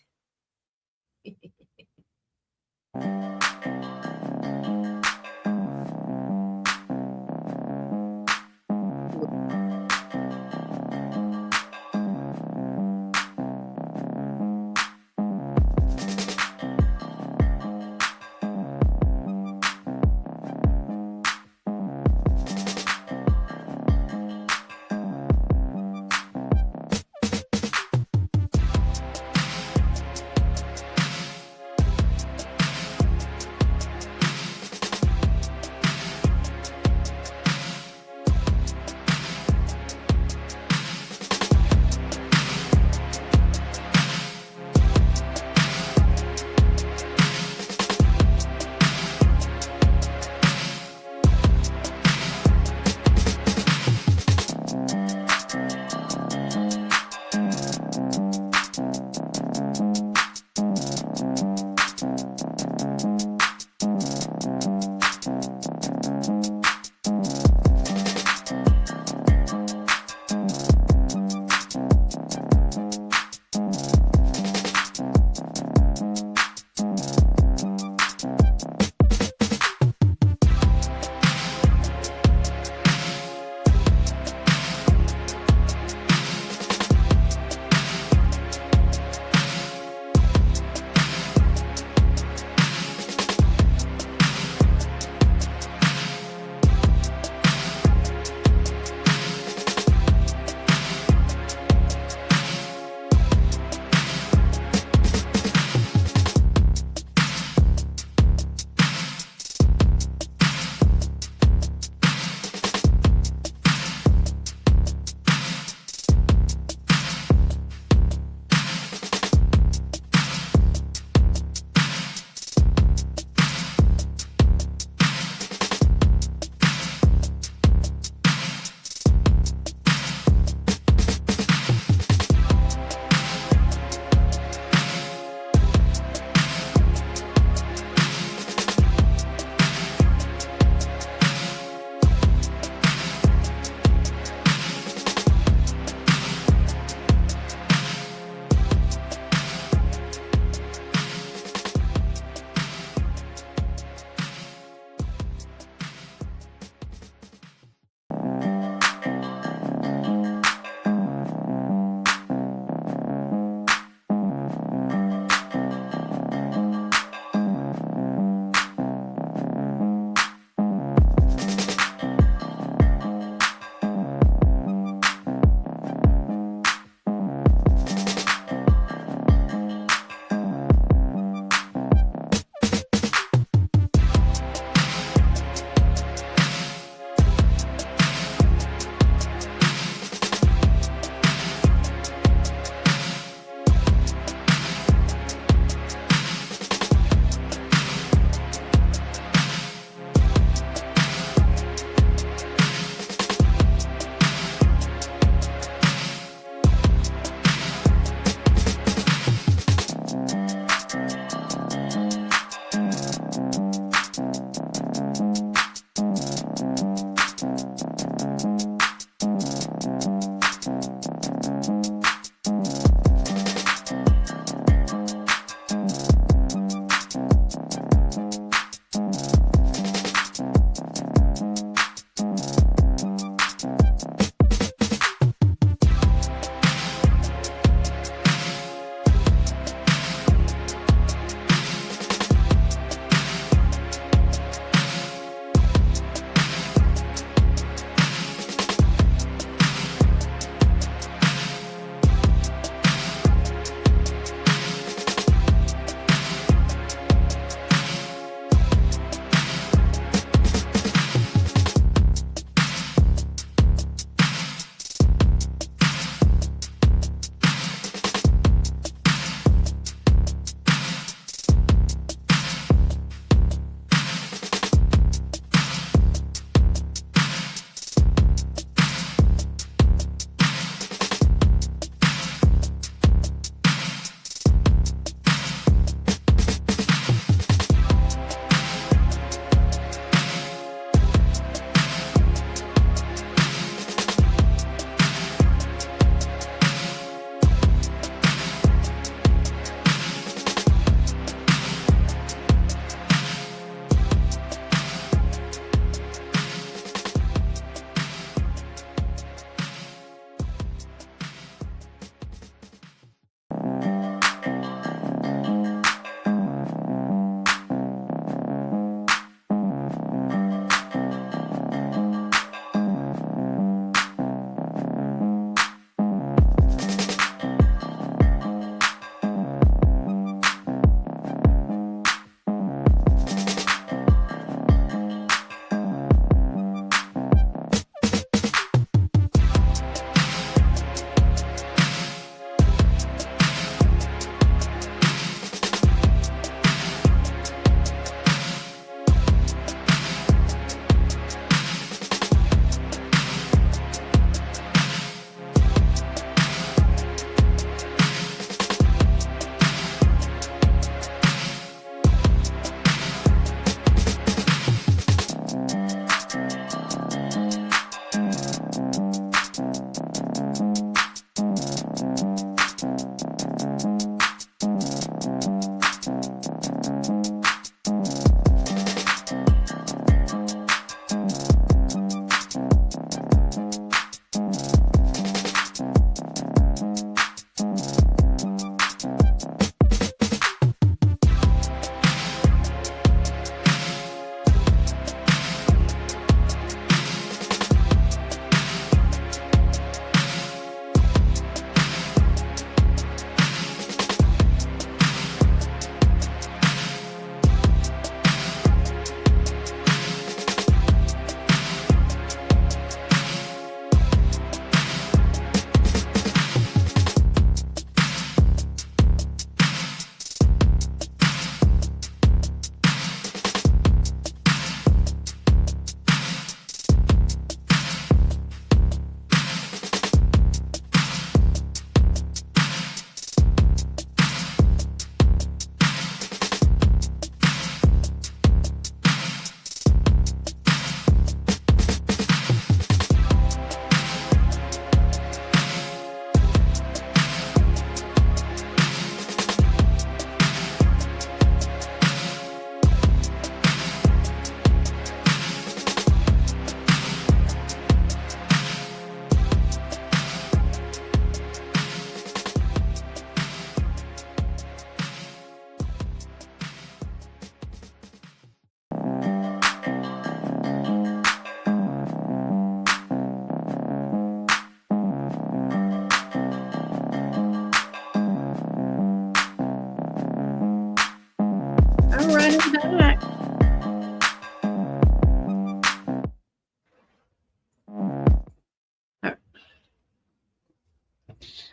back.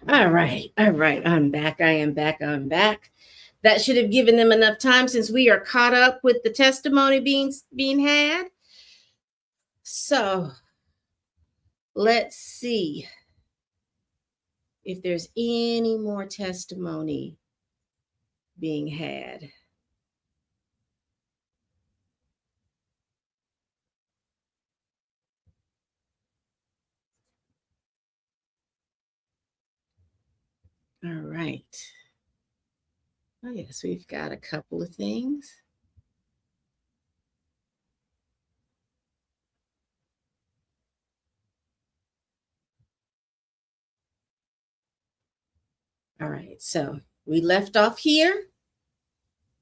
All right. All right. I'm back. I am back. I'm back. That should have given them enough time since we are caught up with the testimony being had. So let's see if there's any more testimony being had. All right. Oh, yes, we've got a couple of things. All right, so we left off here.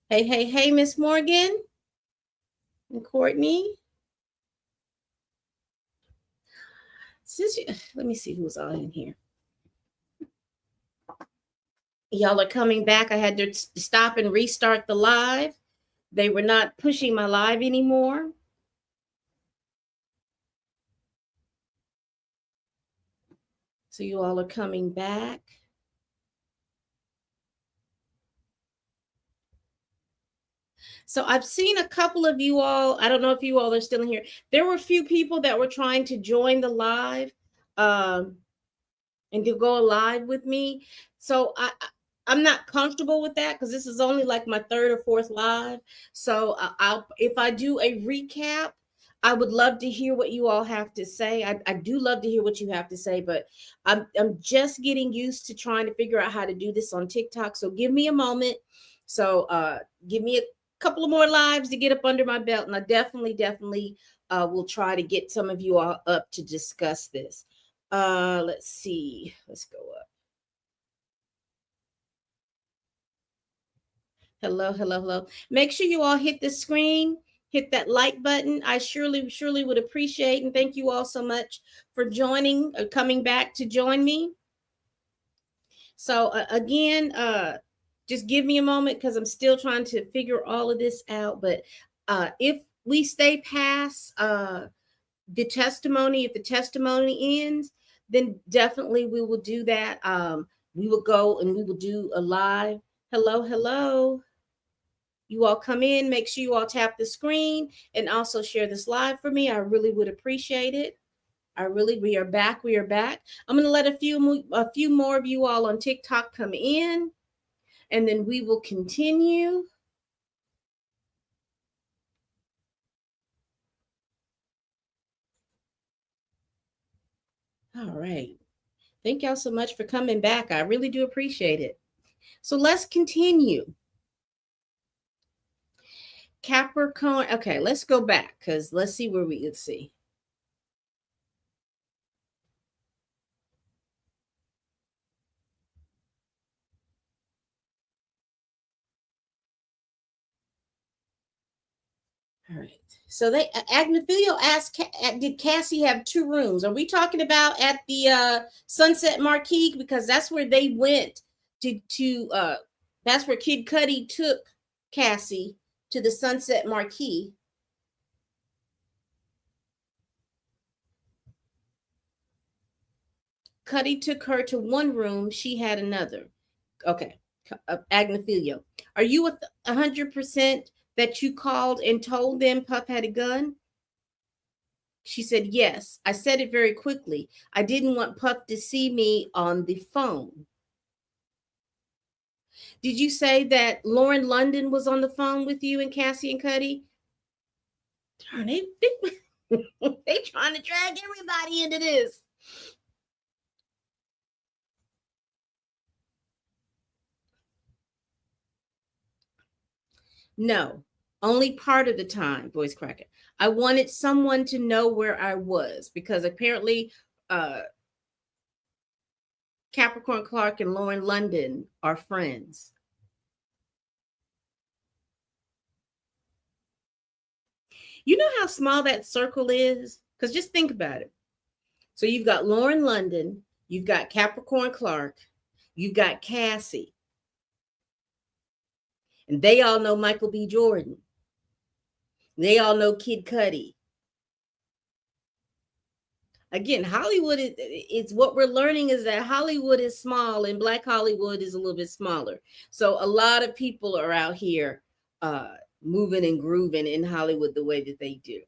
Hey, hey, hey, Miss Morgan and Courtney. Let me see who's all in here. Y'all are coming back. I had to stop and restart the live. They were not pushing my live anymore. So you all are coming back. So I've seen a couple of you all. I don't know if you all are still in here. There were a few people that were trying to join the live and to go live with me. So I'm not comfortable with that because this is only like my third or fourth live. So if I do a recap, I would love to hear what you all have to say. I do love to hear what you have to say, but I'm just getting used to trying to figure out how to do this on TikTok. So give me a moment. So give me a couple of more lives to get up under my belt, and I definitely will try to get some of you all up to discuss this. Let's see. Let's go up. Hello. Make sure you all hit the screen, hit that like button. I surely would appreciate, and thank you all so much for joining or coming back to join me. So again, just give me a moment because I'm still trying to figure all of this out. But if we stay past the testimony, if the testimony ends, then definitely we will do that. We will go and we will do a live. Hello. You all come in, make sure you all tap the screen and also share this live for me. I really would appreciate it. We are back. I'm going to let a few more of you all on TikTok come in, and then we will continue. All right. Thank y'all so much for coming back. I really do appreciate it. So let's continue. Capricorn. Okay, let's go back because let's see. All right. So Agnifilio asked, did Cassie have two rooms? Are we talking about at the Sunset Marquee? Because that's where they went to that's where Kid Cudi took Cassie, to the Sunset Marquee. Cudi took her to one room. She had another. Okay. Agnifilio, are you 100% that you called and told them Puff had a gun? She said, yes. I said it very quickly. I didn't want Puff to see me on the phone. Did you say that Lauren London was on the phone with you and Cassie and Cudi? Darn it. They trying to drag everybody into this. No, only part of the time, voice cracker. I wanted someone to know where I was because apparently Capricorn Clark and Lauren London are friends. You know how small that circle is? Because just think about it. So you've got Lauren London, you've got Capricorn Clark, you've got Cassie. And they all know Michael B. Jordan. They all know Kid Cudi. Again, Hollywood is what we're learning is that Hollywood is small and Black Hollywood is a little bit smaller. So a lot of people are out here moving and grooving in Hollywood the way that they do.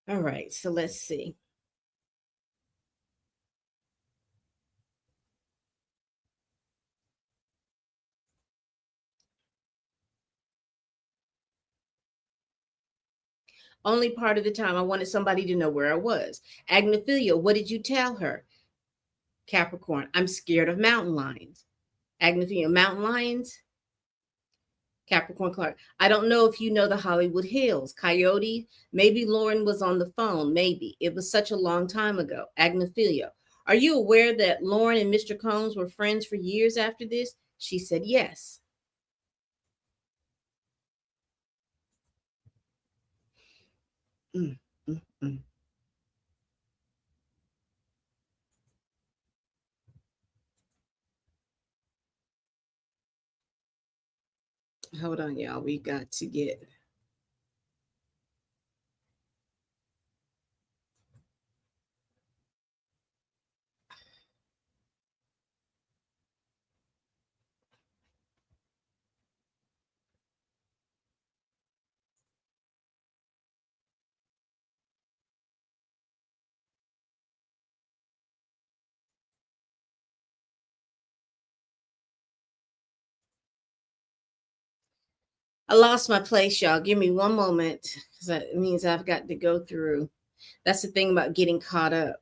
All right, so let's see. Only part of the time I wanted somebody to know where I was. Agnophilia, what did you tell her? Capricorn, I'm scared of mountain lions. Agnophilia, mountain lions? Capricorn Clark, I don't know if you know the Hollywood Hills. Coyote, maybe Lauren was on the phone. Maybe. It was such a long time ago. Agnophilia, are you aware that Lauren and Mr. Combs were friends for years after this? She said yes. Mm, mm, mm. Hold on, y'all. We got to get. I lost my place, y'all. Give me one moment because that means I've got to go through. That's the thing about getting caught up.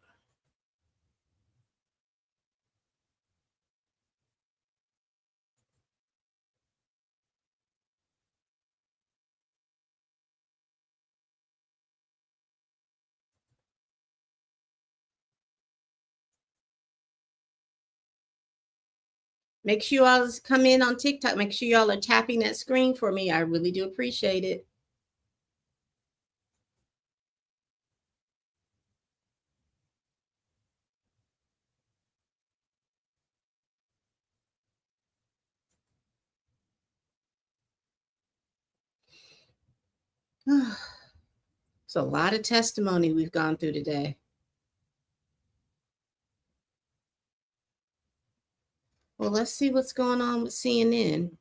Make sure y'all come in on TikTok. Make sure y'all are tapping that screen for me. I really do appreciate it. It's a lot of testimony we've gone through today. Well, let's see what's going on with CNN.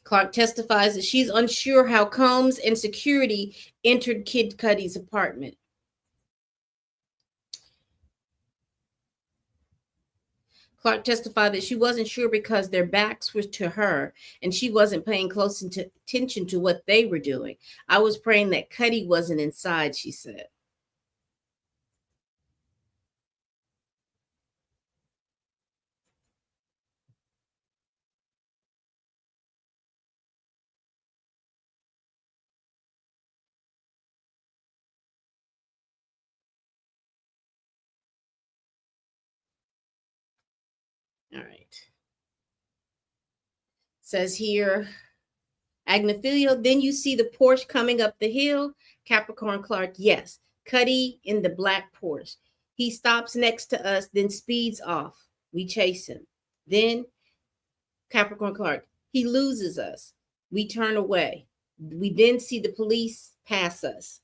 Clark testifies that she's unsure how Combs and security entered Kid Cudi's apartment. Clark testified that she wasn't sure because their backs were to her and she wasn't paying close attention to what they were doing. I was praying that Cudi wasn't inside, she said. All right. Says here, Agnophilia, then you see the Porsche coming up the hill. Capricorn Clark, yes. Cudi in the black Porsche. He stops next to us, then speeds off. We chase him. Then Capricorn Clark, he loses us. We turn away. We then see the police pass us.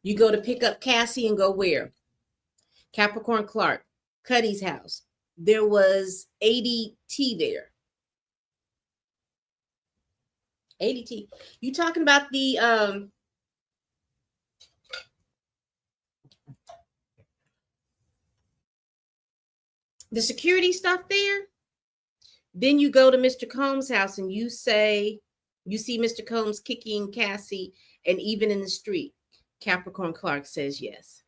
You go to pick up Cassie and go where? Capricorn Clark, Cudi's house. There was ADT there. ADT. You talking about the security stuff there? Then you go to Mr. Combs' house and you say, you see Mr. Combs kicking Cassie and even in the street. Capricorn Clark says yes.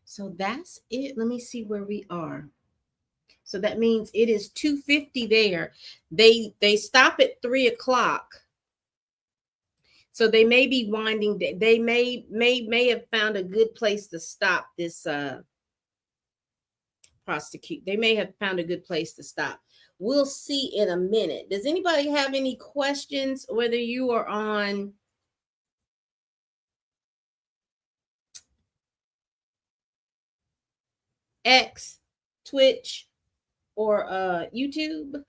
So that's it. Let me see where we are. So that means it is 2:50 there. They stop at 3:00. So they may be winding. They may have found a good place to stop this prosecute. They may have found a good place to stop. We'll see in a minute. Does anybody have any questions, whether you are on X, Twitch, or YouTube?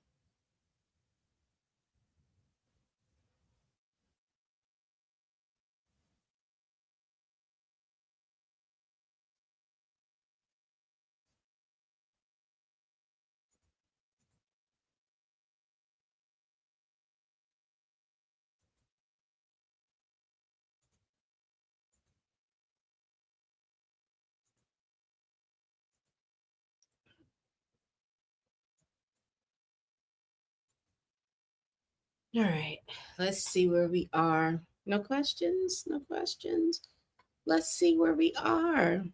All right, let's see where we are. No questions? No questions? Let's see where we are.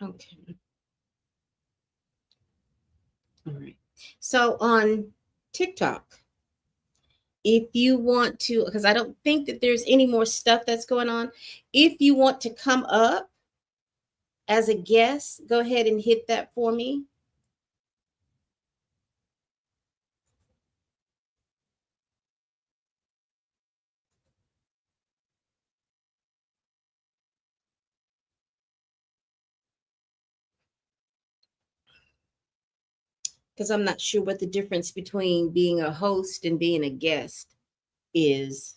Okay. All right. So on TikTok, if you want to, because I don't think that there's any more stuff that's going on, if you want to come up as a guest, go ahead and hit that for me. Because I'm not sure what the difference between being a host and being a guest is,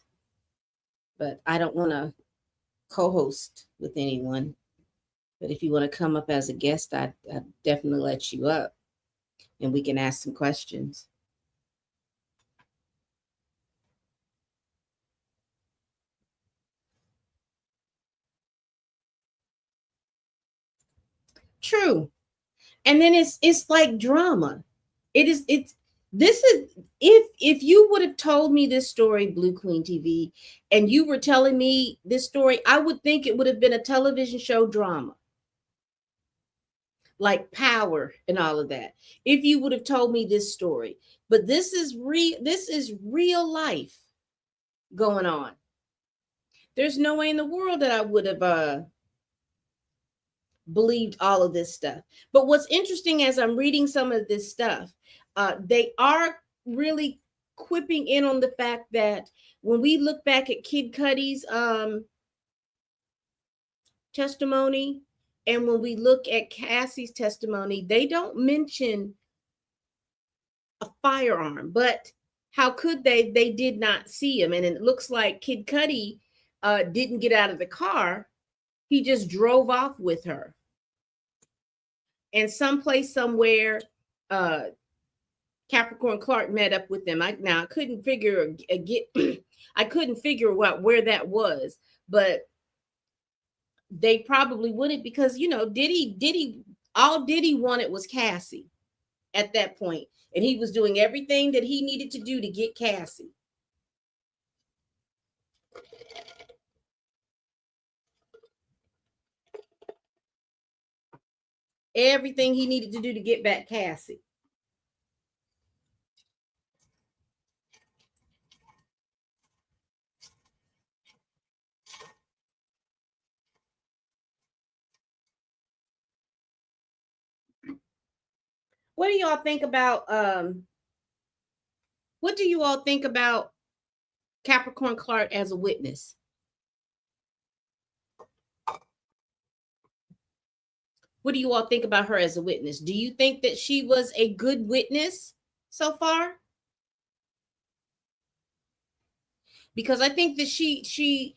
but I don't want to co-host with anyone. But if you want to come up as a guest, I'd definitely let you up and we can ask some questions. True. And then it's like drama. It's this is if you would have told me this story, Blue Queen TV, and you were telling me this story, I would think it would have been a television show drama, like Power and all of that, if you would have told me this story. But this is real life going on. There's no way in the world that I would have believed all of this stuff. But what's interesting, as I'm reading some of this stuff, they are really quipping in on the fact that when we look back at Kid Cudi's testimony, and when we look at Cassie's testimony, they don't mention a firearm. But how could they? They did not see him, and it looks like Kid Cudi didn't get out of the car. He just drove off with her. And someplace somewhere, Capricorn Clark met up with them. I couldn't figure I couldn't figure out where that was, but they probably wouldn't, because Diddy all Diddy wanted was Cassie at that point, and he was doing everything that he needed to do to get Cassie. Everything he needed to do to get back Cassie. What do y'all think about what do you all think about Capricorn Clark as a witness? What do you all think about her as a witness? Do you think that she was a good witness so far? Because I think that she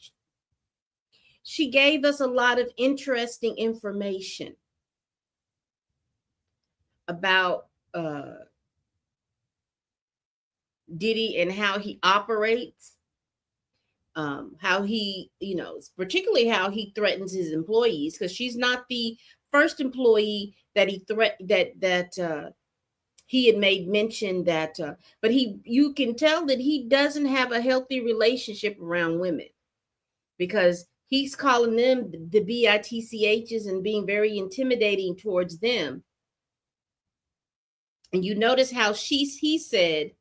gave us a lot of interesting information about Diddy and how he operates, how he, particularly how he threatens his employees, because she's not the first employee that he had made mention that, but you can tell that he doesn't have a healthy relationship around women, because He's calling them the bitchs and being very intimidating towards them. And you notice how he said,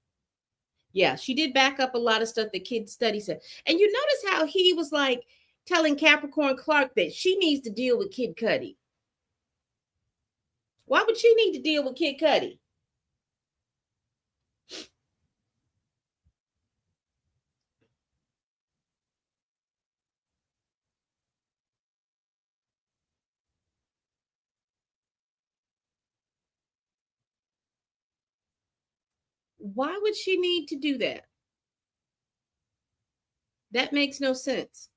yeah, she did back up a lot of stuff that Kid Study said. And you notice how he was like telling Capricorn Clark that she needs to deal with Kid Cudi. Why would she need to deal with Kid Cudi? Why would she need to do that? That makes no sense.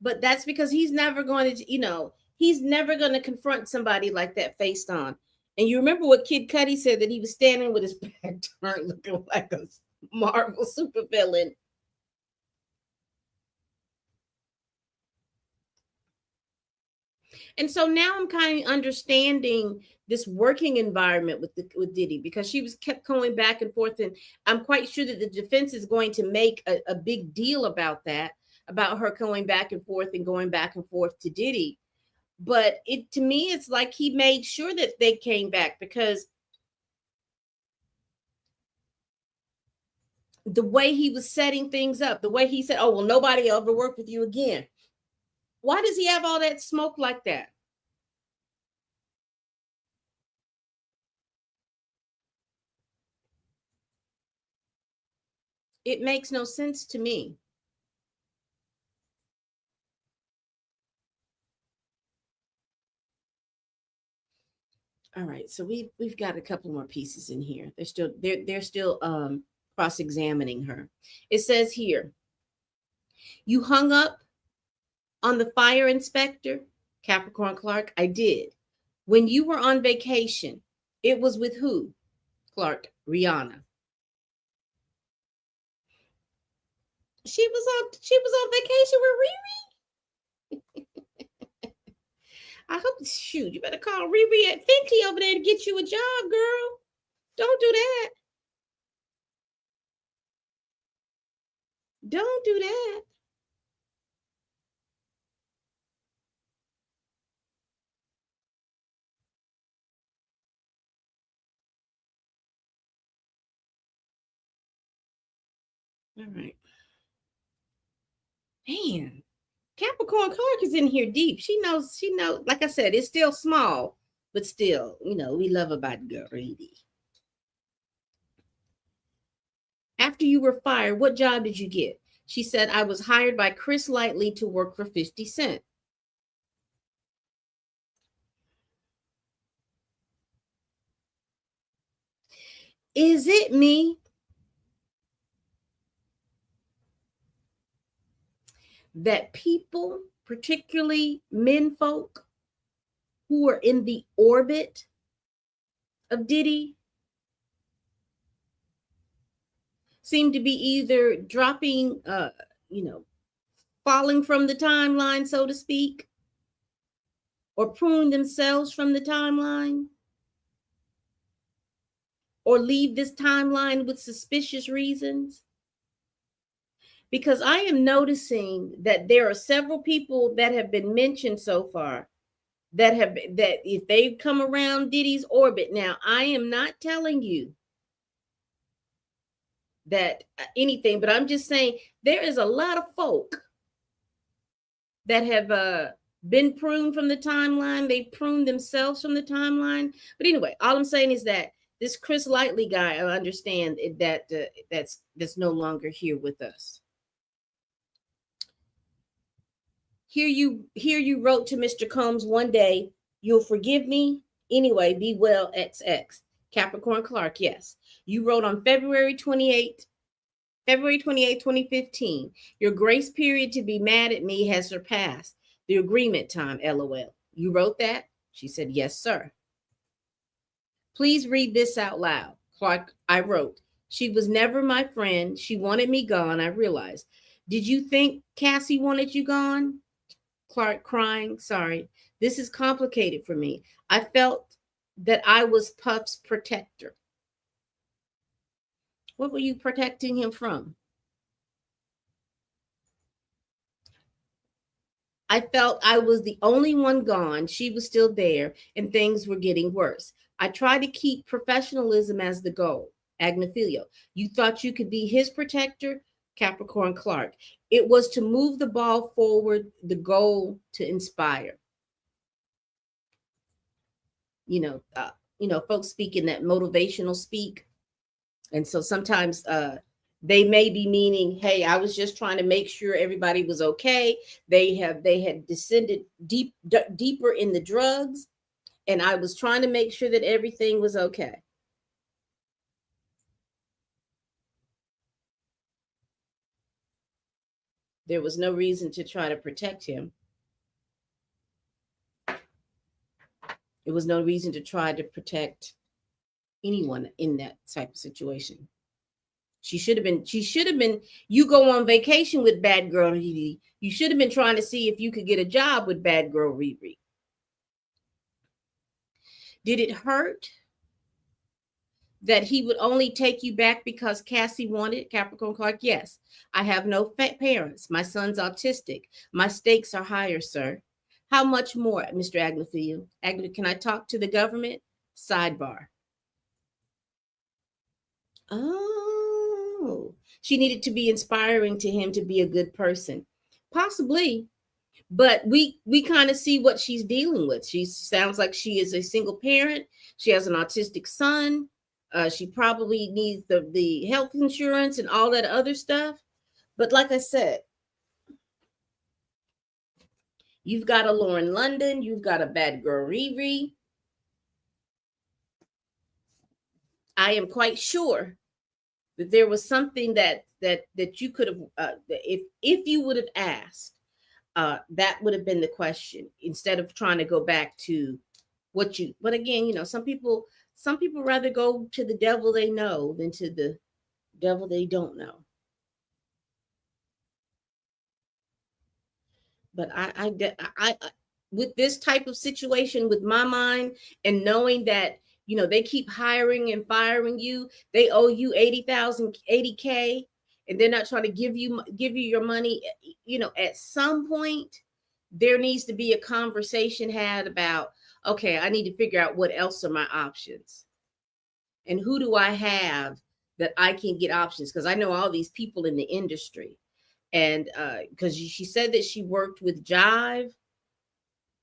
But that's because he's never going to, he's never going to confront somebody like that face on. And you remember what Kid Cudi said, that he was standing with his back turned looking like a Marvel supervillain. And so now I'm kind of understanding this working environment with Diddy, because she was kept going back and forth, and I'm quite sure that the defense is going to make a big deal about that, about her going back and forth to Diddy. But to me, it's like he made sure that they came back, because the way he was setting things up, the way he said, "Oh well, nobody will ever work with you again." Why does he have all that smoke like that? It makes no sense to me. All right, so we've got a couple more pieces in here. They're still cross-examining her. It says here, you hung up on the fire inspector, Capricorn Clark. I did. When you were on vacation, it was with who? Clark, Rihanna. She was on vacation with Riri. I hope, shoot, you better call Riri at Fenty over there to get you a job, girl. Don't do that. Don't do that. All right. Man, Capricorn Clark is in here deep. She knows, like I said, it's still small, but still, we love about girl, Riri. After you were fired, what job did you get? She said, I was hired by Chris Lightly to work for 50 Cent. Is it me that people, particularly men folk who are in the orbit of Diddy, seem to be either dropping, falling from the timeline, so to speak, or prune themselves from the timeline, or leave this timeline with suspicious reasons? Because I am noticing that there are several people that have been mentioned so far that if they come around Diddy's orbit. Now, I am not telling you that anything, but I'm just saying there is a lot of folk that have been pruned from the timeline. They pruned themselves from the timeline. But anyway, all I'm saying is that this Chris Lightly guy, I understand that's no longer here with us. Here you wrote to Mr. Combs one day, you'll forgive me anyway, be well, XX. Capricorn Clark, yes. You wrote on February 28th, 2015, your grace period to be mad at me has surpassed the agreement time, LOL. You wrote that? She said, yes, sir. Please read this out loud. Clark, I wrote, she was never my friend. She wanted me gone, I realized. Did you think Cassie wanted you gone? Clark crying, sorry. This is complicated for me. I felt that I was Puff's protector. What were you protecting him from? I felt I was the only one gone. She was still there, and things were getting worse. I tried to keep professionalism as the goal. Agnifilio, you thought you could be his protector? Capricorn Clark. It was to move the ball forward, the goal to inspire. You know, folks speak in that motivational speak. And so sometimes they may be meaning, hey, I was just trying to make sure everybody was okay. They had descended deeper in the drugs, and I was trying to make sure that everything was okay. There was no reason to try to protect him. There was no reason to try to protect anyone in that type of situation. She should have been you go on vacation with bad girl Riri. You should have been trying to see if you could get a job with bad girl Riri. Did it hurt that he would only take you back because Cassie wanted? Capricorn Clark, yes. I have no parents. My son's autistic. My stakes are higher, sir. How much more, Mr. Agnifilio? Can I talk to the government? Sidebar. Oh, she needed to be inspiring to him to be a good person. Possibly, but we kind of see what she's dealing with. She sounds like she is a single parent. She has an autistic son. She probably needs the health insurance and all that other stuff. But like I said, you've got a Lauren London, you've got a bad girl Riri. I am quite sure that there was something that you could have, if you would have asked, that would have been the question, instead of trying to go back to what you. But again, some people rather go to the devil they know than to the devil they don't know. But I with this type of situation, with my mind, and knowing that they keep hiring and firing you, they owe you 80,000, 80K, and they're not trying to give you your money. At some point there needs to be a conversation had about, okay, I need to figure out what else are my options, and who do I have that I can get options, because I know all these people in the industry. And because she said that she worked with Jive,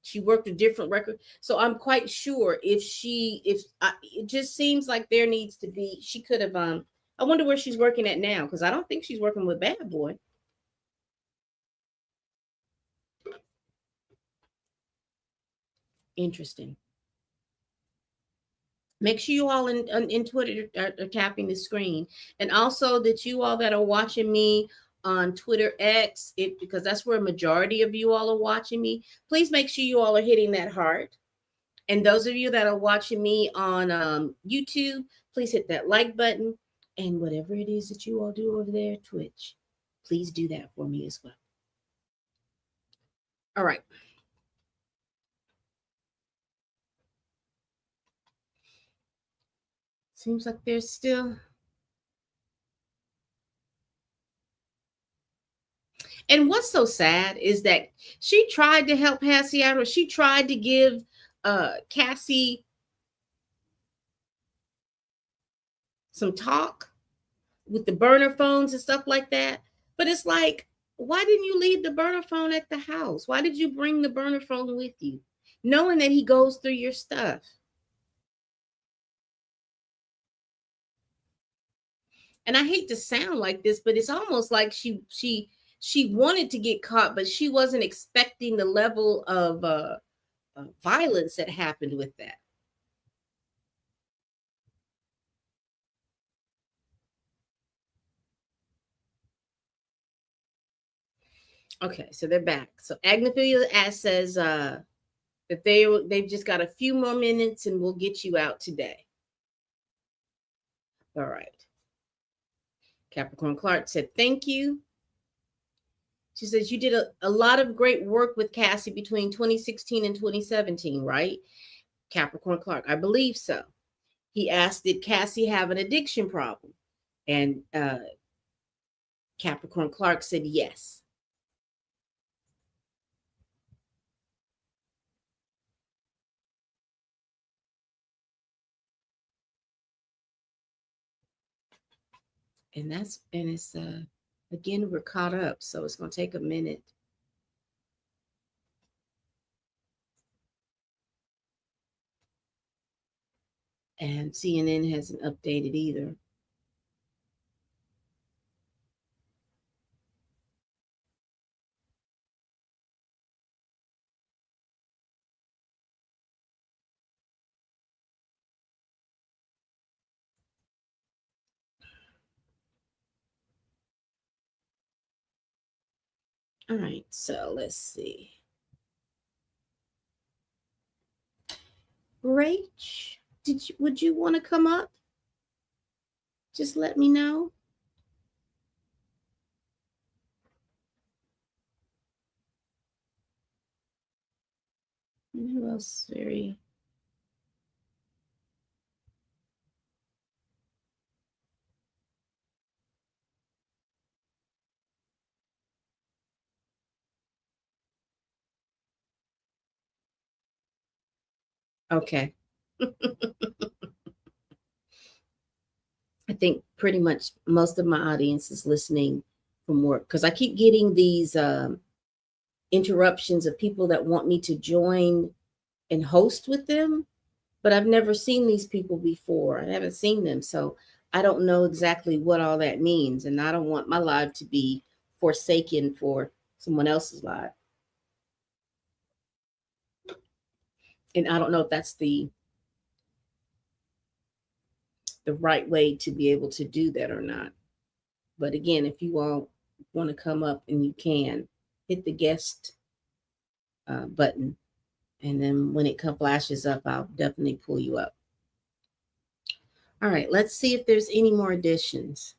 she worked with different records, so I'm quite sure if it just seems like there needs to be, she could have I wonder where she's working at now, because I don't think she's working with Bad Boy. Interesting. Make sure you all in Twitter are tapping the screen, and also that you all that are watching me on Twitter X, because that's where a majority of you all are watching me. Please make sure you all are hitting that heart. And those of you that are watching me on YouTube, please hit that like button. And whatever it is that you all do over there, Twitch, please do that for me as well. All right. Seems like there's still. And what's so sad is that she tried to help Cassie out, or she tried to give Cassie some talk with the burner phones and stuff like that. But it's like, why didn't you leave the burner phone at the house? Why did you bring the burner phone with you, knowing that he goes through your stuff? And I hate to sound like this, but it's almost like she wanted to get caught, but she wasn't expecting the level of violence that happened with that. Okay, so they're back. So Agnifilio says that they've just got a few more minutes and we'll get you out today. All right. Capricorn Clark said, thank you. She says, you did a lot of great work with Cassie between 2016 and 2017, right? Capricorn Clark, I believe so. He asked, did Cassie have an addiction problem? And Capricorn Clark said yes. And it's again, we're caught up, so it's going to take a minute. And CNN hasn't updated either. All right, so let's see. Rach, would you want to come up? Just let me know. And who else? Very. Okay. I think pretty much most of my audience is listening from work because I keep getting these interruptions of people that want me to join and host with them, but I've never seen these people before. I haven't seen them, so I don't know exactly what all that means, and I don't want my live to be forsaken for someone else's live. And I don't know if that's the right way to be able to do that or not. But again, if you all want to come up and you can, hit the guest button. And then when it flashes up, I'll definitely pull you up. All right, let's see if there's any more additions.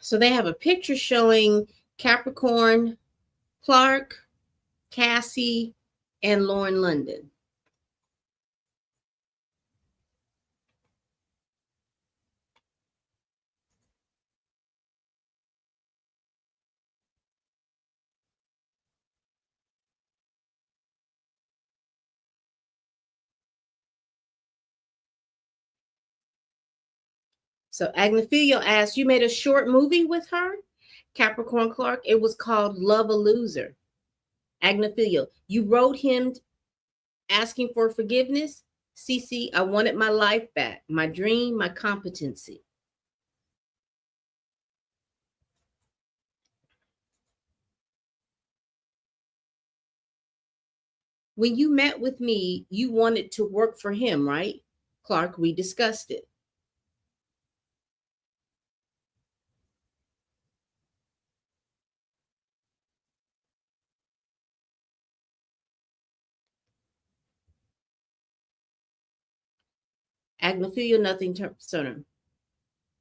So they have a picture showing Capricorn, Clark, Cassie, and Lauren London. So Agnifilio asked, you made a short movie with her? Capricorn Clark, it was called Love a Loser. Agnifilio, you wrote him asking for forgiveness? Cece, I wanted my life back, my dream, my competency. When you met with me, you wanted to work for him, right? Clark, we discussed it. Agnifilio, nothing sooner,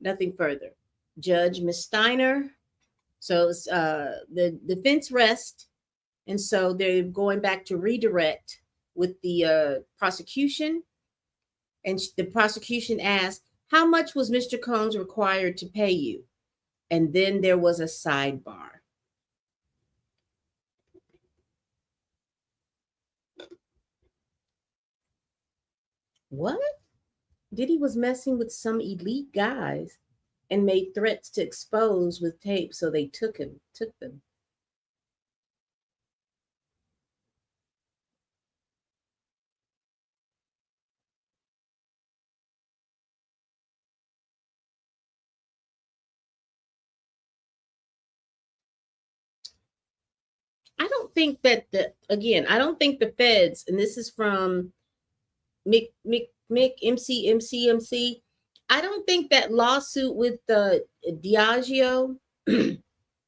nothing further. Judge Ms. Steiner. So it's, the defense rests, and so they're going back to redirect with the prosecution. And the prosecution asked, how much was Mr. Combs required to pay you? And then there was a sidebar. What? Diddy was messing with some elite guys and made threats to expose with tape, so they took them. I don't think that I don't think the feds, and this is from Mick MC. I don't think that lawsuit with the Diageo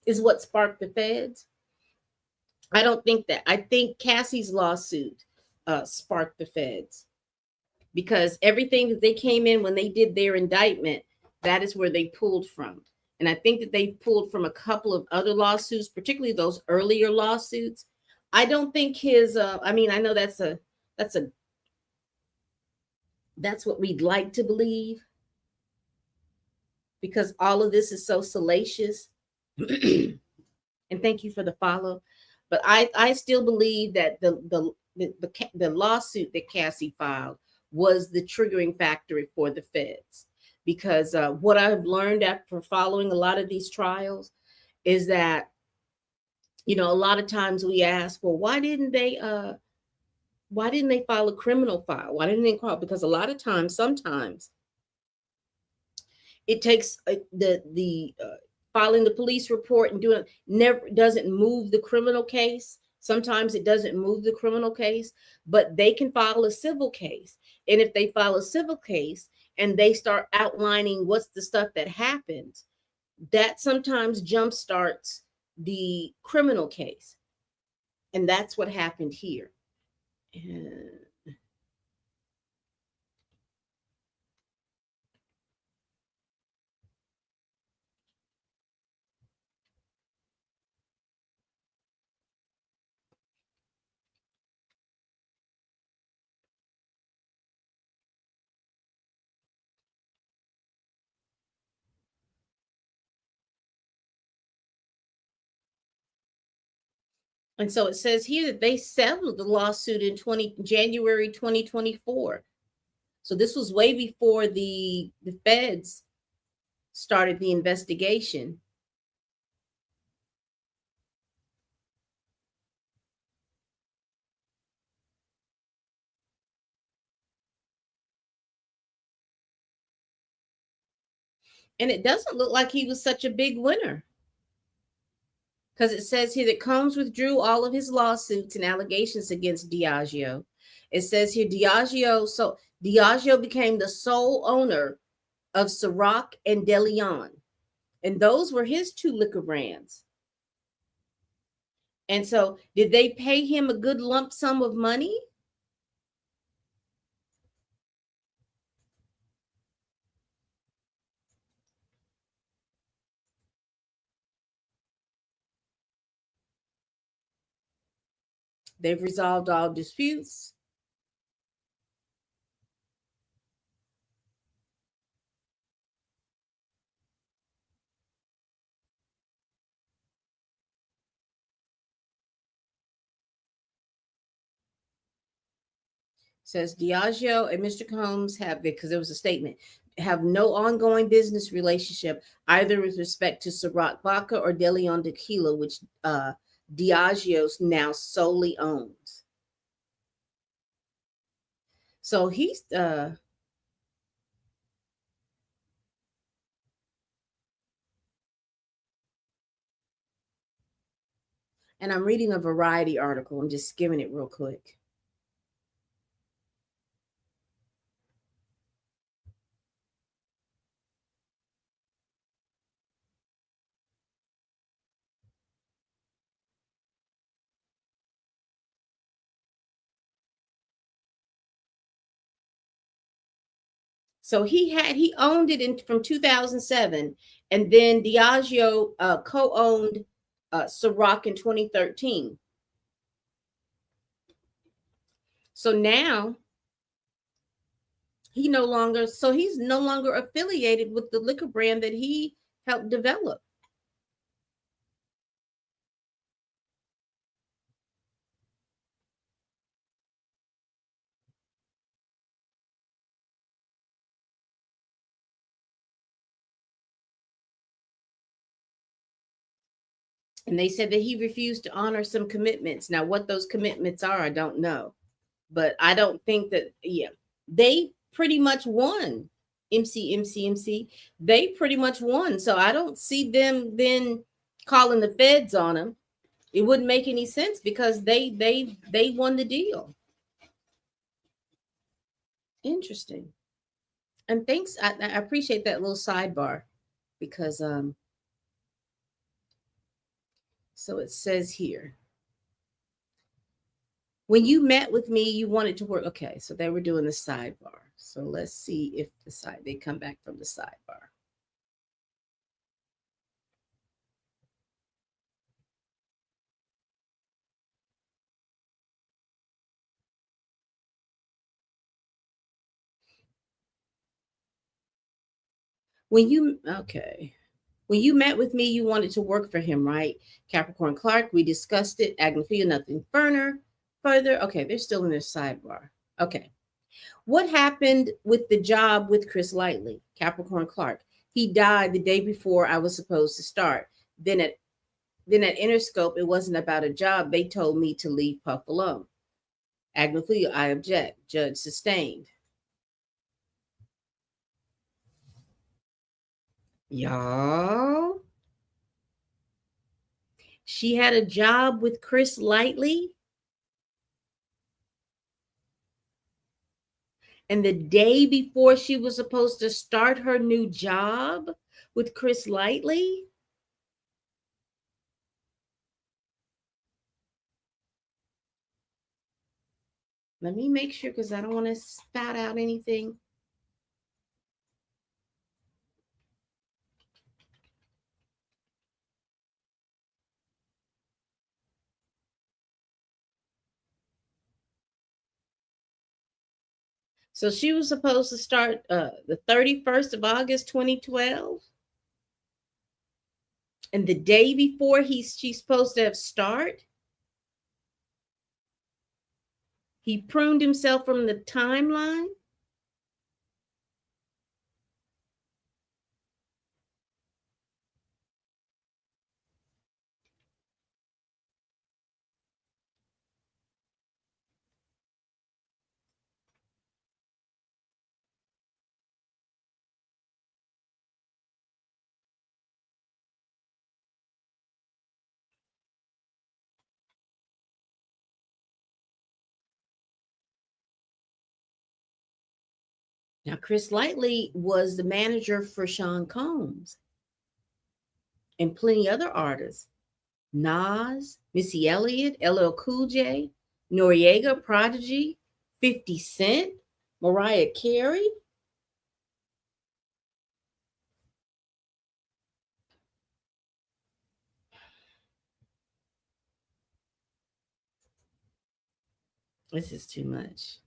is what sparked the feds. I don't think that. I think Cassie's lawsuit sparked the feds because everything that they came in when they did their indictment, that is where they pulled from. And I think that they pulled from a couple of other lawsuits, particularly those earlier lawsuits. I don't think his I mean, I know that's a that's what we'd like to believe because all of this is so salacious. And thank you for the follow. But I still believe that the lawsuit that Cassie filed was the triggering factor for the feds, because what I've learned after following a lot of these trials is that, you know, a lot of times we ask, well, why didn't they file a criminal file? Why didn't they call? Because a lot of times, sometimes it takes the filing the police report and doing it never doesn't move the criminal case. Sometimes it doesn't move the criminal case, but they can file a civil case. And if they file a civil case and they start outlining what's the stuff that happens, that sometimes jump starts the criminal case. And that's what happened here. And so it says here that they settled the lawsuit in January 2024. So this was way before the feds started the investigation. And it doesn't look like he was such a big winner, because it says here that Combs withdrew all of his lawsuits and allegations against Diageo. It says here Diageo became the sole owner of Ciroc and De Leon, and those were his two liquor brands. And so, did they pay him a good lump sum of money? They've resolved all disputes. Says Diageo and Mr. Combs have, because there was a statement, have no ongoing business relationship either with respect to Ciroc vodka or De Leon tequila, which Diageo now solely owns. So he's and I'm reading a Variety article. I'm just skimming it real quick. So he owned it from 2007, and then Diageo co-owned Ciroc in 2013. So now he's no longer affiliated with the liquor brand that he helped develop. And they said that he refused to honor some commitments. Now, what those commitments are, I don't know. But I don't think that, yeah, they pretty much won. MC. They pretty much won. So I don't see them then calling the feds on them. It wouldn't make any sense because they won the deal. Interesting. And thanks. I appreciate that little sidebar because so it says here, when you met with me, you wanted to work. Okay, so they were doing the sidebar. So let's see if they come back from the sidebar. Okay. When you met with me, you wanted to work for him, right? Capricorn Clark, we discussed it. Agnifia, nothing further. Okay, they're still in their sidebar. Okay. What happened with the job with Chris Lightly? Capricorn Clark. He died the day before I was supposed to start. Then at Interscope, it wasn't about a job. They told me to leave Puff alone. Agnifia, I object. Judge sustained. Y'all, she had a job with Chris Lightly. And the day before she was supposed to start her new job with Chris Lightly. Let me make sure because I don't want to spout out anything. So she was supposed to start the 31st of August, 2012. And the day before she's supposed to have start, he pruned himself from the timeline. Now, Chris Lightly was the manager for Sean Combs and plenty other artists. Nas, Missy Elliott, LL Cool J, Noriega, Prodigy, 50 Cent, Mariah Carey. This is too much.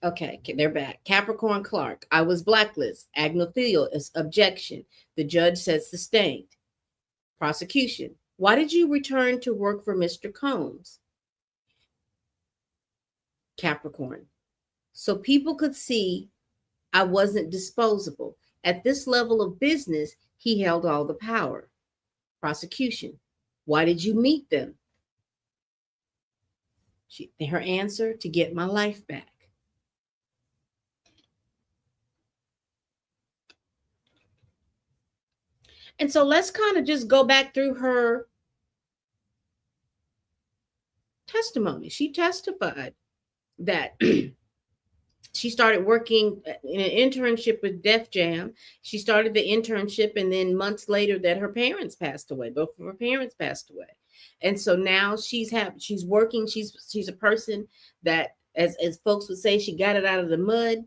Okay, they're back. Capricorn Clark. I was blacklisted. Agnothiel is objection. The judge says sustained. Prosecution. Why did you return to work for Mr. Combs? Capricorn. So people could see I wasn't disposable. At this level of business, he held all the power. Prosecution. Why did you meet them? Her answer, to get my life back. And so let's kind of just go back through her testimony. She testified that she started working in an internship with Def Jam. She started the internship, and then months later that her parents passed away. Both of her parents passed away. And so now she's working. She's a person that, as folks would say, she got it out of the mud.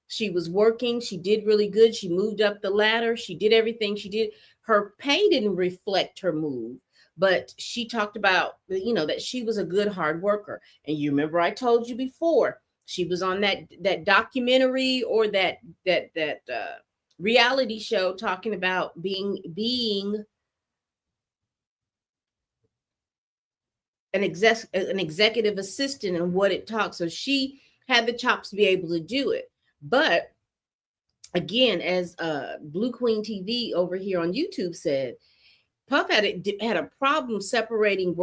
She was working. She did really good. She moved up the ladder. She did everything she did. Her pay didn't reflect her move, but she talked about, that she was a good hard worker. And you remember I told you before, she was on that documentary or that reality show talking about being an executive assistant and what it talks. So she had the chops to be able to do it. But again, as Blue Queen TV over here on YouTube said, Puff had a problem separating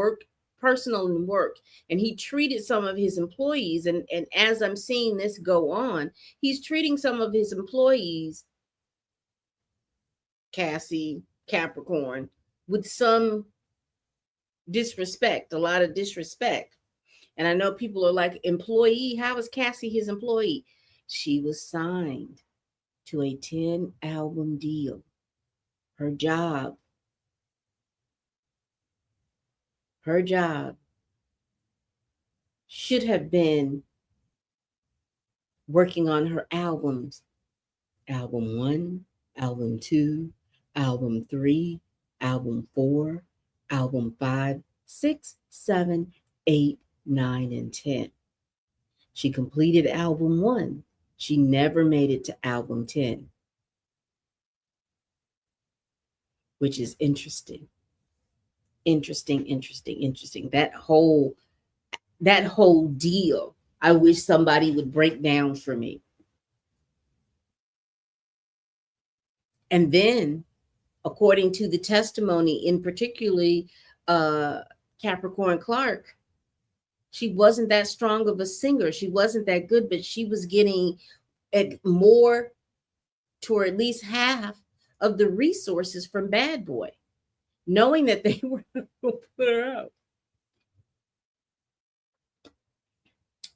personal and work, and he treated some of his employees, and as I'm seeing this go on, he's treating some of his employees, Cassie, Capricorn, with some disrespect, a lot of disrespect. And I know people are like, employee, how is Cassie his employee? She was signed to a 10-album deal. Her job should have been working on her albums. Album 1, album 2, album 3, album 4, album 5, 6, 7, 8, 9, and 10. She completed album 1. She never made it to album 10, which is interesting. Interesting. That whole deal, I wish somebody would break down for me. And then, according to the testimony, in particularly Capricorn Clark, she wasn't that strong of a singer. She wasn't that good, but she was getting at more to at least half of the resources from Bad Boy, knowing that they were going to put her out.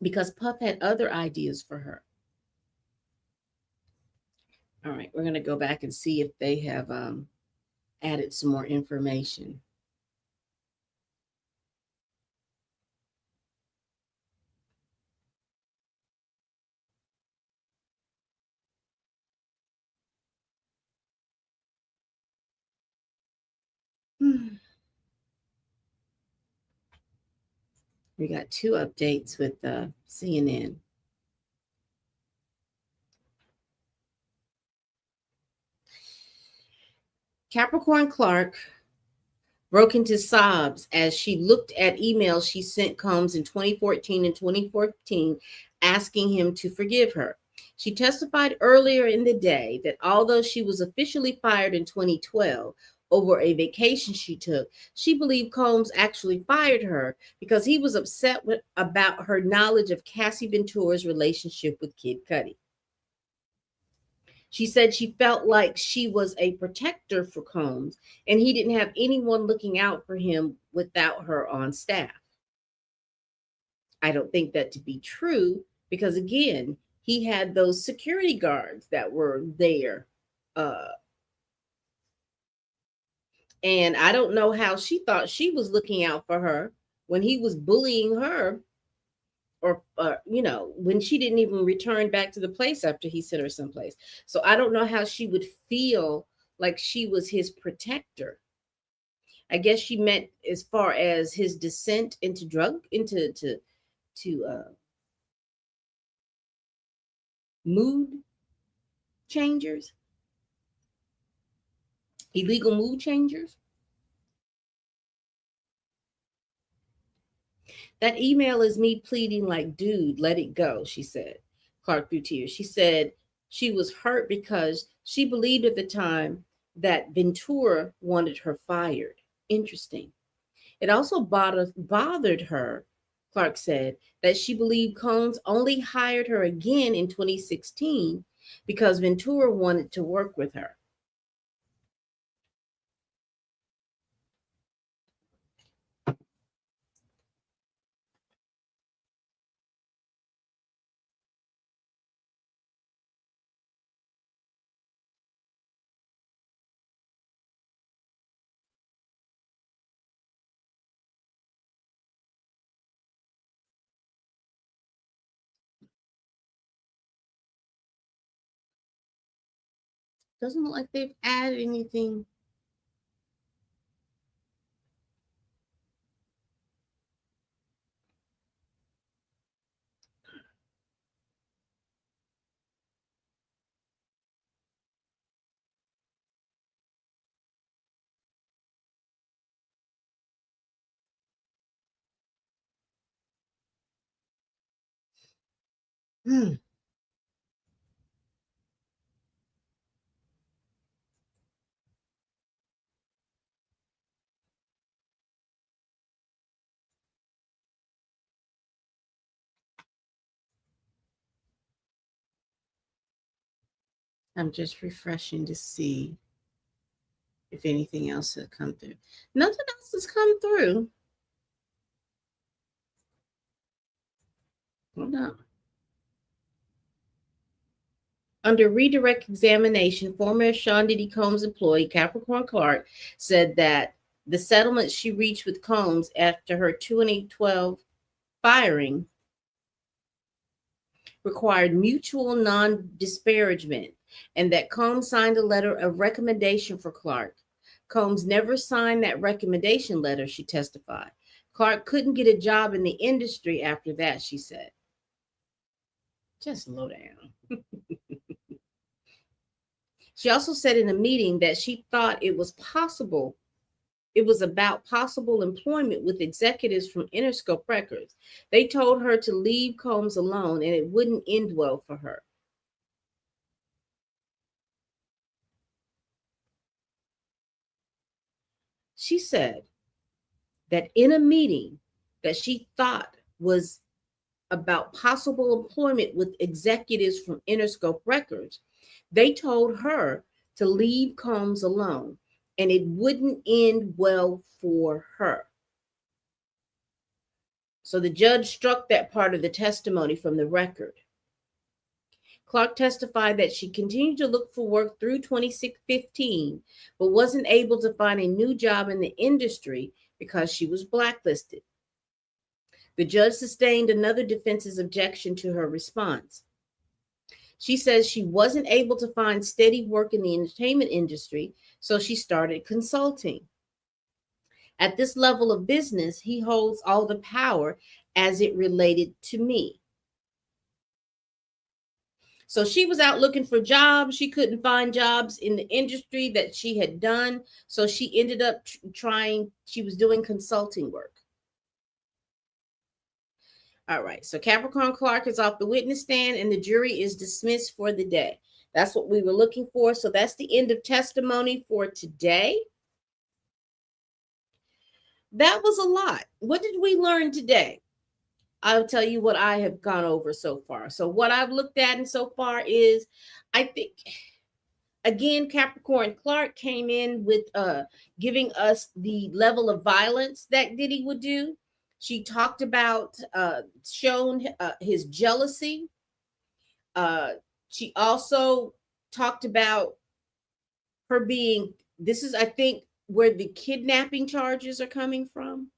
Because Puff had other ideas for her. All right, we're going to go back and see if they have added some more information. We got 2 updates with CNN. Capricorn Clark broke into sobs as she looked at emails she sent Combs in 2014 and 2014 asking him to forgive her. She testified earlier in the day that although she was officially fired in 2012 over a vacation she took, she believed Combs actually fired her because he was upset about her knowledge of Cassie Ventura's relationship with Kid Cudi. She said she felt like she was a protector for Combs and he didn't have anyone looking out for him without her on staff. I don't think that to be true because, again, he had those security guards that were there. And I don't know how she thought she was looking out for her when he was bullying her, or when she didn't even return back to the place after he sent her someplace. So I don't know how she would feel like she was his protector. I guess she meant as far as his descent into mood changers, illegal mood changers. That email is me pleading like, dude, let it go, she said. Clark through tears. She said she was hurt because she believed at the time that Ventura wanted her fired. Interesting. It also bothered her, Clark said, that she believed Combs only hired her again in 2016 because Ventura wanted to work with her. Doesn't look like they've added anything. I'm just refreshing to see if anything else has come through. Nothing else has come through. Hold on. Under redirect examination, former Sean Diddy Combs employee Capricorn Clark said that the settlement she reached with Combs after her 2012 firing required mutual non-disparagement and that Combs signed a letter of recommendation for Clark. Combs never signed that recommendation letter, she testified. Clark couldn't get a job in the industry after that, she said. Just slow down. She also said in a meeting that she thought it was about possible employment with executives from Interscope Records. They told her to leave Combs alone and it wouldn't end well for her. She said that in a meeting that she thought was about possible employment with executives from Interscope Records, they told her to leave Combs alone and it wouldn't end well for her. So the judge struck that part of the testimony from the record. Clark testified that she continued to look for work through 2015, but wasn't able to find a new job in the industry because she was blacklisted. The judge sustained another defense's objection to her response. She says she wasn't able to find steady work in the entertainment industry, so she started consulting. At this level of business, he holds all the power as it related to me. So she was out looking for jobs. She couldn't find jobs in the industry that she had done. So she ended up she was doing consulting work. All right. So Capricorn Clark is off the witness stand and the jury is dismissed for the day. That's what we were looking for. So that's the end of testimony for today. That was a lot. What did we learn today? I'll tell you what I have gone over so far. So what I've looked at and so far is, I think, again, Capricorn Clark came in with giving us the level of violence that Diddy would do. She talked about shown his jealousy. She also talked about her being, this is, I think, where the kidnapping charges are coming from.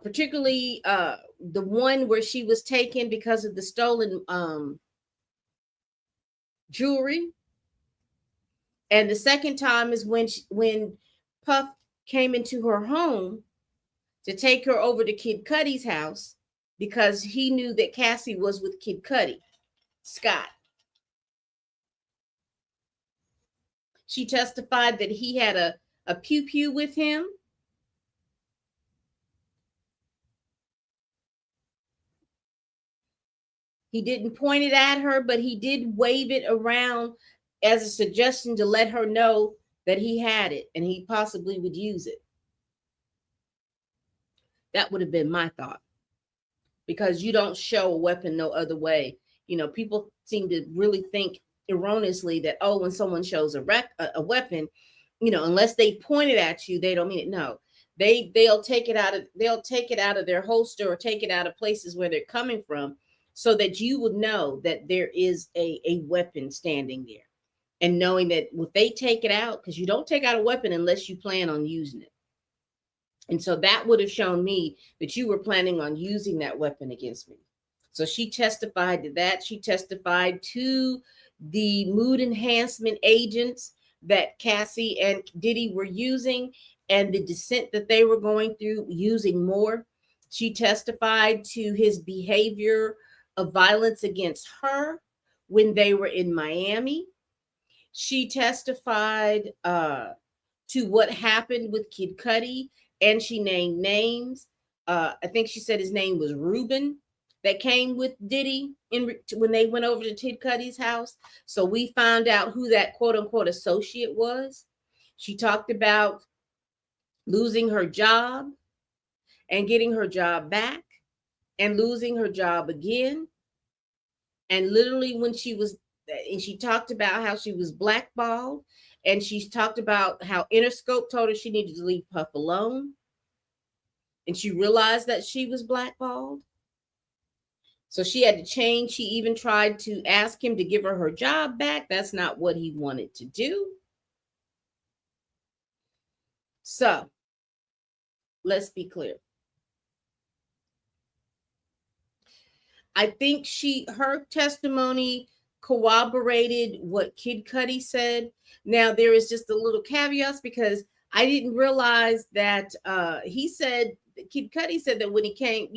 Particularly the one where she was taken because of the stolen jewelry. And the second time is when Puff came into her home to take her over to Kid Cudi's house because he knew that Cassie was with Kid Cudi, Scott. She testified that he had a pew-pew with him. He didn't point it at her, but he did wave it around as a suggestion to let her know that he had it and he possibly would use it. That would have been my thought, because you don't show a weapon no other way. You know, people seem to really think erroneously that, oh, when someone shows a weapon, you know, unless they point it at you, they don't mean it. No, they'll take it out of their holster or take it out of places where they're coming from, so that you would know that there is a weapon standing there. And knowing that if they take it out, because you don't take out a weapon unless you plan on using it. And so that would have shown me that you were planning on using that weapon against me. So she testified to that. She testified to the mood enhancement agents that Cassie and Diddy were using and the descent that they were going through using more. She testified to his behavior of violence against her when they were in Miami. She testified to what happened with Kid Cudi, and she named names. I think she said his name was Ruben, that came with Diddy when they went over to Kid Cudi's house. So we found out who that quote unquote associate was. She talked about losing her job and getting her job back and losing her job again. And literally when she talked about how she was blackballed, and she talked about how Interscope told her she needed to leave Puff alone. And she realized that she was blackballed. So she had to change. She even tried to ask him to give her job back. That's not what he wanted to do. So let's be clear. I think her testimony corroborated what Kid Cudi said. Now there is just a little caveats, because I didn't realize that he said, Kid Cudi said that when he came,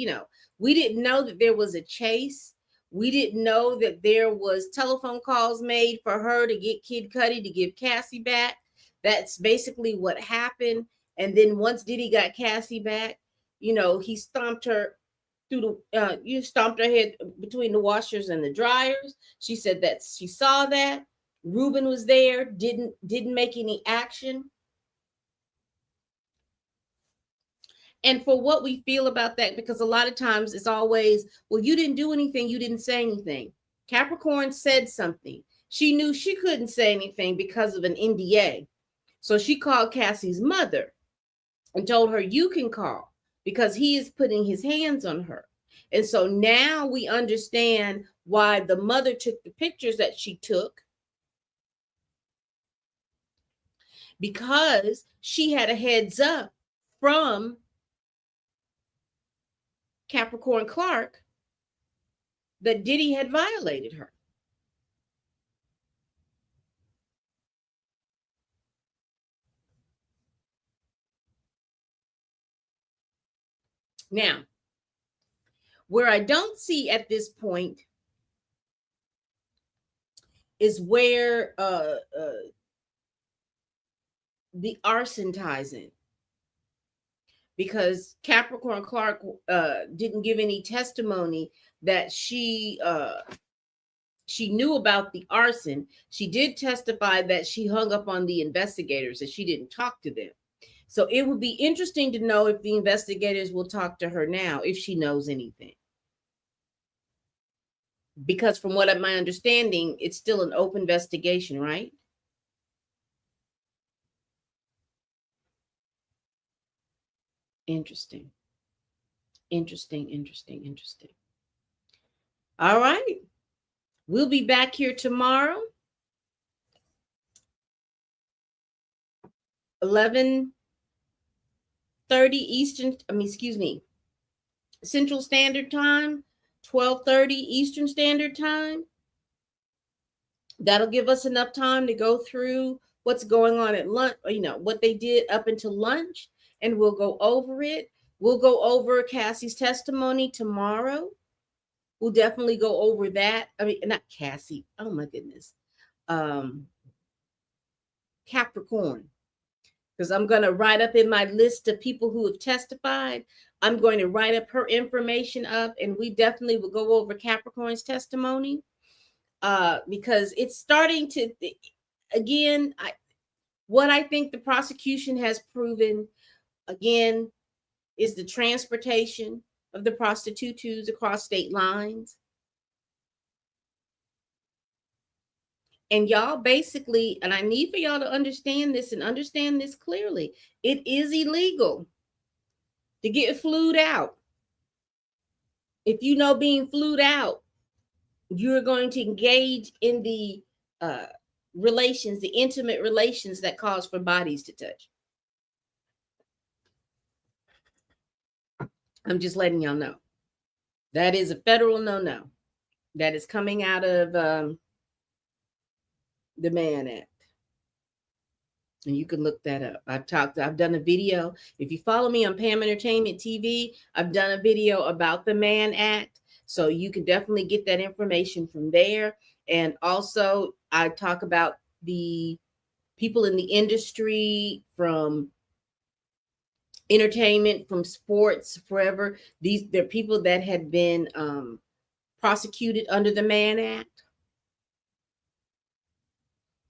we didn't know that there was a chase. We didn't know that there was telephone calls made for her to get Kid Cudi to give Cassie back. That's basically what happened. And then once Diddy got Cassie back, he stomped her through you stomped her head between the washers and the dryers. She said that she saw that. Ruben was there, didn't make any action. And for what we feel about that, because a lot of times it's always, well, you didn't do anything, you didn't say anything. Capricorn said something. She knew she couldn't say anything because of an NDA. So she called Cassie's mother and told her, you can call, because he is putting his hands on her. And so now we understand why the mother took the pictures that she took, because she had a heads up from Capricorn Clark that Diddy had violated her. Now, where I don't see at this point is where the arson ties in, because Capricorn Clark didn't give any testimony that she knew about the arson. She did testify that she hung up on the investigators, that she didn't talk to them. So it would be interesting to know if the investigators will talk to her now, if she knows anything. Because from what my understanding, it's still an open investigation, right? Interesting. Interesting. All right. We'll be back here tomorrow, 11:30 Central Standard Time, 12:30 Eastern Standard Time. That'll give us enough time to go through what's going on at lunch, what they did up until lunch, and we'll go over it. We'll go over Cassie's testimony tomorrow. We'll definitely go over that. I mean, not Cassie. Oh my goodness. Capricorn. Because I'm going to write up in my list of people who have testified. I'm going to write up her information up, and we definitely will go over Capricorn's testimony, because it's starting to, again, what I think the prosecution has proven, again, is the transportation of the prostitutes across state lines. And y'all basically, and I need for y'all to understand this and understand this clearly, it is illegal to get flued out. If you know being flued out, you're going to engage in the relations, the intimate relations that cause for bodies to touch. I'm just letting y'all know. That is a federal no-no. That is coming out of the Mann Act. And you can look that up. I've done a video. If you follow me on Pam Entertainment TV, I've done a video about the Mann Act. So you can definitely get that information from there. And also I talk about the people in the industry, from entertainment, from sports, forever. They're people that had been prosecuted under the Mann Act.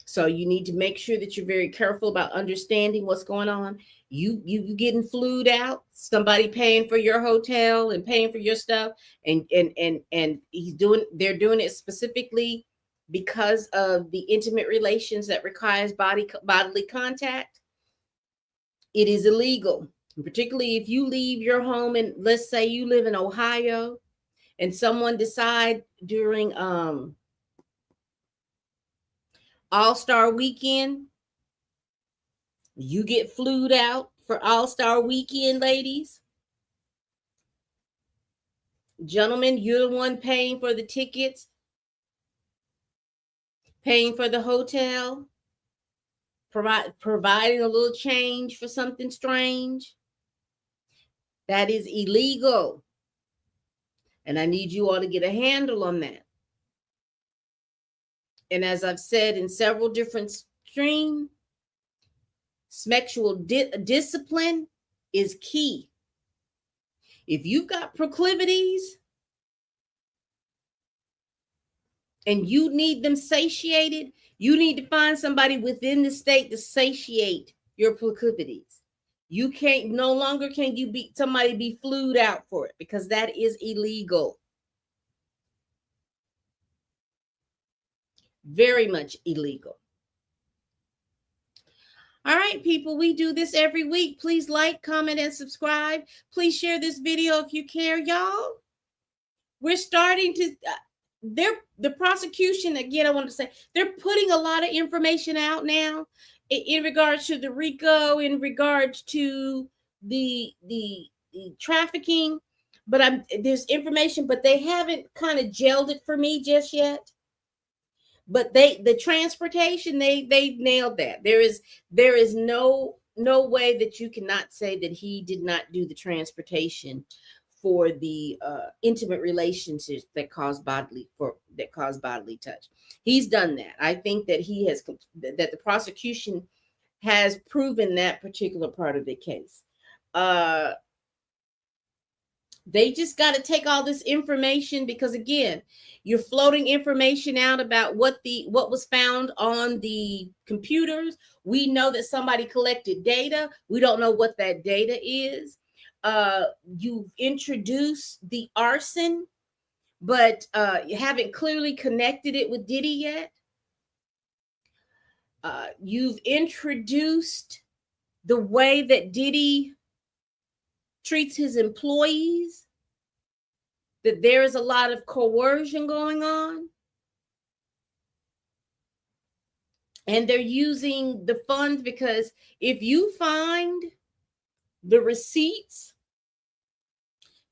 So you need to make sure that you're very careful about understanding what's going on. You getting flued out, somebody paying for your hotel and paying for your stuff, and they're doing it specifically because of the intimate relations that requires bodily contact. It is illegal, particularly if you leave your home, and let's say you live in Ohio, and someone decide during All-Star Weekend, you get flued out for All-Star Weekend, ladies. Gentlemen, you're the one paying for the tickets, paying for the hotel, providing a little change for something strange, that is illegal. And I need you all to get a handle on that. And as I've said in several different streams, sexual discipline is key. If you've got proclivities and you need them satiated, you need to find somebody within the state to satiate your proclivities. You can't, no longer can you be somebody be flued out for it, because that is illegal. Very much illegal. All right, people, we do this every week. Please like, comment, and subscribe. Please share this video if you care, y'all. We're starting to, the prosecution, again, I want to say, they're putting a lot of information out now in regards to the RICO, in regards to the trafficking. But there's information, but they haven't kind of gelled it for me just yet. But the transportation, they nailed that. There is no way that you cannot say that he did not do the transportation for the intimate relationships that cause bodily touch. He's done that. I think that that the prosecution has proven that particular part of the case. They just got to take all this information, because again, you're floating information out about what was found on the computers. We know that somebody collected data. We don't know what that data is. You've introduced the arson, but you haven't clearly connected it with Diddy yet. You've introduced the way that Diddy treats his employees, that there is a lot of coercion going on. And they're using the funds, because if you find the receipts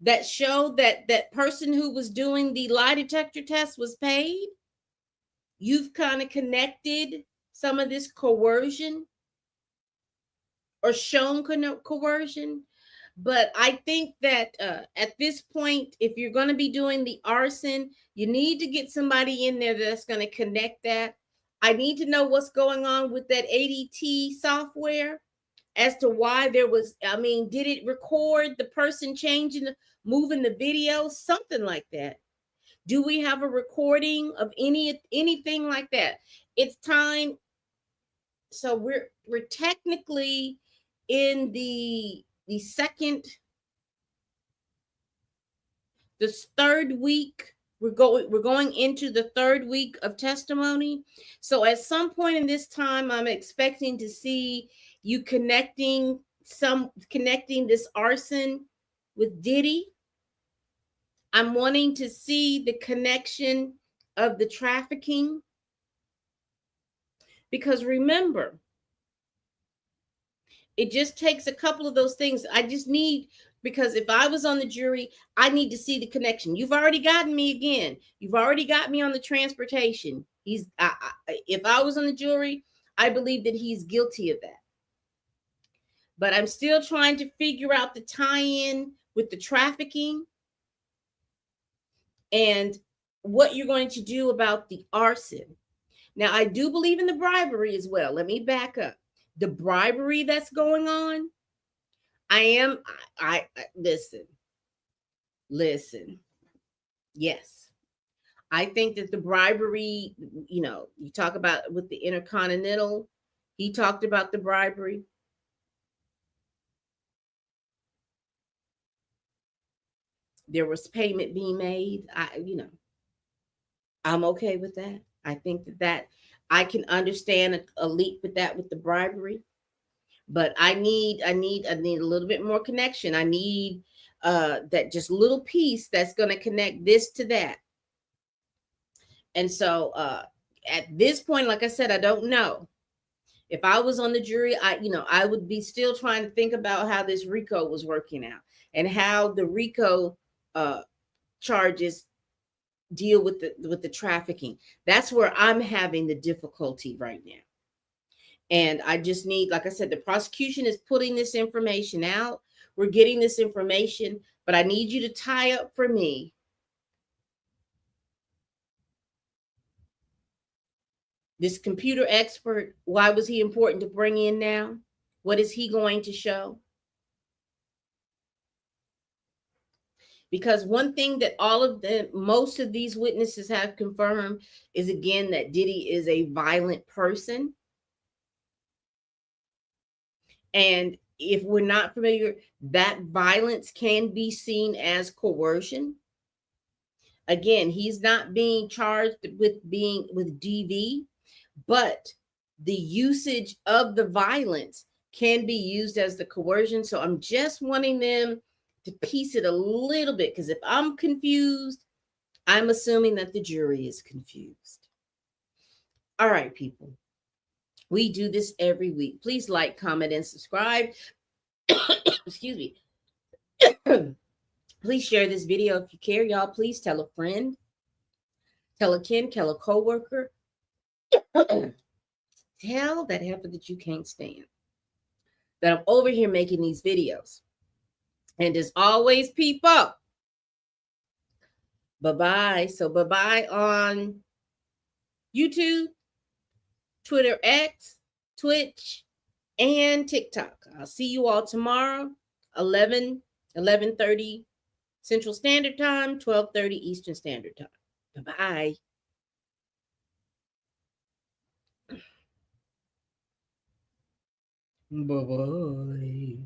that show that that person who was doing the lie detector test was paid, you've kind of connected some of this coercion or shown coercion. But I think that at this point, if you're going to be doing the arson, you need to get somebody in there that's going to connect that. I need to know what's going on with that ADT software, as to why there was, did it record the person moving the video, something like that? Do we have a recording of anything like that? It's time. So we're technically in the third week. We're going into the third week of testimony. So at some point in this time, I'm expecting to see you connecting this arson with Diddy. I'm wanting to see the connection of the trafficking, because remember, it just takes a couple of those things. Because if I was on the jury, I need to see the connection. You've already gotten me again. You've already got me on the transportation. If I was on the jury, I believe that he's guilty of that. But I'm still trying to figure out the tie-in with the trafficking and what you're going to do about the arson. Now, I do believe in the bribery as well. Let me back up. The bribery that's going on, listen. Yes. I think that the bribery, you talk about with the Intercontinental, he talked about the bribery. There was payment being made. I'm okay with that. I think that I can understand a leap with that, with the bribery. But I need a little bit more connection. I need that just little piece that's going to connect this to that. And so at this point, like I said, I don't know. If I was on the jury, I would be still trying to think about how this RICO was working out and how the RICO charges deal with the trafficking. That's where I'm having the difficulty right now. And I just need, like I said, the prosecution is putting this information out. We're getting this information, but I need you to tie up for me this computer expert. Why was he important to bring in now? What is he going to show? Because one thing that most of these witnesses have confirmed is, again, that Diddy is a violent person. And if we're not familiar, that violence can be seen as coercion. Again, he's not being charged with being with DV, but the usage of the violence can be used as the coercion. So I'm just wanting them to piece it a little bit, because if I'm confused, I'm assuming that the jury is confused. All right, people. We do this every week. Please like, comment, and subscribe. Excuse me. Please share this video if you care, y'all. Please tell a friend, tell a kin, tell a coworker. Tell that heifer that you can't stand that I'm over here making these videos. And as always, people, bye-bye. So bye-bye on YouTube, Twitter X, Twitch, and TikTok. I'll see you all tomorrow, 11:30 Central Standard Time, 12:30 Eastern Standard Time. Bye-bye. Bye-bye.